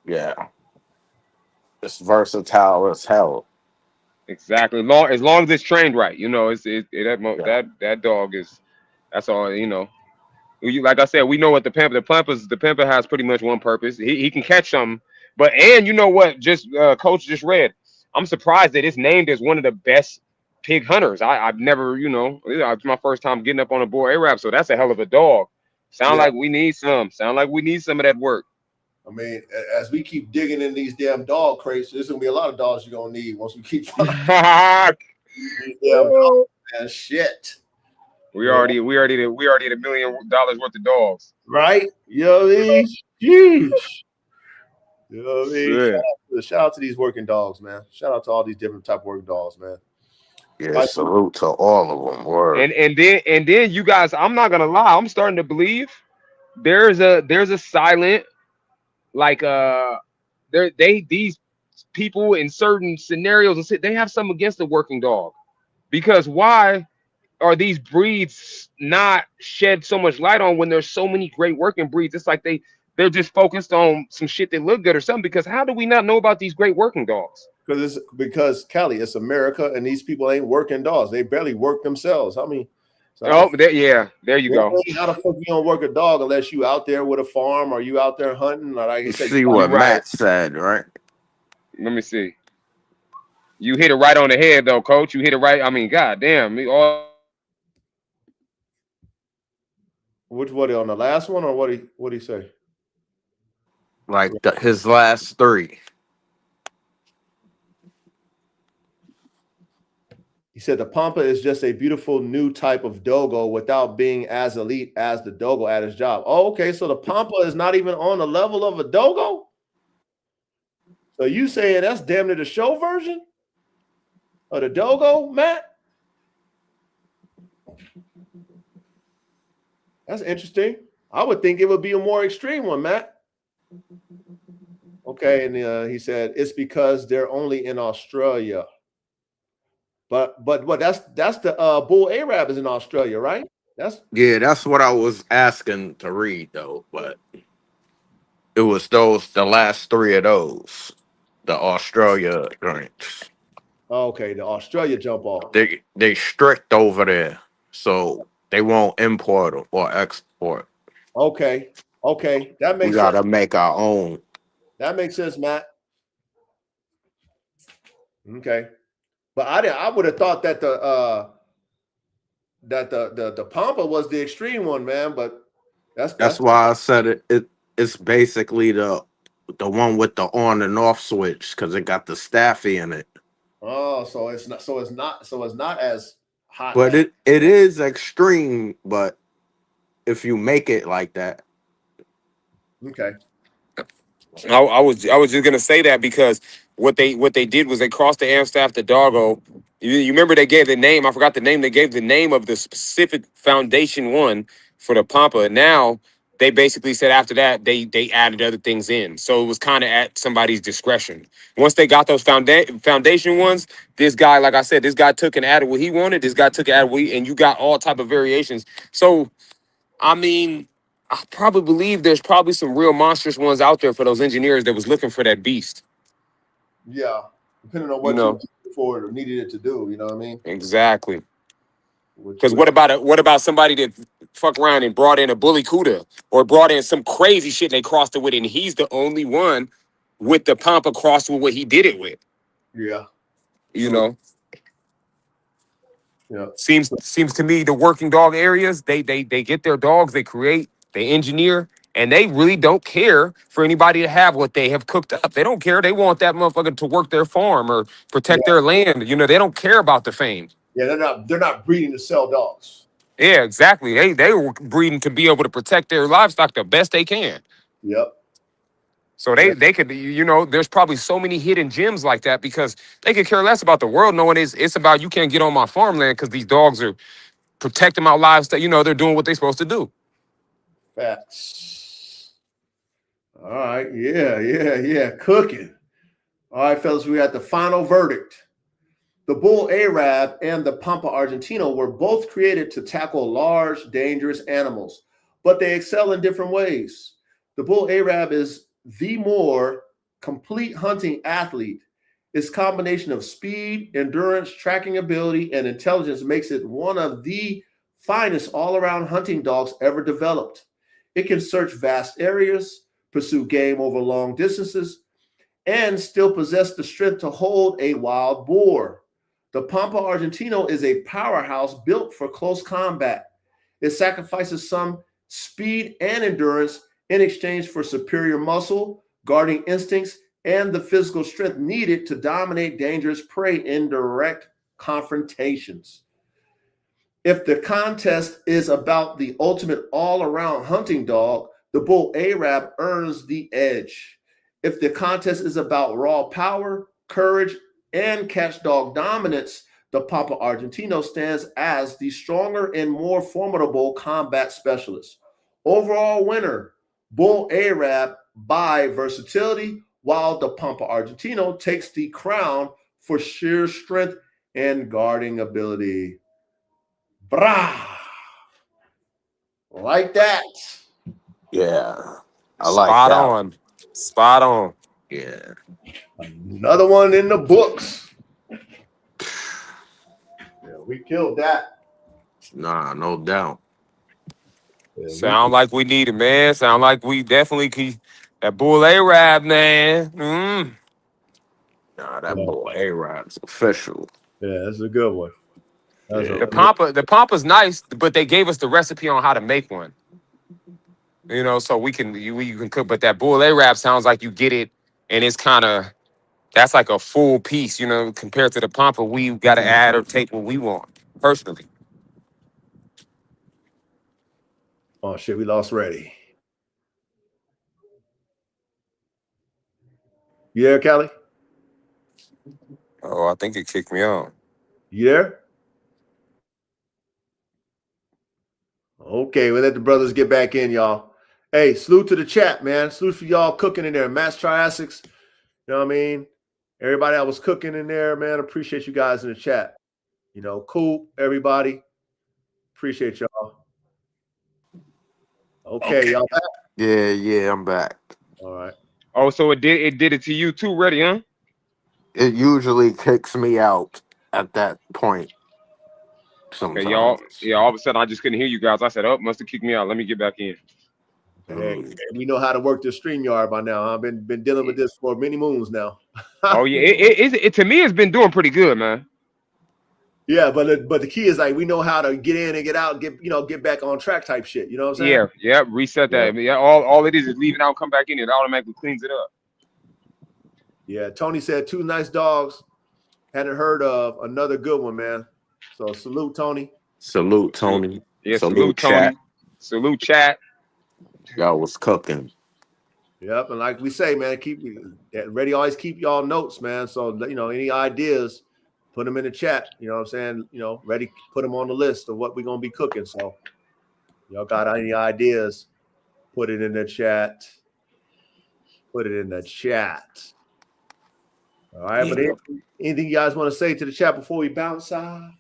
yeah. It's versatile as hell. Exactly. Long as it's trained right, you know, Yeah, that dog is that's all, you know. Like I said, we know what the Pampa has pretty much one purpose. He can catch some, but and you know what? Just coach just read. I'm surprised that it's named as one of the best pig hunters. I've never, you know, it's my first time getting up on a bull Arab, so that's a hell of a dog. Sound Yeah. like we need some. Sound like we need some of that work. I mean, as we keep digging in these damn dog crates, there's gonna be a lot of dogs you're gonna need once we keep finding these damn dogs. Man, shit. Yeah. we already at $1 million worth of dogs. Right? You know what I mean? Sheesh. You know what I mean? Shit. Shout out to these working dogs, man. Shout out to all these different type of working dogs, man. yeah. Like, Salute to all of them. Word. And then you guys, I'm not gonna lie, I'm starting to believe there's a silent like these people in certain scenarios and they have something against the working dog because why are these breeds not shed so much light on when there's so many great working breeds? It's like they're just focused on some shit that look good or something, because how do we not know about these great working dogs? because Cali, it's America, and these people ain't working dogs. They barely work themselves. I mean, so There you go. how the fuck you gonna work a dog unless you out there with a farm or you out there hunting? Or like I You said, see You're what right. Matt said, right? Let me see. You hit it right on the head though, coach. You hit it right. I mean, god damn. which what on the last one or what he say? Like his last three. He said the Pampa is just a beautiful new type of dogo without being as elite as the dogo at his job. Oh, okay. So the Pampa is not even on the level of a dogo. So you saying that's damn near the show version of the dogo, Matt? That's interesting. I would think it would be a more extreme one, Matt. Okay, and he said it's because they're only in Australia. But that's the bull Arab is in Australia, right? Yeah, that's what I was asking to read though, but it was the last three of those, the Australia drinks. Okay. The Australia jump off. They strict over there, so they won't import or export. Okay, that We makes sense. gotta make our own. That makes sense, Matt. Okay, but I would have thought that the Pampa was the extreme one, man. But That's why I said it's basically the one with the on and off switch because it got the staffy in it. oh, so it's not as hot. But it is extreme. But if you make it like that, Okay. I was just gonna say that because what they did was they crossed the Amstaff to Doggo. You remember they gave the name? I forgot the name. They gave the name of the specific foundation one for the Pampa. Now they basically said after that they added other things in, so it was kind of at somebody's discretion. Once they got those foundation ones, this guy, like I said, this guy took and added what he wanted. This guy took and added and you got all type of variations. So I mean, I probably believe there's probably some real monstrous ones out there for those engineers that was looking for that beast. Yeah, depending on You what know, you needed it to do. You know what I mean? exactly. Because Which what about somebody that fuck around and brought in a bully cuda or brought in some crazy shit and they crossed it with it, and he's the only one with the Pampa crossed with what he did it with. yeah, You true. know, Yeah, seems to me the working dog areas they get their dogs, they create, they engineer, and they really don't care for anybody to have what they have cooked up. They don't care. They want that motherfucker to work their farm or protect yeah, their land. You know, they don't care about the fame. yeah. They're not breeding to sell dogs. Yeah, exactly. They were breeding to be able to protect their livestock the best they can. Yep. So they could, there's probably so many hidden gems like that because they could care less about the world knowing it's about you can't get on my farmland because these dogs are protecting my livestock. They're doing what they're supposed to do. Facts. All right. Yeah. Cooking. All right, fellas, we got the final verdict. The bull Arab and the Pampa Argentino were both created to tackle large, dangerous animals, but they excel in different ways. The bull Arab is the more complete hunting athlete. Its combination of speed, endurance, tracking ability, and intelligence makes it one of the finest all-around hunting dogs ever developed. It can search vast areas, pursue game over long distances, and still possess the strength to hold a wild boar. The Pampa Argentino is a powerhouse built for close combat. It sacrifices some speed and endurance in exchange for superior muscle, guarding instincts, and the physical strength needed to dominate dangerous prey in direct confrontations. If the contest is about the ultimate all-around hunting dog, the bull Arab earns the edge. If the contest is about raw power, courage, and catch dog dominance, the Pampa Argentino stands as the stronger and more formidable combat specialist. Overall winner, bull Arab by versatility, while the Pampa Argentino takes the crown for sheer strength and guarding ability. Brah! Like that. Yeah. I like that. Spot on. Yeah. Another one in the books. Yeah, we killed that. Nah, no doubt. Yeah, Sound like we need it, man. Sound like we definitely keep that bull Arab, man. Nah, that boy A-Rod's official. Yeah, that's a good one. The Pampa's nice, but they gave us the recipe on how to make one. So we can cook. But that bull Arab sounds like you get it, and it's that's like a full piece. Compared to the Pampa, we got to add or take what we want personally. Oh shit, we lost Reddy. You there, Callie? Oh, I think it kicked me out. You there? Okay, we'll let the brothers get back in, y'all. Hey, salute to the chat, man. Salute for y'all cooking in there. Mass Triassics. You know what I mean? Everybody that was cooking in there, man. Appreciate you guys in the chat. Cool, everybody. Appreciate y'all. Okay, y'all back? Yeah, I'm back. All right. Oh, so it did it to you too, ready, huh? It usually kicks me out at that point. Sometimes. Okay, y'all. Yeah, all of a sudden I just couldn't hear you guys. I said, "Oh, must have kicked me out. Let me get back in." Hey, we know how to work this StreamYard by now. I've been dealing with this for many moons now. Oh yeah, it to me it's been doing pretty good, man. Yeah, but the key is like we know how to get in and get out, get back on track type shit. You know what I'm saying? Yeah, reset that. Yeah, all it is leaving out, come back in, it automatically cleans it up. Yeah, Tony said 2 nice dogs. Hadn't heard of another good one, man. So salute, Tony. Salute, Tony. Yeah, salute Tony. Chat. Salute, chat. Y'all was cooking. Yep, and like we say, man, keep ready. Always keep y'all notes, man. So any ideas, put them in the chat. You know what I'm saying? Ready, put them on the list of what we're gonna be cooking. So y'all got any ideas? Put it in the chat. Put it in the chat. All right, but anything you guys want to say to the chat before we bounce out?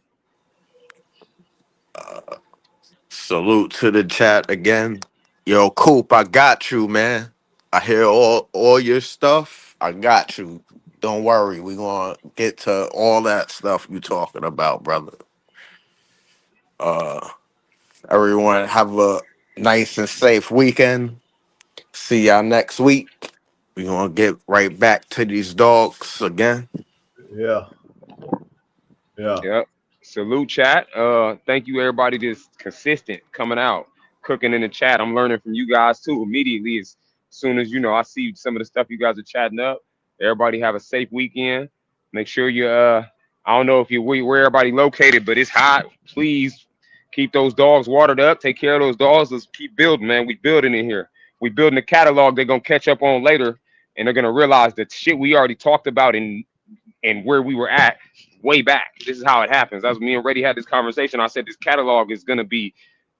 Salute to the chat again. Yo, Coop, I got you, man. I hear all your stuff. I got you. Don't worry. We're going to get to all that stuff you talking about, brother. Everyone have a nice and safe weekend. See y'all next week. We're going to get right back to these dogs again. Yeah. Yep. Salute, chat. Thank you, everybody that's consistent coming out, cooking in the chat. I'm learning from you guys too immediately as soon as I see some of the stuff you guys are chatting up. Everybody have a safe weekend. Make sure you I don't know if you where everybody located, but it's hot. Please keep those dogs watered up. Take care of those dogs. Let's keep building, man. We building in here. We building a catalog they're gonna catch up on later. and they're gonna realize that shit we already talked about and where we were at way back. This is how it happens. As me and Reddy had this conversation, I said this catalog is gonna be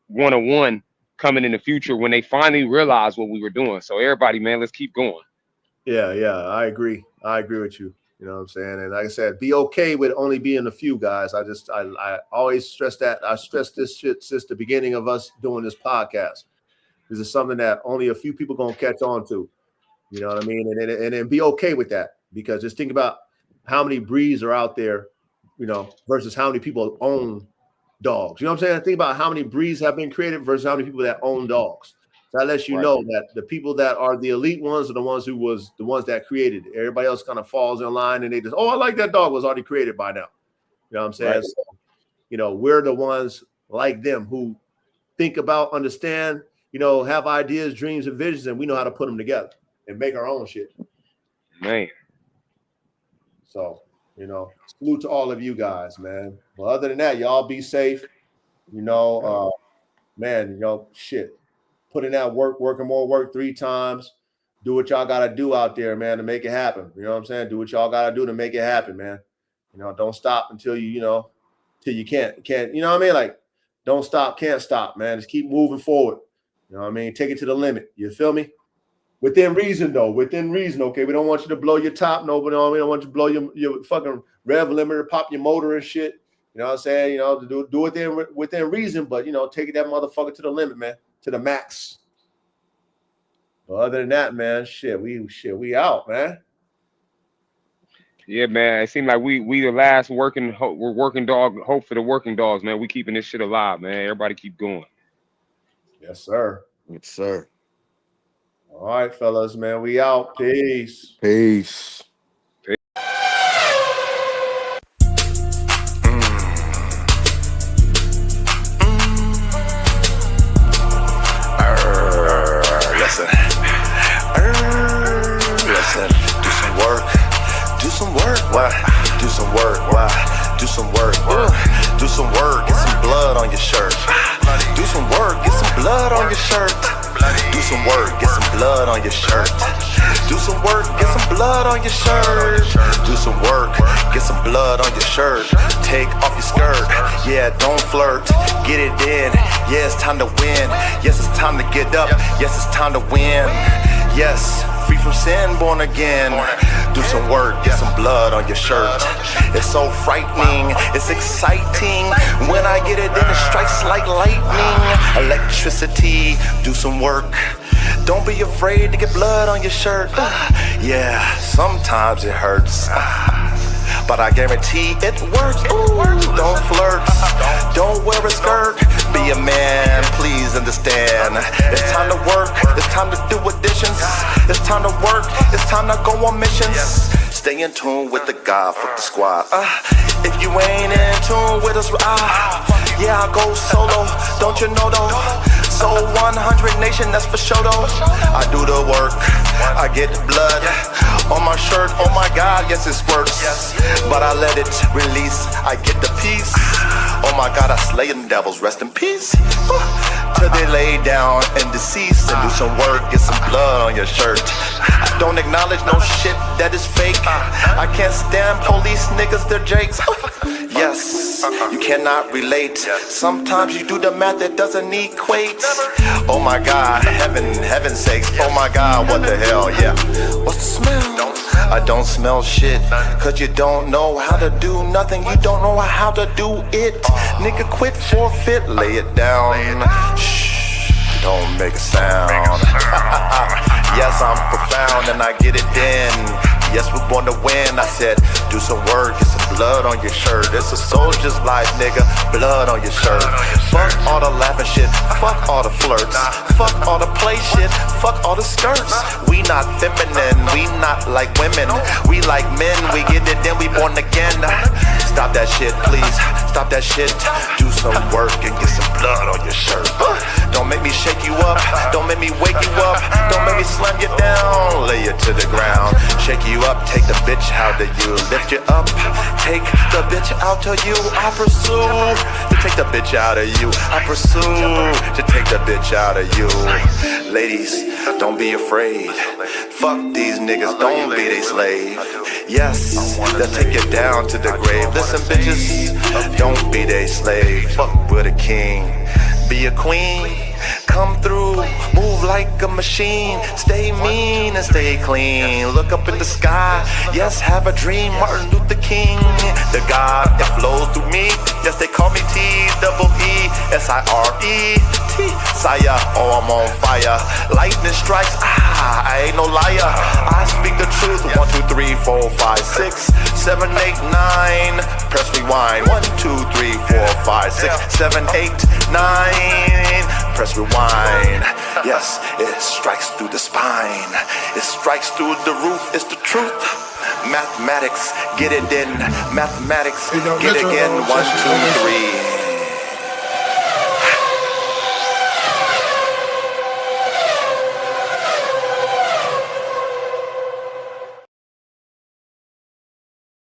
101 coming in the future when they finally realize what we were doing. So everybody, man, let's keep going. Yeah, I agree. I agree with you. You know what I'm saying? And like I said, be okay with only being a few guys. I always stress that. I stress this shit since the beginning of us doing this podcast. This is something that only a few people gonna catch on to. You know what I mean? And be okay with that, because just think about how many breeds are out there, you know, versus how many people own dogs. You know what I'm saying? Think about how many breeds have been created versus how many people that own dogs. So that lets you know that the people that are the elite ones are the ones that created it. Everybody else kind of falls in line and they just, oh, I like that dog, was already created by now. You know what I'm saying? Right. So, you know, we're the ones like them who think about, understand, you know, have ideas, dreams, and visions, and we know how to put them together and make our own shit. Man. So, you know, salute to all of you guys, man. Well, other than that, y'all be safe. You know, man, you know, shit. Put in that work, working more work 3 times. Do what y'all got to do out there, man, to make it happen. You know what I'm saying? Do what y'all got to do to make it happen, man. You know, don't stop until you know, till you can't, you know what I mean? Like, don't stop, can't stop, man. Just keep moving forward. You know what I mean? Take it to the limit. You feel me? Within reason, though. Within reason, okay? We don't want you to blow your top. No, but we don't want you to blow your fucking rev limiter, pop your motor and shit. You know what I'm saying? You know, to do it within reason, but, you know, take that motherfucker to the limit, man. To the max. But other than that, man, we out, man. Yeah, man. It seemed like we the last working dog hope for the working dogs, man. We keeping this shit alive, man. Everybody keep going. Yes, sir. Yes, sir. All right, fellas, man. We out. Peace. Peace. Listen, do some work. Why? Do some work. Why? Do some work. Do some work. Get some blood on your shirt. Do some work. Get some blood on your shirt. Do some work. Get some blood on your shirt. Do some work. Get some blood on your shirt. Do some work. Get some blood on your shirt. Take off your skirt. Yeah, don't flirt. Get it in. Yeah, it's time to win. Yes, it's time to get up. Yes, it's time to win. Yes, free from sin, born again. Do some work, get some blood on your shirt. It's so frightening, it's exciting. When I get it, then it strikes like lightning. Electricity, do some work. Don't be afraid to get blood on your shirt. Yeah, sometimes it hurts. But I guarantee it works. Ooh, don't flirt. Don't wear a skirt. Be a man, please understand. It's time to work. It's time to do additions. It's time to work. It's time to go on missions. Stay in tune with the God, fuck the squad. If you ain't in tune with us, yeah, I go solo. Don't you know though? So 100 Nation, that's for sure though. I do the work. I get the blood on my shirt. Oh my God, yes it works. But I let it release. I get the peace. Oh my God, I slay them devils. Rest in peace. Till they lay down and deceased. And do some work, get some blood on your shirt. I don't acknowledge no shit that is fake. I can't stand police niggas, they're jakes. Yes, you cannot relate. Sometimes you do the math that doesn't equate. Oh my God, heaven's sakes. Oh my God, what the hell, yeah. What's the smell? I don't smell shit. Cause you don't know how to do nothing. You don't know how to do it. Nigga, quit, forfeit, lay it down. Shh, don't make a sound. Yes, I'm profound and I get it in. Yes, we're born to win. I said, do some work, get some blood on your shirt. It's a soldier's life, nigga. Blood on your shirt. Fuck all the laughing shit. Fuck all the flirts. Fuck all the play shit. Fuck all the skirts. We not feminine. We not like women. We like men. We get it, then we born again. Stop that shit, please. Stop that shit. Do some work and get some blood on your shirt. Don't make me shake you up. Don't make me wake you up. Don't make me slam you down. Lay you to the ground. Shake you up. Take the bitch out of you. Lift you up. Take the bitch out of you. I pursue to take the bitch out of you. I pursue to take the bitch out of you. Ladies, don't be afraid. Fuck these niggas, don't be they slave. Yes, they'll take you down to the grave. Listen, bitches, don't be they slave. Fuck with a king, be a queen. Come through, move like a machine. Stay mean and stay clean. Look up in the sky, yes, have a dream. Martin Luther King, the God that flows through me. Yes, they call me T-double-E-S-I-R-E-T. Sire, oh, I'm on fire. Lightning strikes, I ain't no liar. I speak the truth. 1, 2, 3, 4, 5, 6, 7, 8, 9. Press rewind. 1, 2, 3, 4, 5, 6, 7, 8, 9. Press rewind. Yes, it strikes through the spine. It strikes through the roof. It's the truth. Mathematics, get it in. Mathematics, get again. 1, 2, 3.